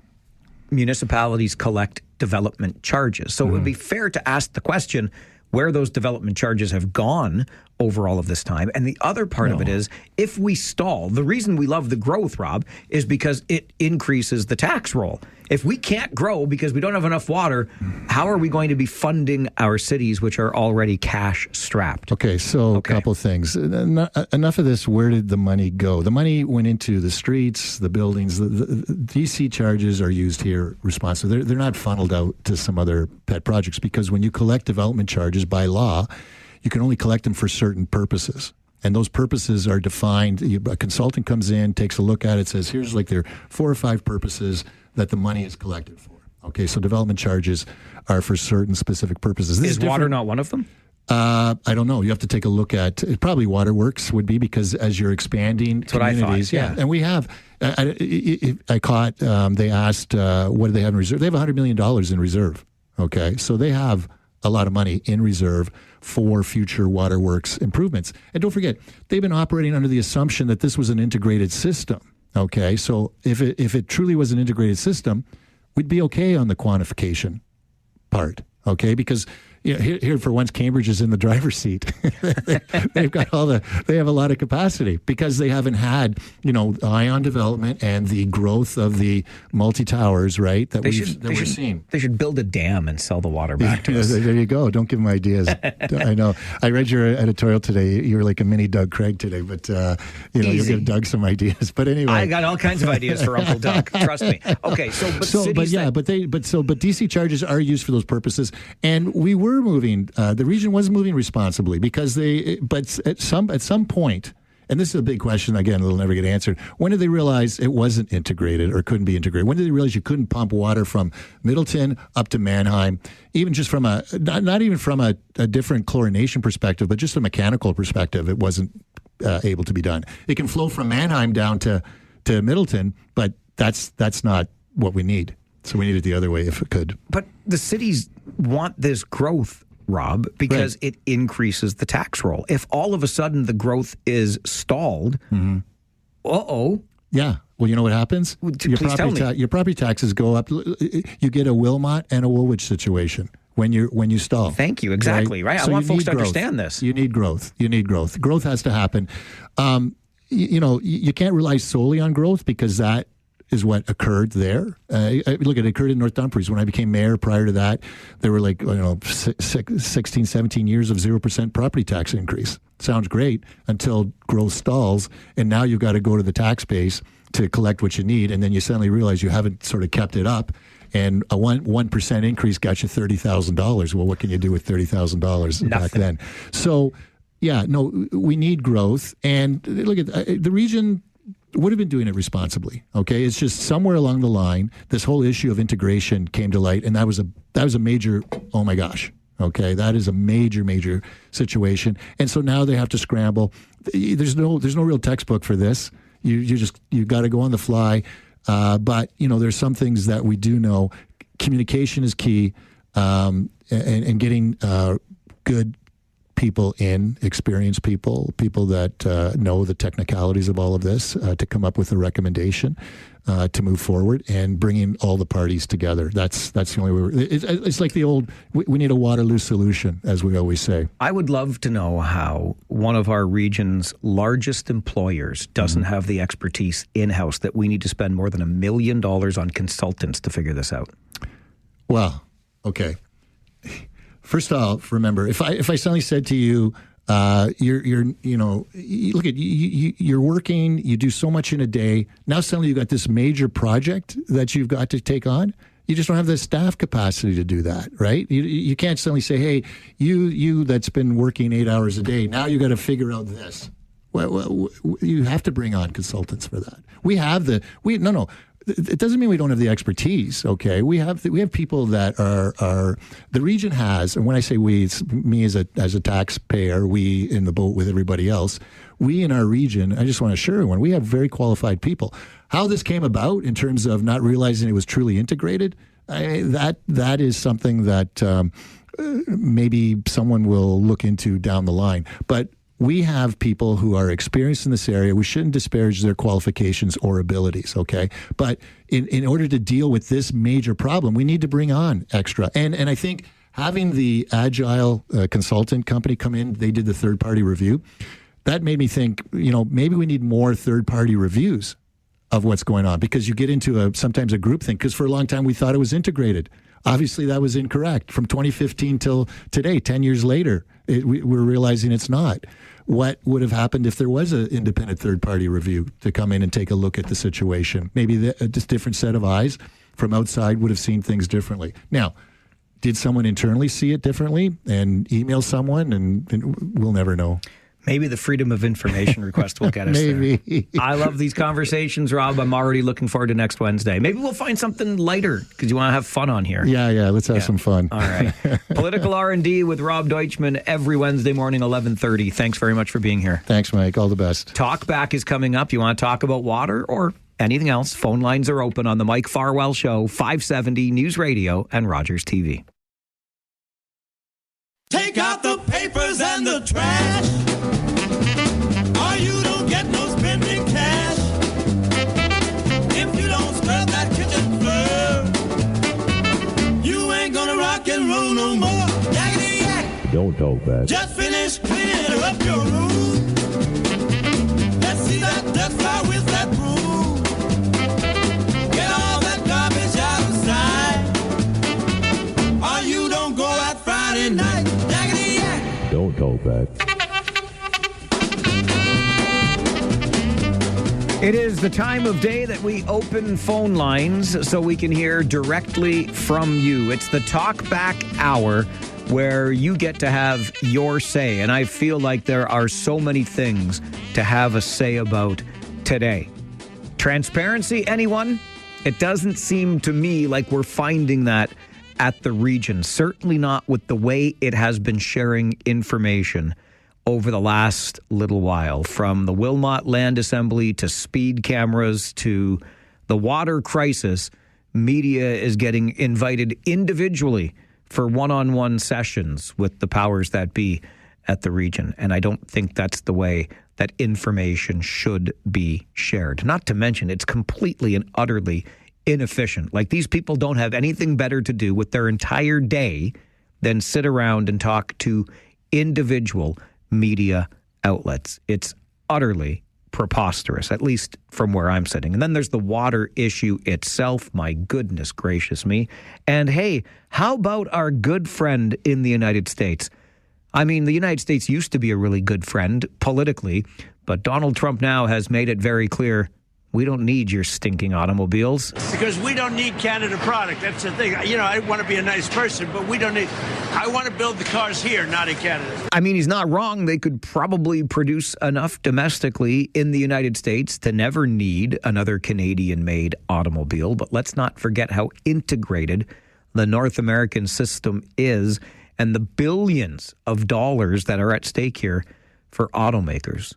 municipalities collect development charges. So it would be fair to ask the question, where those development charges have gone over all of this time. And the other part of it is, if we stall, the reason we love the growth, Rob, is because it increases the tax roll. If we can't grow because we don't have enough water, how are we going to be funding our cities, which are already cash strapped? Okay, so a couple things. Enough of this. Where did the money go? The money went into the streets, the buildings. The DC charges are used here responsibly. They're not funneled out to some other pet projects, because when you collect development charges by law, you can only collect them for certain purposes. And those purposes are defined. A consultant comes in, takes a look at it, says, here's like there are 4 or 5 purposes that the money is collected for. Okay, so development charges are for certain specific purposes. Is water not one of them? I don't know. You have to take a look at it. Probably waterworks would be, because as you're expanding communities, yeah. And we have. I caught. They asked, what do they have in reserve? They have $100 million in reserve. Okay, so they have a lot of money in reserve for future waterworks improvements. And don't forget, they've been operating under the assumption that this was an integrated system. Okay, so if it truly was an integrated system, we'd be okay on the quantification part. Okay, because here for once, Cambridge is in the driver's seat. They've got they have a lot of capacity, because they haven't had ion development and the growth of the multi-towers, right? That we're seeing. They should build a dam and sell the water back to us. There you go. Don't give them ideas. I know. I read your editorial today. You're like a mini Doug Craig today, but you'll give Doug some ideas. But anyway, I got all kinds of ideas for Uncle Doug. Trust me. Okay, but DC charges are used for those purposes, and we were moving. The region was moving responsibly, because but at some point, and this is a big question again, it'll never get answered. When did they realize it wasn't integrated or couldn't be integrated? When did they realize you couldn't pump water from Middleton up to Mannheim, even just from not even from a different chlorination perspective, but just a mechanical perspective? It wasn't able to be done. It can flow from Mannheim down to Middleton, but that's not what we need. So we need it the other way if it could. But the cities want this growth, Rob, because it increases the tax roll. If all of a sudden the growth is stalled, Yeah. Well, you know what happens? Your property taxes go up. You get a Wilmot and a Woolwich situation when you stall. Thank you. Exactly. Right. So I want folks to understand this. You need growth. Growth has to happen. You can't rely solely on growth, because that is what occurred there. Look, it occurred in North Dumfries. When I became mayor, prior to that, there were 16, 17 years of 0% property tax increase. Sounds great until growth stalls, and now you've got to go to the tax base to collect what you need, and then you suddenly realize you haven't sort of kept it up, and a 1% increase got you $30,000. Well, what can you do with $30,000 back then? So, we need growth, and look at the region would have been doing it responsibly. Okay, it's just somewhere along the line, this whole issue of integration came to light, and that was a major. Oh my gosh. Okay, that is a major situation, and so now they have to scramble. There's no real textbook for this. You got to go on the fly. But there's some things that we do know. Communication is key, and getting good people in, experienced people that know the technicalities of all of this, to come up with a recommendation to move forward, and bringing all the parties together. That's the only way. It's like the old, we need a Waterloo solution, as we always say. I would love to know how one of our region's largest employers doesn't have the expertise in-house that we need to spend more than $1 million on consultants to figure this out. Well, okay. First off, remember, if I suddenly said to you, you're working, you do so much in a day. Now suddenly you got this major project that you've got to take on. You just don't have the staff capacity to do that, right? You can't suddenly say, hey, you that's been working 8 hours a day, now you got to figure out this. Well, you have to bring on consultants for that. It doesn't mean we don't have the expertise. Okay, we have people that are the region has, and when I say we, it's me as a taxpayer, we in the boat with everybody else. We in our region, I just want to assure everyone, we have very qualified people. How this came about in terms of not realizing it was truly integrated, that is something that maybe someone will look into down the line, but. We have people who are experienced in this area. We shouldn't disparage their qualifications or abilities, okay? But in order to deal with this major problem, we need to bring on extra. And I think having the Agile consultant company come in, they did the third-party review. That made me think, maybe we need more third-party reviews of what's going on, because you get into sometimes a group thing, because for a long time we thought it was integrated. Obviously, that was incorrect. From 2015 till today, 10 years later, we're realizing it's not. What would have happened if there was an independent third-party review to come in and take a look at the situation? Maybe a just different set of eyes from outside would have seen things differently. Now, did someone internally see it differently and email someone? And we'll never know. Maybe the freedom of information request will get us there. I love these conversations, Rob. I'm already looking forward to next Wednesday. Maybe we'll find something lighter because you want to have fun on here. Yeah. Let's have some fun. All right. Political R&D with Rob Deutschman every Wednesday morning, 11:30. Thanks very much for being here. Thanks, Mike. All the best. Talkback is coming up. You want to talk about water or anything else? Phone lines are open on the Mike Farwell Show, 570 News Radio and Rogers TV. Take out the papers and the trash, or you don't get no spending cash. If you don't scrub that kitchen floor, you ain't gonna rock and roll no more. Yakety yak. Don't talk back. Just finish cleaning up your room. Let's see that dust fly with that broom. Get all that garbage out of sight, or you don't go out Friday night. Yakety yak. Don't talk back. It is the time of day that we open phone lines so we can hear directly from you. It's the Talkback Hour where you get to have your say. And I feel like there are so many things to have a say about today. Transparency, anyone? It doesn't seem to me like we're finding that at the region. Certainly not with the way it has been sharing information over the last little while, from the Wilmot Land Assembly to speed cameras to the water crisis. Media is getting invited individually for one-on-one sessions with the powers that be at the region. And I don't think that's the way that information should be shared. Not to mention, it's completely and utterly inefficient. Like, these people don't have anything better to do with their entire day than sit around and talk to individual media outlets. It's utterly preposterous, at least from where I'm sitting. And then there's the water issue itself. My goodness gracious me. And hey, how about our good friend in the United States? I mean, the United States used to be a really good friend politically, but Donald Trump now has made it very clear, we don't need your stinking automobiles. Because we don't need Canada product. That's the thing. I want to be a nice person, but we don't need... I want to build the cars here, not in Canada. I mean, he's not wrong. They could probably produce enough domestically in the United States to never need another Canadian-made automobile. But let's not forget how integrated the North American system is and the billions of dollars that are at stake here for automakers.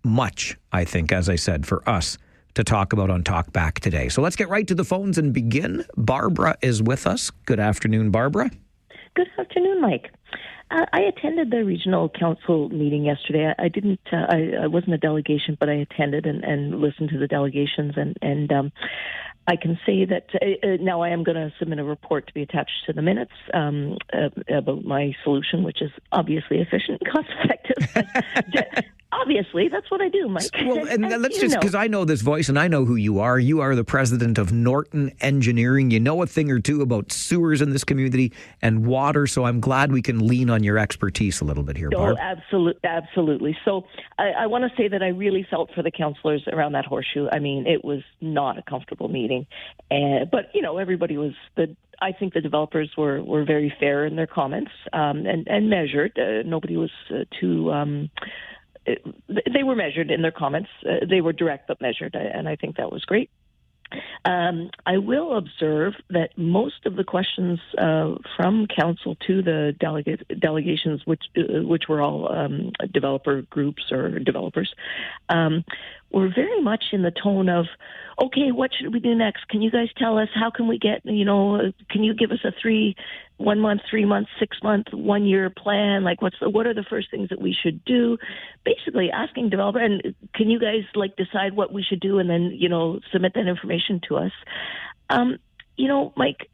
Much, I think, as I said, for us to talk about on Talkback today. So let's get right to the phones and begin. Barbara is with us. Good afternoon, Barbara. Good afternoon, Mike. I attended the regional council meeting yesterday. I didn't. I wasn't a delegation, but I attended and listened to the delegations. And I can say that now I am going to submit a report to be attached to the minutes about my solution, which is obviously efficient and cost-effective. Obviously, that's what I do, Mike. Well, and let's just, because I know this voice and I know who you are. You are the president of Norton Engineering. You know a thing or two about sewers in this community and water, so I'm glad we can lean on your expertise a little bit here, Barb. Oh, absolutely. So I want to say that I really felt for the councillors around that horseshoe. I mean, it was not a comfortable meeting. But, everybody was... I think the developers were very fair in their comments and measured. Nobody was too... They were measured in their comments. They were direct but measured, and I think that was great. I will observe that most of the questions from council to the delegations, which were all developer groups or developers, were very much in the tone of, okay, what should we do next? Can you guys tell us, how can we get, can you give us a 1 month, 3 months, 6 month, 1 year plan? Like, what are the first things that we should do? Basically asking developer, and can you guys decide what we should do and then, submit that information to us? Mike,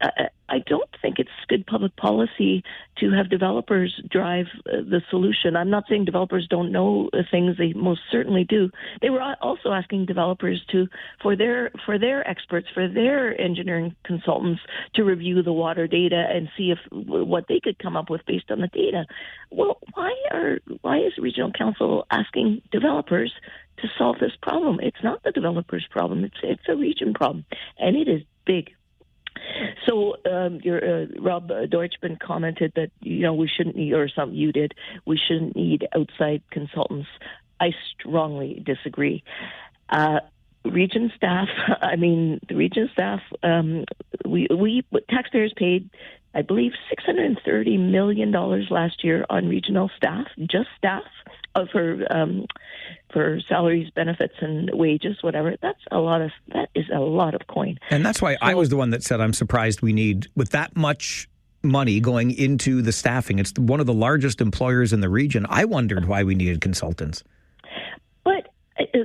I don't think it's good public policy to have developers drive the solution. I'm not saying developers don't know things; they most certainly do. They were also asking developers for their experts, for their engineering consultants, to review the water data and see what they could come up with based on the data. Well, why is regional council asking developers to solve this problem? It's not the developer's problem; it's a region problem, and it is big. So Rob Deutschman commented that we shouldn't need, or something you did, we shouldn't need outside consultants. I strongly disagree. Region staff, the region staff, we taxpayers paid, I believe, $630 million last year on regional staff, just staff, for salaries, benefits, and wages, whatever. That is a lot of coin. And that's why I was the one that said I'm surprised we need, with that much money going into the staffing, it's one of the largest employers in the region. I wondered why we needed consultants. But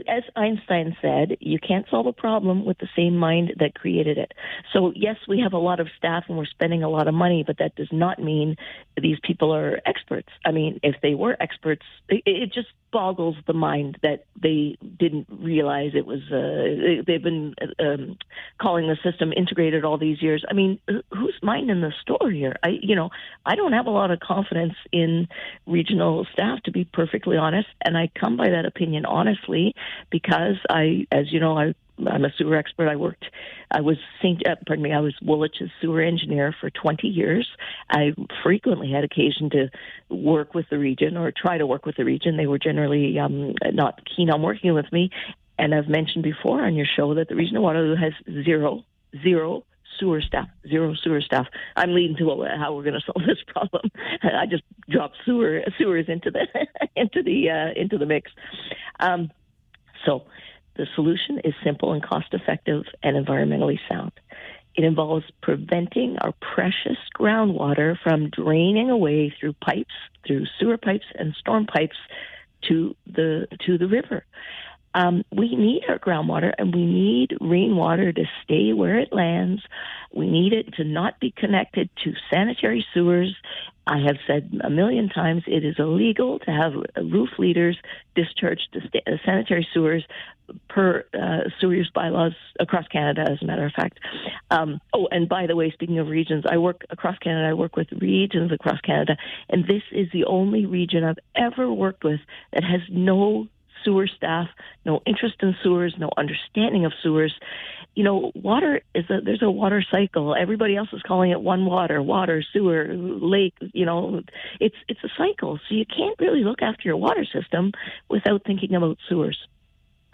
as Einstein said, you can't solve a problem with the same mind that created it. So yes, we have a lot of staff and we're spending a lot of money, but that does not mean these people are experts. I mean, if they were experts, it just boggles the mind that they didn't realize it was, they've been calling the system integrated all these years. I mean, who's minding the store here? I don't have a lot of confidence in regional staff, to be perfectly honest, and I come by that opinion honestly because I'm a sewer expert. I was Woolwich's sewer engineer for 20 years. I frequently had occasion to work with the region or try to work with the region. They were generally not keen on working with me. And I've mentioned before on your show that the region of Waterloo has zero sewer staff, zero sewer staff. I'm leading to how we're going to solve this problem. I just dropped sewers into the mix. So the solution is simple and cost-effective and environmentally sound. It involves preventing our precious groundwater from draining away through sewer pipes and storm pipes to the river. We need our groundwater and we need rainwater to stay where it lands. We need it to not be connected to sanitary sewers. I have said a million times it is illegal to have roof leaders discharged to sanitary sewers per sewer use bylaws across Canada, as a matter of fact. And by the way, speaking of regions, I work across Canada. I work with regions across Canada, and this is the only region I've ever worked with that has no sewer staff, no interest in sewers, no understanding of sewers. Water there's a water cycle. Everybody else is calling it water, sewer, lake. It's a cycle. So you can't really look after your water system without thinking about sewers.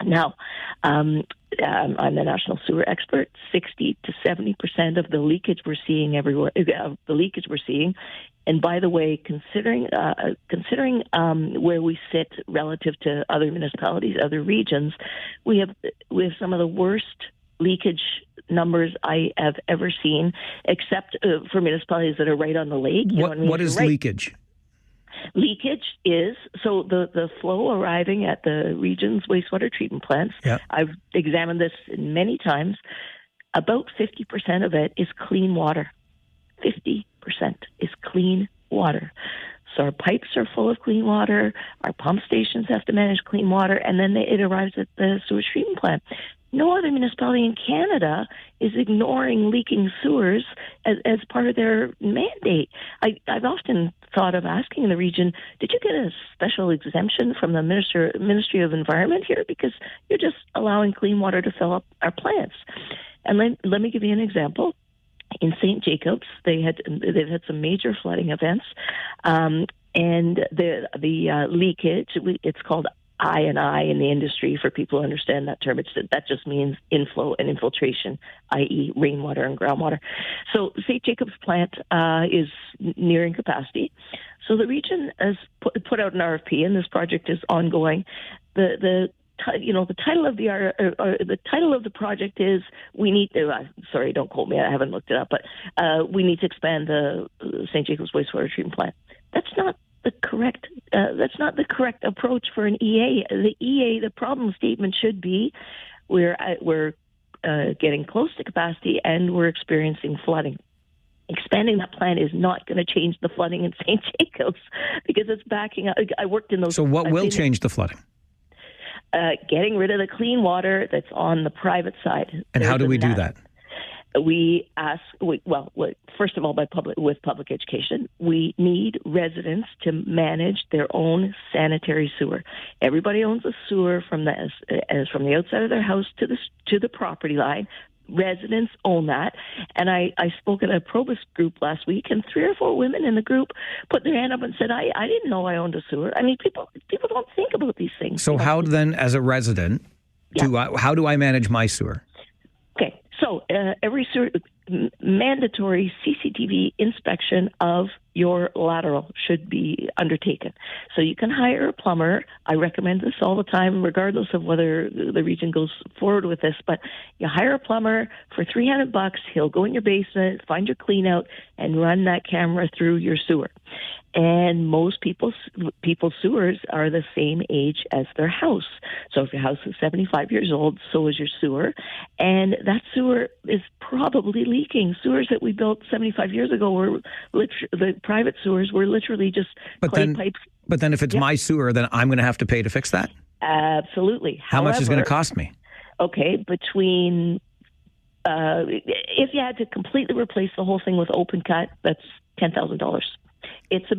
Now, I'm the national sewer expert. 60 to 70% of the leakage we're seeing everywhere, and by the way, considering where we sit relative to other municipalities, other regions, we have some of the worst leakage numbers I have ever seen, except for municipalities that are right on the lake. What is leakage? Leakage is, so the flow arriving at the region's wastewater treatment plants, I've examined this many times, about 50% of it is clean water. 50% is clean water. So our pipes are full of clean water, our pump stations have to manage clean water, and then it arrives at the sewage treatment plant. No other municipality in Canada is ignoring leaking sewers as part of their mandate. I've often thought of asking the region, did you get a special exemption from the Ministry of Environment here? Because you're just allowing clean water to fill up our plants. And let me give you an example. In St. Jacobs, they've had some major flooding events, and the leakage, it's called I&I in the industry for people who understand that term. That just means inflow and infiltration, i.e. rainwater and groundwater. So St. Jacobs plant is nearing capacity. So the region has put out an RFP, and this project is ongoing. The title of the title of the project is we need to. Sorry, don't quote me. I haven't looked it up, but we need to expand the St. Jacobs wastewater treatment plant. That's not the correct. That's not the correct approach for an EA. The EA, the problem statement should be, we're getting close to capacity and we're experiencing flooding. Expanding that plant is not going to change the flooding in St. Jacobs because it's backing up. I worked in those. So what will change the flooding? Getting rid of the clean water that's on the private side. And how do we do that? We ask, first of all, with public education, we need residents to manage their own sanitary sewer. Everybody owns a sewer from the outside of their house to the property line. Residents own that. And I spoke at a Probus group last week, and 3 or 4 women in the group put their hand up and said, I didn't know I owned a sewer. I mean, people don't think about these things. So how then, as a resident, how do I manage my sewer? Okay, so every sewer, mandatory CCTV inspection of your lateral should be undertaken. So you can hire a plumber. I recommend this all the time, regardless of whether the region goes forward with this. But you hire a plumber for $300. He'll go in your basement, find your clean out, and run that camera through your sewer. And most people's sewers are the same age as their house. So if your house is 75 years old, so is your sewer. And that sewer is probably leaking. Sewers that we built 75 years ago were the private sewers were literally just clay pipes. But then if it's my sewer, then I'm going to have to pay to fix that? Absolutely. How much is it going to cost me? Okay, between... if you had to completely replace the whole thing with open cut, that's $10,000. It's a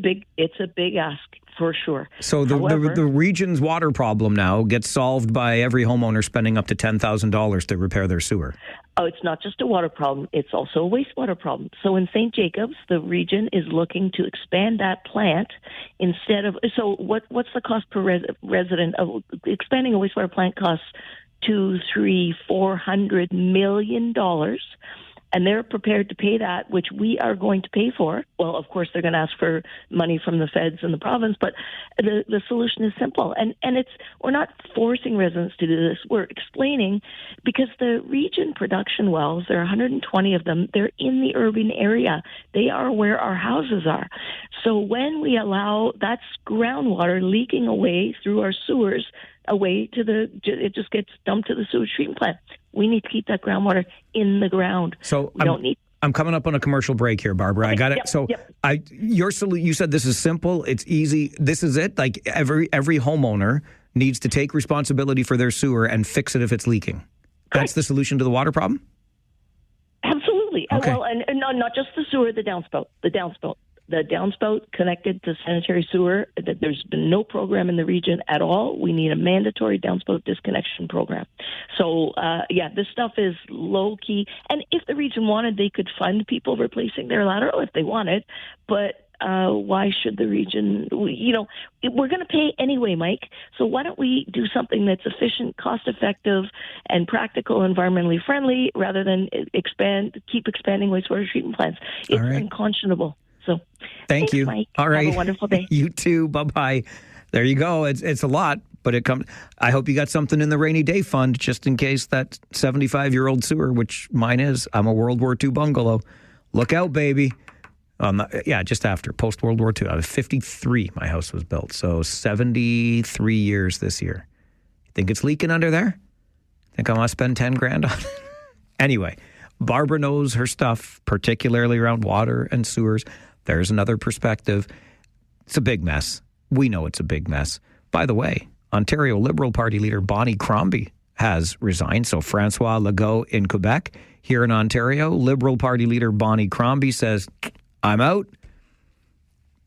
big ask for sure. So the region's water problem now gets solved by every homeowner spending up to $10,000 to repair their sewer. Oh, it's not just a water problem; it's also a wastewater problem. So in St. Jacobs, the region is looking to expand that plant instead of. So what's the cost per resident of expanding a wastewater plant? Costs $400 million. And they're prepared to pay that, which we are going to pay for. Well, of course, they're going to ask for money from the feds and the province, but the solution is simple. And we're not forcing residents to do this. We're explaining, because the region production wells, there are 120 of them, they're in the urban area. They are where our houses are. So when we allow that groundwater leaking away through our sewers, it just gets dumped to the sewage treatment plant. We need to keep that groundwater in the ground. So I'm coming up on a commercial break here, Barbara. Okay, I got it. You said this is simple. It's easy. This is it. Like every homeowner needs to take responsibility for their sewer and fix it if it's leaking. That's the solution to the water problem? Absolutely. Okay. Well, and not just the sewer, the downspout. The downspout connected to sanitary sewer. There's been no program in the region at all. We need a mandatory downspout disconnection program. So, this stuff is low key. And if the region wanted, they could fund people replacing their lateral if they wanted. But why should the region? We're going to pay anyway, Mike. So why don't we do something that's efficient, cost-effective, and practical, environmentally friendly, rather than keep expanding wastewater treatment plants? It's unconscionable. So thanks, you. Mike. All right. Have a wonderful day. You too. Bye-bye. There you go. It's a lot, but it comes. I hope you got something in the rainy day fund just in case that 75-year-old sewer, which mine is. I'm a World War II bungalow. Look out, baby. Just after post-World War II. I was 53, my house was built. So 73 years this year. Think it's leaking under there? Think I want to spend 10 grand on it? Anyway, Barbara knows her stuff, particularly around water and sewers. There's another perspective. It's a big mess. We know it's a big mess. By the way, Ontario Liberal Party leader Bonnie Crombie has resigned. So Francois Legault in Quebec. Here in Ontario, Liberal Party leader Bonnie Crombie says, I'm out.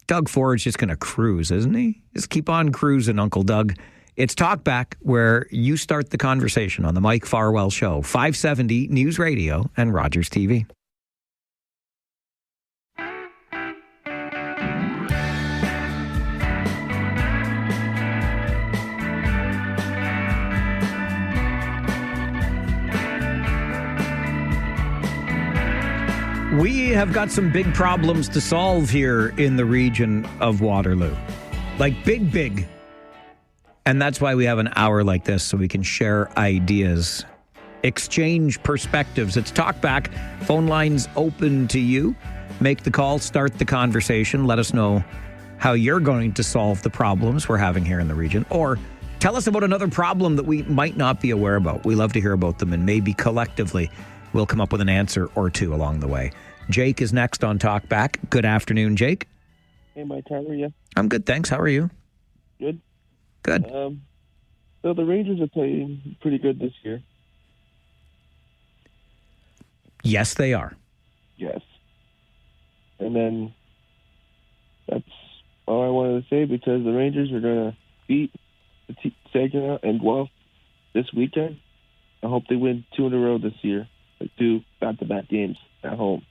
Doug Ford's just going to cruise, isn't he? Just keep on cruising, Uncle Doug. It's Talkback, where you start the conversation on the Mike Farwell Show, 570 News Radio and Rogers TV. We have got some big problems to solve here in the region of Waterloo. Like big. And that's why we have an hour like this, so we can share ideas, exchange perspectives. It's Talkback. Phone lines open to you. Make the call, start the conversation. Let us know how you're going to solve the problems we're having here in the region. Or tell us about another problem that we might not be aware about. We love to hear about them, and maybe collectively we'll come up with an answer or two along the way. Jake is next on Talkback. Good afternoon, Jake. Hey, Mike, how are you? I'm good, thanks. How are you? Good. Good. So the Rangers are playing pretty good this year. Yes, they are. Yes. And then that's all I wanted to say, because the Rangers are going to beat Saginaw and Guelph this weekend. I hope they win 2 in a row this year, like 2 back-to-back games at home.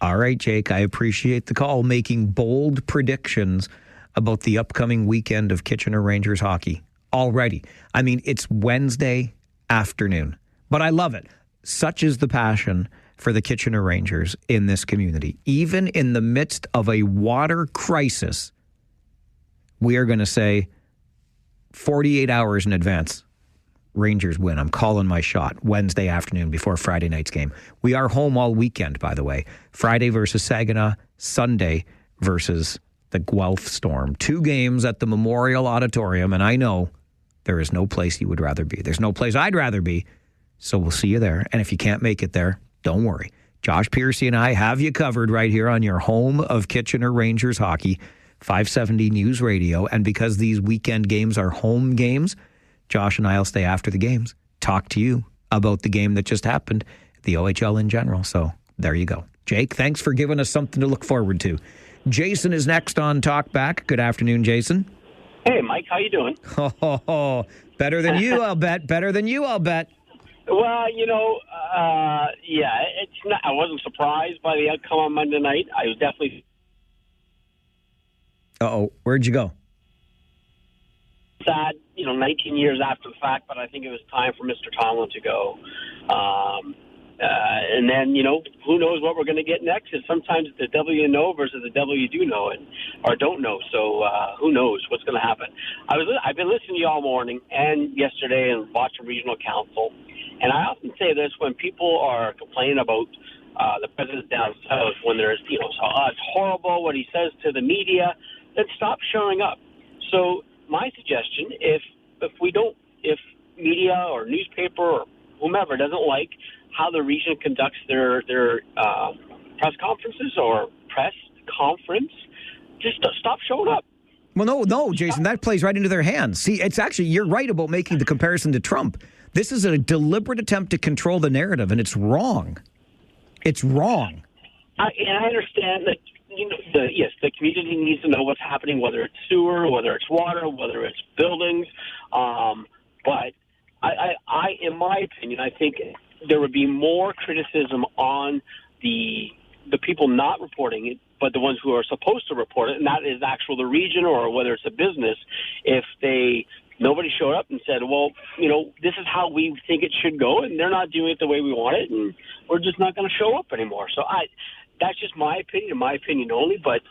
All right, Jake, I appreciate the call, making bold predictions about the upcoming weekend of Kitchener Rangers hockey already. I mean, it's Wednesday afternoon, but I love it. Such is the passion for the Kitchener Rangers in this community. Even in the midst of a water crisis, we are going to say 48 hours in advance, Rangers win. I'm calling my shot Wednesday afternoon before Friday night's game. We are home all weekend, by the way. Friday versus Saginaw, Sunday versus the Guelph Storm. 2 games at the Memorial Auditorium, and I know there is no place you would rather be. There's no place I'd rather be, so we'll see you there. And if you can't make it there, don't worry. Josh Piercy and I have you covered right here on your home of Kitchener Rangers hockey, 570 News Radio. And because these weekend games are home games, Josh and I will stay after the games, talk to you about the game that just happened, the OHL in general. So there you go. Jake, thanks for giving us something to look forward to. Jason is next on Talkback. Good afternoon, Jason. Hey, Mike, how you doing? Better than you, I'll bet. Better than you, I'll bet. Well, it's not. I wasn't surprised by the outcome on Monday night. I was definitely. Where'd you go? Sad, 19 years after the fact, but I think it was time for Mr. Tomlin to go. And then, who knows what we're going to get next? Is sometimes the devil you know versus the devil you do know or don't know. So who knows what's going to happen? I've been listening to you all morning and yesterday and watching regional council. And I often say this when people are complaining about the president down south, when there's, it's horrible what he says to the media, then stop showing up. So my suggestion, if media or newspaper or whomever doesn't like how the region conducts their press conferences or press conference, just stop showing up. Well, no, Jason, that plays right into their hands. See, it's actually, you're right about making the comparison to Trump. This is a deliberate attempt to control the narrative, and it's wrong. It's wrong. And I understand that, the community needs to know what's happening, whether it's sewer, whether it's water, whether it's buildings. But I, in my opinion, I think there would be more criticism on the people not reporting it, but the ones who are supposed to report it, and that is the region or whether it's a business, if nobody showed up and said, well, this is how we think it should go, and they're not doing it the way we want it, and we're just not going to show up anymore. So that's just my opinion only, but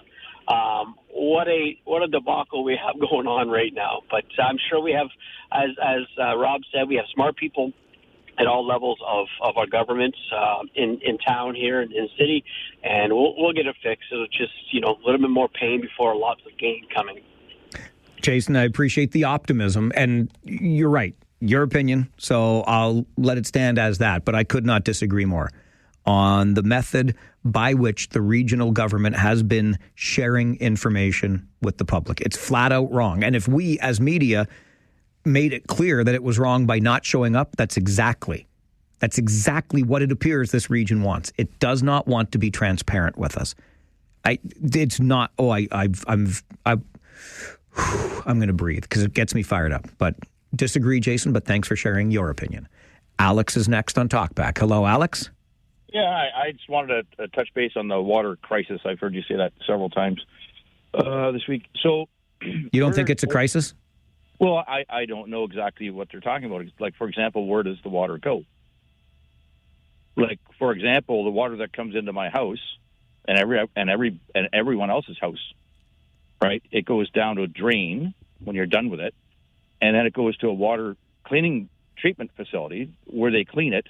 what a debacle we have going on right now. But I'm sure we have, as Rob said, we have smart people at all levels of our governments in town here in the city, and we'll get it fixed. It'll just, a little bit more pain before lots of gain coming. Jason, I appreciate the optimism, and you're right, your opinion, so I'll let it stand as that, but I could not disagree more on the method by which the regional government has been sharing information with the public. It's flat out wrong, and if we as media made it clear that it was wrong by not showing up, that's exactly what it appears this region wants. It does not want to be transparent with us. It's not, I'm going to breathe because it gets me fired up. But disagree, Jason, but thanks for sharing your opinion. Alex is next on Talkback. Hello, Alex. Yeah, I just wanted to touch base on the water crisis. I've heard you say that several times this week. So, you don't think it's a crisis? Well, I don't know exactly what they're talking about. Like, for example, where does the water go? Like, for example, the water that comes into my house and everyone else's house, right? It goes down to a drain when you're done with it, and then it goes to a water cleaning treatment facility where they clean it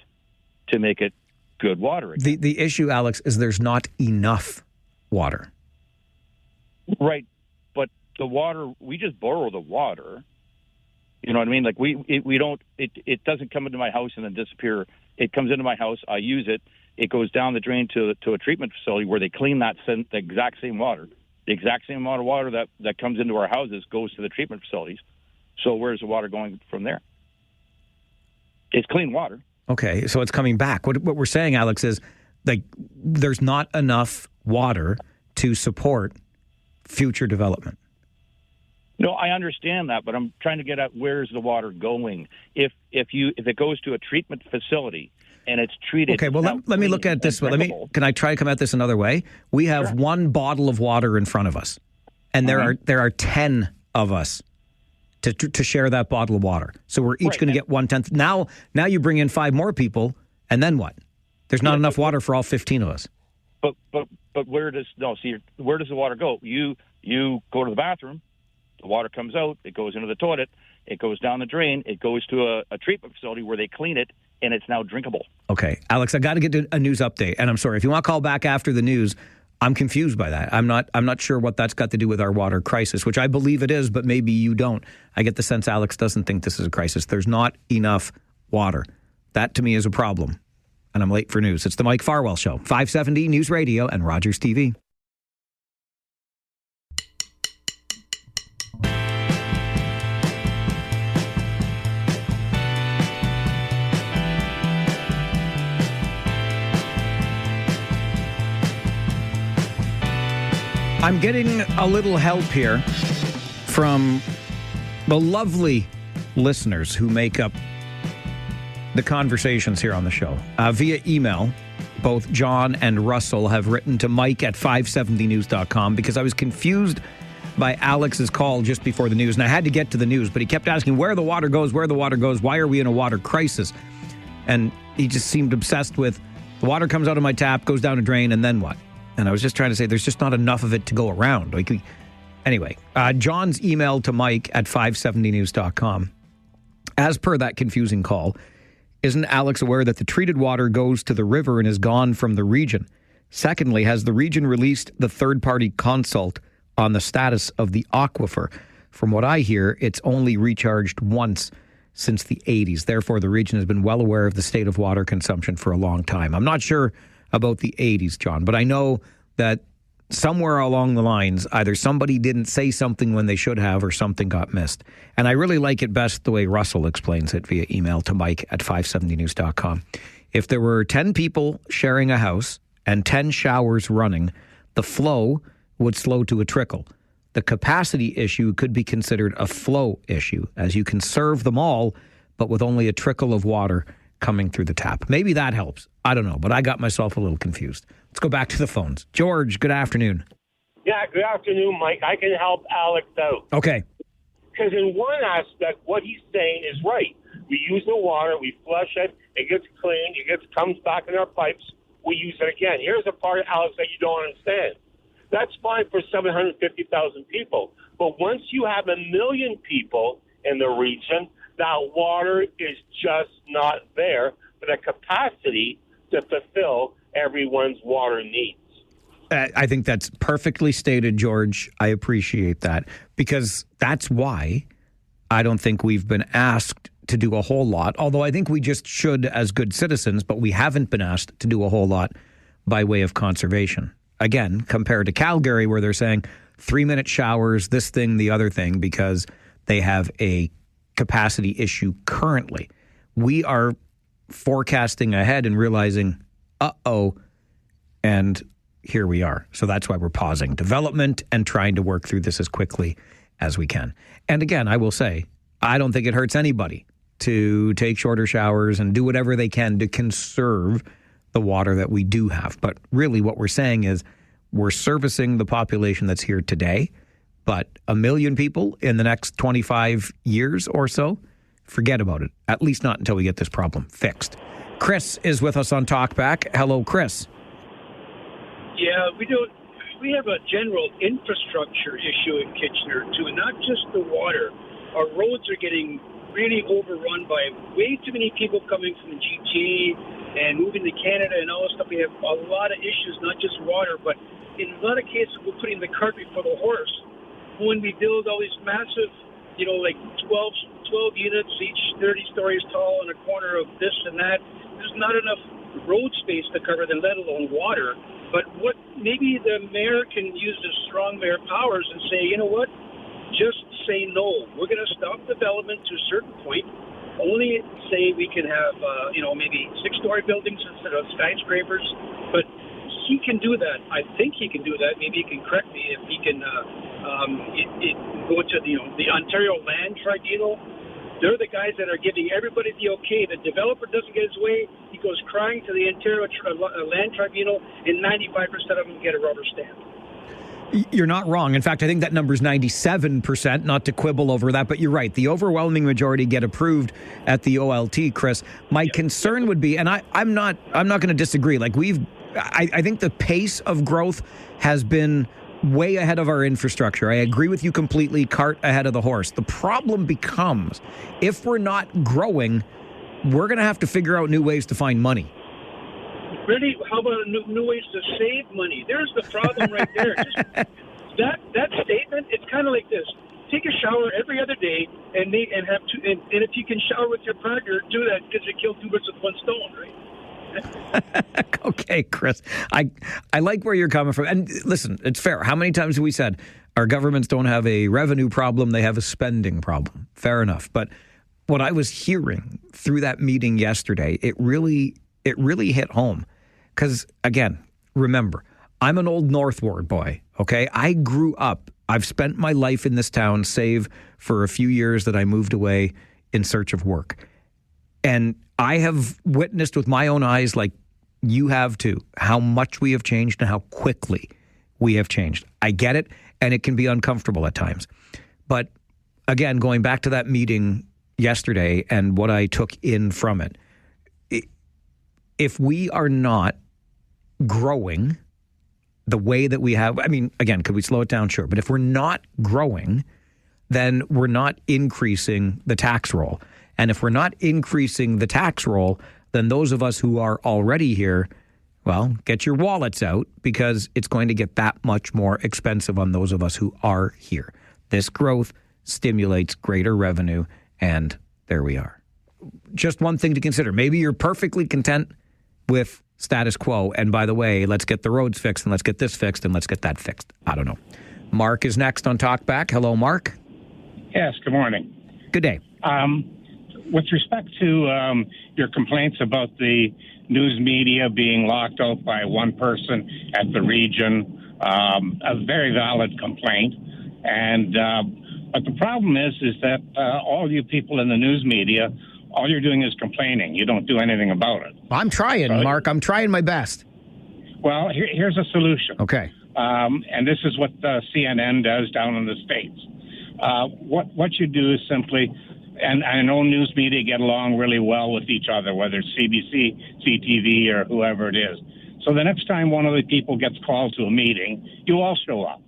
to make it good water again. The issue, Alex, is there's not enough water. Right, but the water, we just borrow the water. You know what I mean? Like we don't. It doesn't come into my house and then disappear. It comes into my house. I use it. It goes down the drain to a treatment facility where they clean the exact same water. The exact same amount of water that comes into our houses goes to the treatment facilities. So where's the water going from there? It's clean water. Okay, so it's coming back. What we're saying, Alex, is like there's not enough water to support future development. No, I understand that, but I'm trying to get at where's the water going. If it goes to a treatment facility and it's treated. Okay, well let me look at it this way. Can I try to come at this another way? We have one bottle of water in front of us, and there are 10 of us to share that bottle of water. So we're each going to get 1/10. Now you bring in 5 more people, and then what? There's not enough water for all 15 of us. But where does the water go? You go to the bathroom. The water comes out, it goes into the toilet, it goes down the drain, it goes to a treatment facility where they clean it, and it's now drinkable. Okay, Alex, I got to get to a news update, and I'm sorry. If you want to call back after the news, I'm confused by that. I'm not sure what that's got to do with our water crisis, which I believe it is, but maybe you don't. I get the sense Alex doesn't think this is a crisis. There's not enough water. That, to me, is a problem, and I'm late for news. It's the Mike Farwell Show, 570 News Radio and Rogers TV. I'm getting a little help here from the lovely listeners who make up the conversations here on the show. Via email, both John and Russell have written to Mike at 570news.com because I was confused by Alex's call just before the news, and I had to get to the news, but he kept asking where the water goes, why are we in a water crisis? And he just seemed obsessed with the water comes out of my tap, goes down a drain, and then what? And I was just trying to say there's just not enough of it to go around. Anyway, John's email to Mike at 570news.com. As per that confusing call, isn't Alex aware that the treated water goes to the river and is gone from the region? Secondly, has the region released the third-party consult on the status of the aquifer? From what I hear, it's only recharged once since the 80s. Therefore, the region has been well aware of the state of water consumption for a long time. I'm not sure about the 80s, John, but I know that somewhere along the lines, either somebody didn't say something when they should have or something got missed. And I really like it best the way Russell explains it via email to Mike at 570news.com. If there were 10 people sharing a house and 10 showers running, the flow would slow to a trickle. The capacity issue could be considered a flow issue, as you can serve them all, but with only a trickle of water coming through the tap. Maybe that helps. I don't know, but I got myself a little confused. Let's go back to the phones. George, good afternoon. Yeah, good afternoon, Mike. I can help Alex out. Okay. Because in one aspect, what he's saying is right. We use the water, we flush it, it gets clean, comes back in our pipes, we use it again. Here's a part of Alex that you don't understand. That's fine for 750,000 people. But once you have 1 million people in the region, that water is just not there for the capacity to fulfill everyone's water needs. I think that's perfectly stated, George. I appreciate that, because that's why I don't think we've been asked to do a whole lot, although I think we just should as good citizens, but we haven't been asked to do a whole lot by way of conservation. Again, compared to Calgary, where they're saying 3-minute showers, this thing, the other thing, because they have a capacity issue currently. We are forecasting ahead and realizing, and here we are. So that's why we're pausing development and trying to work through this as quickly as we can. And again, I will say, I don't think it hurts anybody to take shorter showers and do whatever they can to conserve the water that we do have. But really what we're saying is we're servicing the population that's here today, but 1 million people in the next 25 years or so, forget about it. At least not until we get this problem fixed. Chris is with us on Talkback. Hello, Chris. Yeah, we have a general infrastructure issue in Kitchener, too, and not just the water. Our roads are getting really overrun by way too many people coming from the GTA and moving to Canada and all this stuff. We have a lot of issues, not just water, but in a lot of cases, we're putting the cart before the horse. When we build all these massive, like 12 units, each 30 stories tall on a corner of this and that, there's not enough road space to cover them, let alone water. But maybe the mayor can use his strong mayor powers and say, you know what, just say no. We're going to stop development to a certain point. Only say we can have, maybe 6-story buildings instead of skyscrapers. But he can do that. I think he can do that. Maybe he can correct me if he can go to the Ontario Land Tribunal. They're the guys that are giving everybody the okay. The developer doesn't get his way. He goes crying to the Ontario Land Tribunal, and 95% of them get a rubber stamp. You're not wrong. In fact, I think that number is 97%, not to quibble over that, but you're right. The overwhelming majority get approved at the OLT, Chris. My concern would be, and I'm not going to disagree. I think the pace of growth has been way ahead of our infrastructure. I agree with you completely, cart ahead of the horse. The problem becomes, if we're not growing, we're going to have to figure out new ways to find money. Really? How about new ways to save money? There's the problem right there. Just that statement, it's kind of like this. Take a shower every other day and if you can shower with your partner, do that, because you kill 2 birds with 1 stone, right? Okay, Chris. I like where you're coming from. And listen, it's fair. How many times have we said our governments don't have a revenue problem, they have a spending problem? Fair enough. But what I was hearing through that meeting yesterday, it really hit home. Because, again, remember, I'm an old North Ward boy, okay? I grew up. I've spent my life in this town, save for a few years that I moved away in search of work. And I have witnessed with my own eyes, like you have too, how much we have changed and how quickly we have changed. I get it, and it can be uncomfortable at times. But again, going back to that meeting yesterday and what I took in from it, if we are not growing the way that we have, I mean, again, could we slow it down? Sure. But if we're not growing, then we're not increasing the tax roll. And if we're not increasing the tax roll, then those of us who are already here, well, get your wallets out, because it's going to get that much more expensive on those of us who are here. This growth stimulates greater revenue, and there we are. Just one thing to consider. Maybe you're perfectly content with status quo, and by the way, let's get the roads fixed, and let's get this fixed, and let's get that fixed. I don't know. Mark is next on Talkback. Hello, Mark. Yes, good morning. Good day. With respect to your complaints about the news media being locked out by one person at the region, a very valid complaint. But the problem is that all you people in the news media, all you're doing is complaining. You don't do anything about it. I'm trying, Mark. I'm trying my best. Well, here's a solution. Okay. And this is what CNN does down in the States. What you do is simply, and I know news media get along really well with each other, whether it's CBC, CTV, or whoever it is. So the next time one of the people gets called to a meeting, you all show up.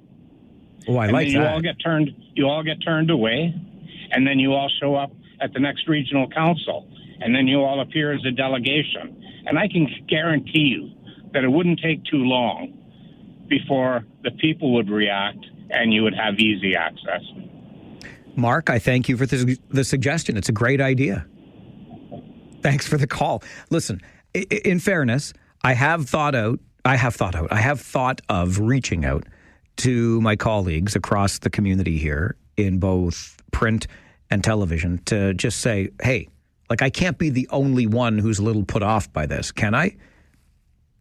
Oh, I like that. You all get turned away, and then you all show up at the next regional council, and then you all appear as a delegation. And I can guarantee you that it wouldn't take too long before the people would react and you would have easy access. Mark, I thank you for the suggestion. It's a great idea. Thanks for the call. Listen, in fairness, I have thought of reaching out to my colleagues across the community here in both print and television to just say, hey, like, I can't be the only one who's a little put off by this, can I?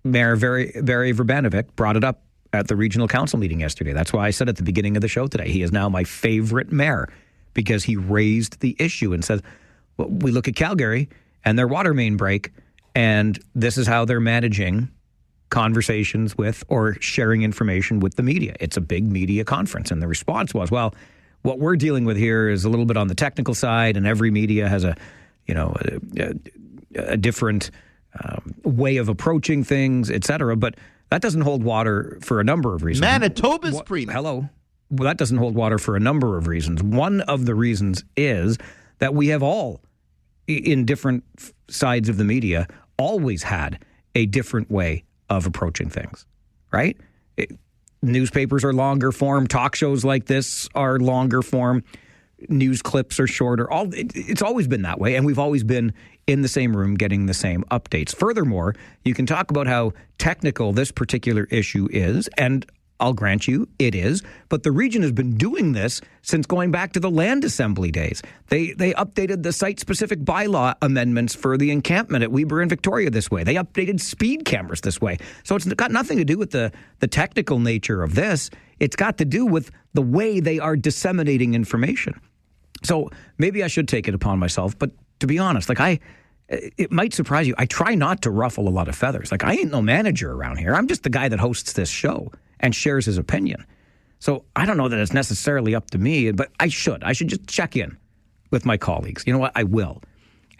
Mayor Barry Verbanovic brought it up at the regional council meeting yesterday. That's why I said at the beginning of the show today, he is now my favorite mayor because he raised the issue and said, well, we look at Calgary and their water main break, and this is how they're managing conversations with or sharing information with the media. It's a big media conference. And the response was, well, what we're dealing with here is a little bit on the technical side, and every media has a different way of approaching things, et cetera. But that doesn't hold water for a number of reasons. Manitoba's premium. Hello. Well, that doesn't hold water for a number of reasons. One of the reasons is that we have all, in different sides of the media, always had a different way of approaching things, right? Newspapers are longer form. Talk shows like this are longer form. News clips are shorter. It's always been that way, and we've always been in the same room getting the same updates. Furthermore, you can talk about how technical this particular issue is, and I'll grant you it is, but the region has been doing this since going back to the land assembly days. They updated the site-specific bylaw amendments for the encampment at Weber and Victoria this way. They updated speed cameras this way. So it's got nothing to do with the technical nature of this. It's got to do with the way they are disseminating information. So maybe I should take it upon myself, but to be honest, it might surprise you. I try not to ruffle a lot of feathers. Like, I ain't no manager around here. I'm just the guy that hosts this show and shares his opinion. So I don't know that it's necessarily up to me, but I should just check in with my colleagues. You know what? I will.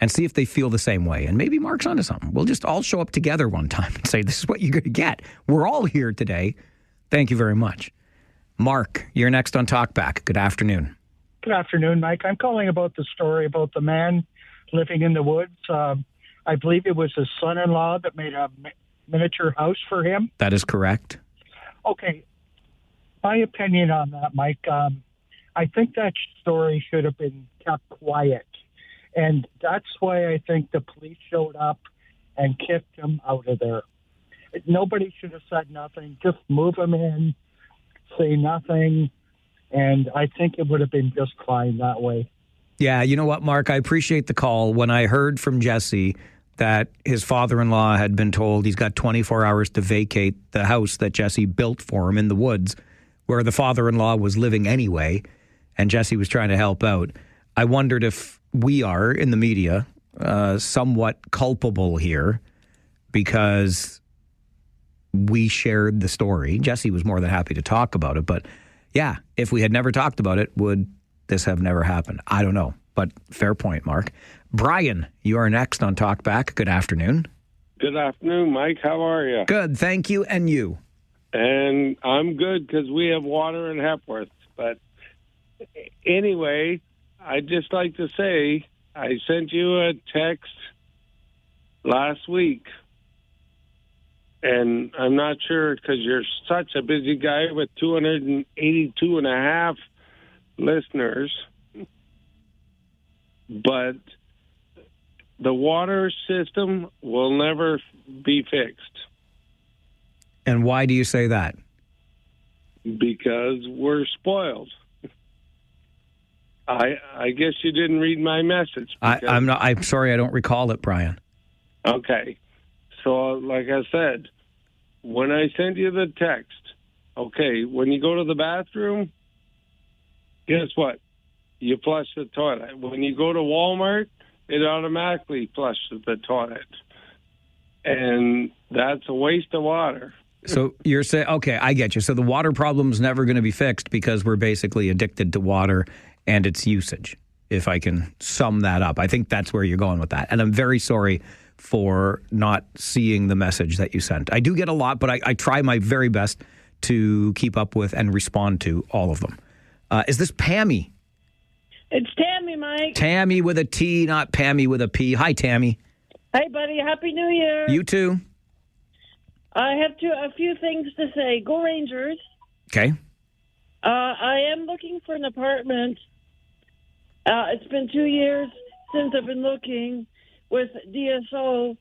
And see if they feel the same way. And maybe Mark's onto something. We'll just all show up together one time and say, this is what you're going to get. We're all here today. Thank you very much. Mark, you're next on Talkback. Good afternoon. Good afternoon, Mike. I'm calling about the story about the man living in the woods. I believe it was his son-in-law that made a miniature house for him. That is correct. Okay. My opinion on that, Mike, I think that story should have been kept quiet. And that's why I think the police showed up and kicked him out of there. Nobody should have said nothing. Just move him in, say nothing. And I think it would have been just fine that way. Yeah, you know what, Mark? I appreciate the call. When I heard from Jesse that his father-in-law had been told he's got 24 hours to vacate the house that Jesse built for him in the woods, where the father-in-law was living anyway, and Jesse was trying to help out, I wondered if we are, in the media, somewhat culpable here because we shared the story. Jesse was more than happy to talk about it, but yeah, if we had never talked about it, would this have never happened? I don't know, but fair point, Mark. Brian, you are next on Talkback. Good afternoon. Good afternoon, Mike. How are you? Good, thank you. And you? And I'm good because we have water in Hepworth. But anyway, I'd just like to say I sent you a text last week. And I'm not sure because you're such a busy guy with 282 and a half listeners. But the water system will never be fixed. And why do you say that? Because we're spoiled. I guess you didn't read my message. I'm sorry, I don't recall it, Brian. Okay. So, like I said, when I send you the text, okay, when you go to the bathroom, guess what? You flush the toilet. When you go to Walmart, it automatically flushes the toilet. And that's a waste of water. So you're saying, okay, I get you. So the water problem's never going to be fixed because we're basically addicted to water and its usage, if I can sum that up. I think that's where you're going with that. And I'm very sorry for not seeing the message that you sent. I do get a lot, but I try my very best to keep up with and respond to all of them. Is this Pammy? It's Tammy, Mike. Tammy with a T, not Pammy with a P. Hi, Tammy. Hey, buddy. Happy New Year. You too. I have a few things to say. Go Rangers. Okay. I am looking for an apartment. It's been 2 years since I've been looking with DSO.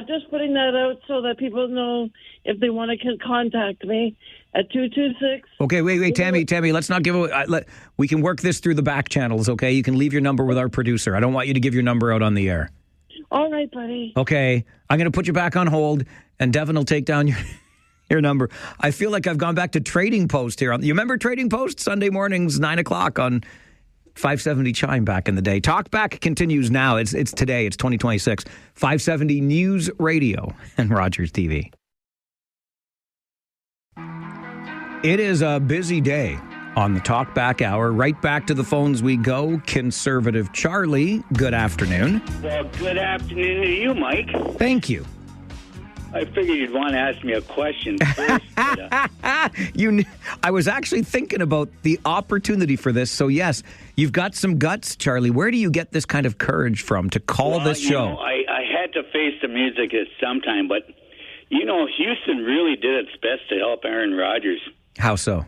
Just putting that out so that people know if they want to contact me at 226. Okay, wait, Tammy, let's not give away. We can work this through the back channels, okay? You can leave your number with our producer. I don't want you to give your number out on the air. All right, buddy. Okay, I'm going to put you back on hold, and Devin will take down your number. I feel like I've gone back to Trading Post here. You remember Trading Post? Sunday mornings, 9 o'clock on 570 Chime back in the day. Talkback continues now. It's today. It's 2026. 570 News Radio and Rogers TV. It is a busy day on the Talkback Hour. Right back to the phones we go. Conservative Charlie, good afternoon. Well, good afternoon to you, Mike. Thank you. I figured you'd want to ask me a question first. But, I was actually thinking about the opportunity for this. So, yes, you've got some guts, Charlie. Where do you get this kind of courage from to call this show? I had to face the music at some time, but, Houston really did its best to help Aaron Rodgers. How so?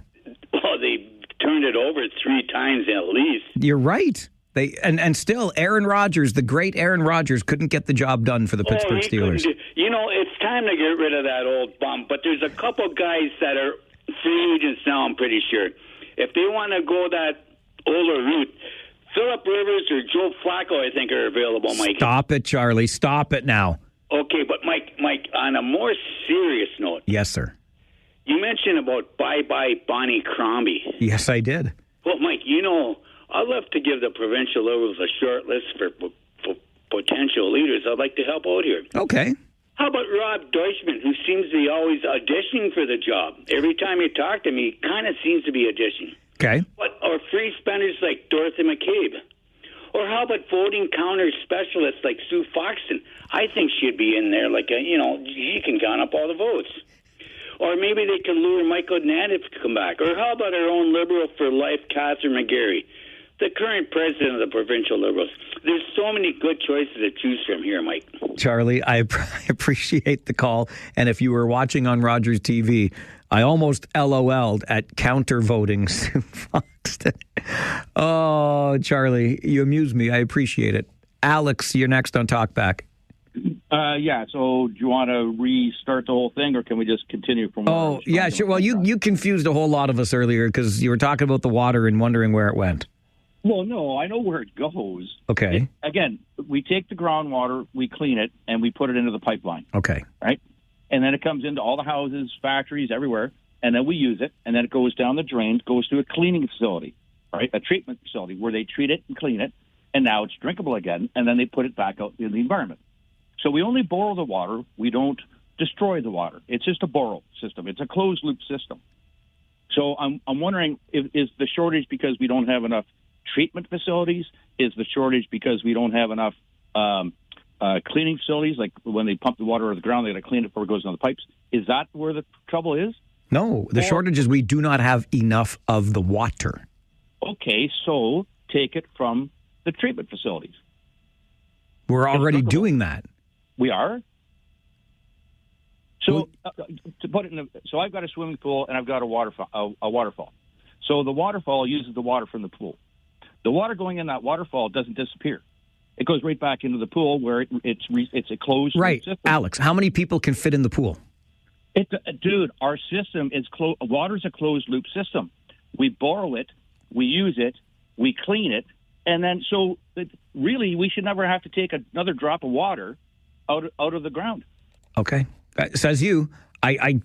Well, they turned it over 3 times at least. You're right. And still, Aaron Rodgers, the great Aaron Rodgers, couldn't get the job done for the Pittsburgh Steelers. It's time to get rid of that old bum. But there's a couple guys that are free agents now, I'm pretty sure. If they want to go that older route, Phillip Rivers or Joe Flacco, I think, are available, Mike. Stop it, Charlie. Stop it now. Okay, but Mike, on a more serious note. Yes, sir. You mentioned about bye-bye Bonnie Crombie. Yes, I did. Well, Mike, I'd love to give the provincial Liberals a short list for potential leaders I'd like to help out here. Okay. How about Rob Deutschman, who seems to be always auditioning for the job? Every time you talk to me, he kind of seems to be auditioning. Okay. Or free spenders like Dorothy McCabe. Or how about voting counter specialists like Sue Foxton? I think she'd be in there she can count up all the votes. Or maybe they could lure Michael Nadev to come back. Or how about our own Liberal for Life, Catherine McGarry, the current president of the provincial Liberals? There's so many good choices to choose from here, Mike. Charlie, I appreciate the call. And if you were watching on Rogers TV, I almost LOL'd at counter-voting Sue Foxton. Oh, Charlie, you amuse me. I appreciate it. Alex, you're next on Talkback. Yeah, so do you want to restart the whole thing, or can we just continue from where Oh, yeah, sure. Well, you confused a whole lot of us earlier because you were talking about the water and wondering where it went. Well, no, I know where it goes. Okay. Again, we take the groundwater, we clean it, and we put it into the pipeline. Okay. Right? And then it comes into all the houses, factories, everywhere, and then we use it, and then it goes down the drain, goes to a cleaning facility, right? A treatment facility where they treat it and clean it, and now it's drinkable again, and then they put it back out in the environment. So we only borrow the water. We don't destroy the water. It's just a borrow system. It's a closed-loop system. So I'm wondering, is the shortage because we don't have enough treatment facilities? Is the shortage because we don't have enough cleaning facilities? Like when they pump the water out of the ground, they got to clean it before it goes down the pipes. Is that where the trouble is? No, the shortage is we do not have enough of the water. Okay, so take it from the treatment facilities. We're already doing that. We are? So to put it so I've got a swimming pool and I've got a waterfall. So the waterfall uses the water from the pool. The water going in that waterfall doesn't disappear. It goes right back into the pool where it's a closed system. Alex, how many people can fit in the pool? Dude, our system is water's a closed loop system. We borrow it, we use it, we clean it, and then really we should never have to take another drop of water out of the ground. Okay. Says you. I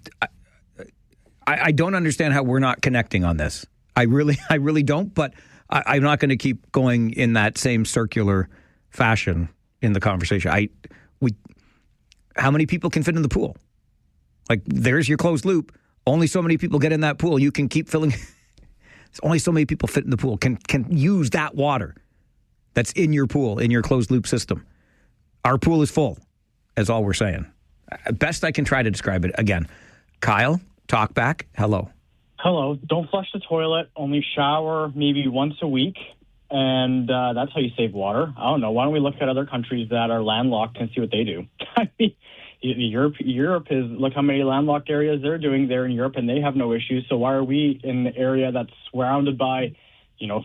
don't understand how we're not connecting on this. I really don't, but I'm not going to keep going in that same circular fashion in the conversation. How many people can fit in the pool? Like, there's your closed loop. Only so many people get in that pool. You can keep filling. Only so many people fit in the pool, can use that water that's in your pool, in your closed loop system. Our pool is full, is all we're saying. Best I can try to describe it. Again, Kyle, Talkback, hello. Hello. Don't flush the toilet. Only shower maybe once a week. and that's how you save water. I don't know. Why don't we look at other countries that are landlocked and see what they do? I mean, Europe is, look how many landlocked areas they're doing there in Europe, and they have no issues. So why are we in the area that's surrounded by,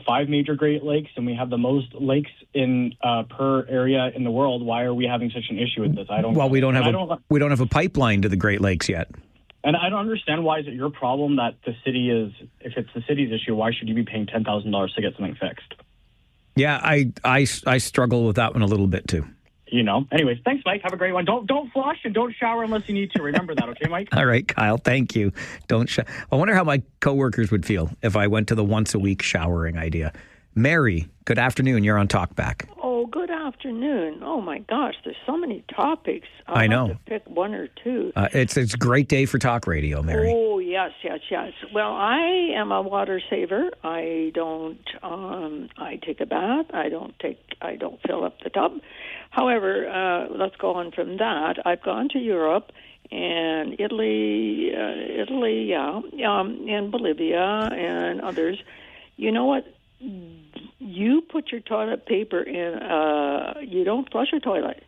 5 major Great Lakes, and we have the most lakes in per area in the world? Why are we having such an issue with this? Well, we don't have a pipeline to the Great Lakes yet. And I don't understand, why is it your problem that the city is, if it's the city's issue, why should you be paying $10,000 to get something fixed? Yeah, I struggle with that one a little bit too. Anyways, thanks, Mike. Have a great one. Don't flush and don't shower unless you need to. Remember that, okay, Mike? All right, Kyle. Thank you. I wonder how my coworkers would feel if I went to the once a week showering idea. Mary, good afternoon. You're on Talkback. Oh, good afternoon. Oh my gosh, there's so many topics. I know. Have to pick one or two. It's a great day for talk radio, Mary. Oh yes. Well, I am a water saver. I don't. I take a bath. I don't fill up the tub. However, let's go on from that. I've gone to Europe and Italy, and Bolivia and others. You know what? You put your toilet paper in, you don't flush your toilet.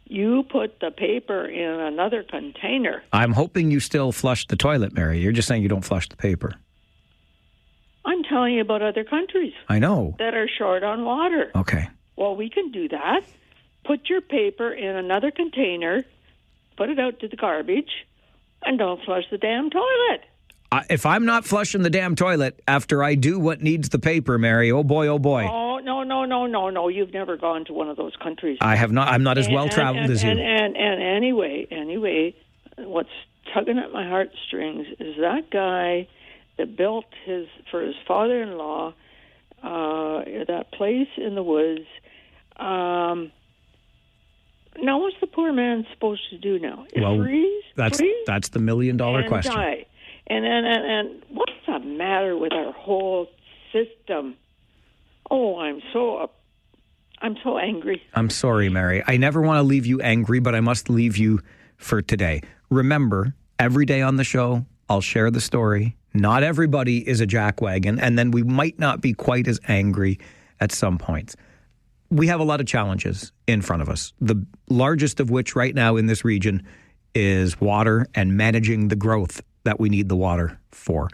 You put the paper in another container. I'm hoping you still flush the toilet, Mary. You're just saying you don't flush the paper. I'm telling you about other countries. I know. That are short on water. Okay. Well, we can do that. Put your paper in another container, put it out to the garbage, and don't flush the damn toilet. If I'm not flushing the damn toilet after I do what needs the paper, Mary, oh boy. Oh, no. You've never gone to one of those countries. I have not. I'm not as well-traveled as you. And anyway, what's tugging at my heartstrings is that guy that built for his father-in-law that place in the woods. Now, what's the poor man supposed to do now? Freeze? That's the $1 million question. Die. And what's the matter with our whole system? Oh, I'm so angry. I'm sorry, Mary. I never want to leave you angry, but I must leave you for today. Remember, every day on the show, I'll share the story. Not everybody is a jackwagon, and then we might not be quite as angry at some points. We have a lot of challenges in front of us, the largest of which right now in this region is water and managing the growth that we need the water for.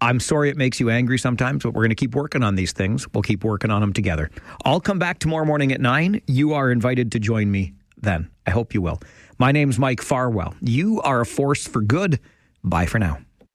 I'm sorry it makes you angry sometimes, but we're going to keep working on these things. We'll keep working on them together. I'll come back tomorrow morning at 9. You are invited to join me then. I hope you will. My name's Mike Farwell. You are a force for good. Bye for now.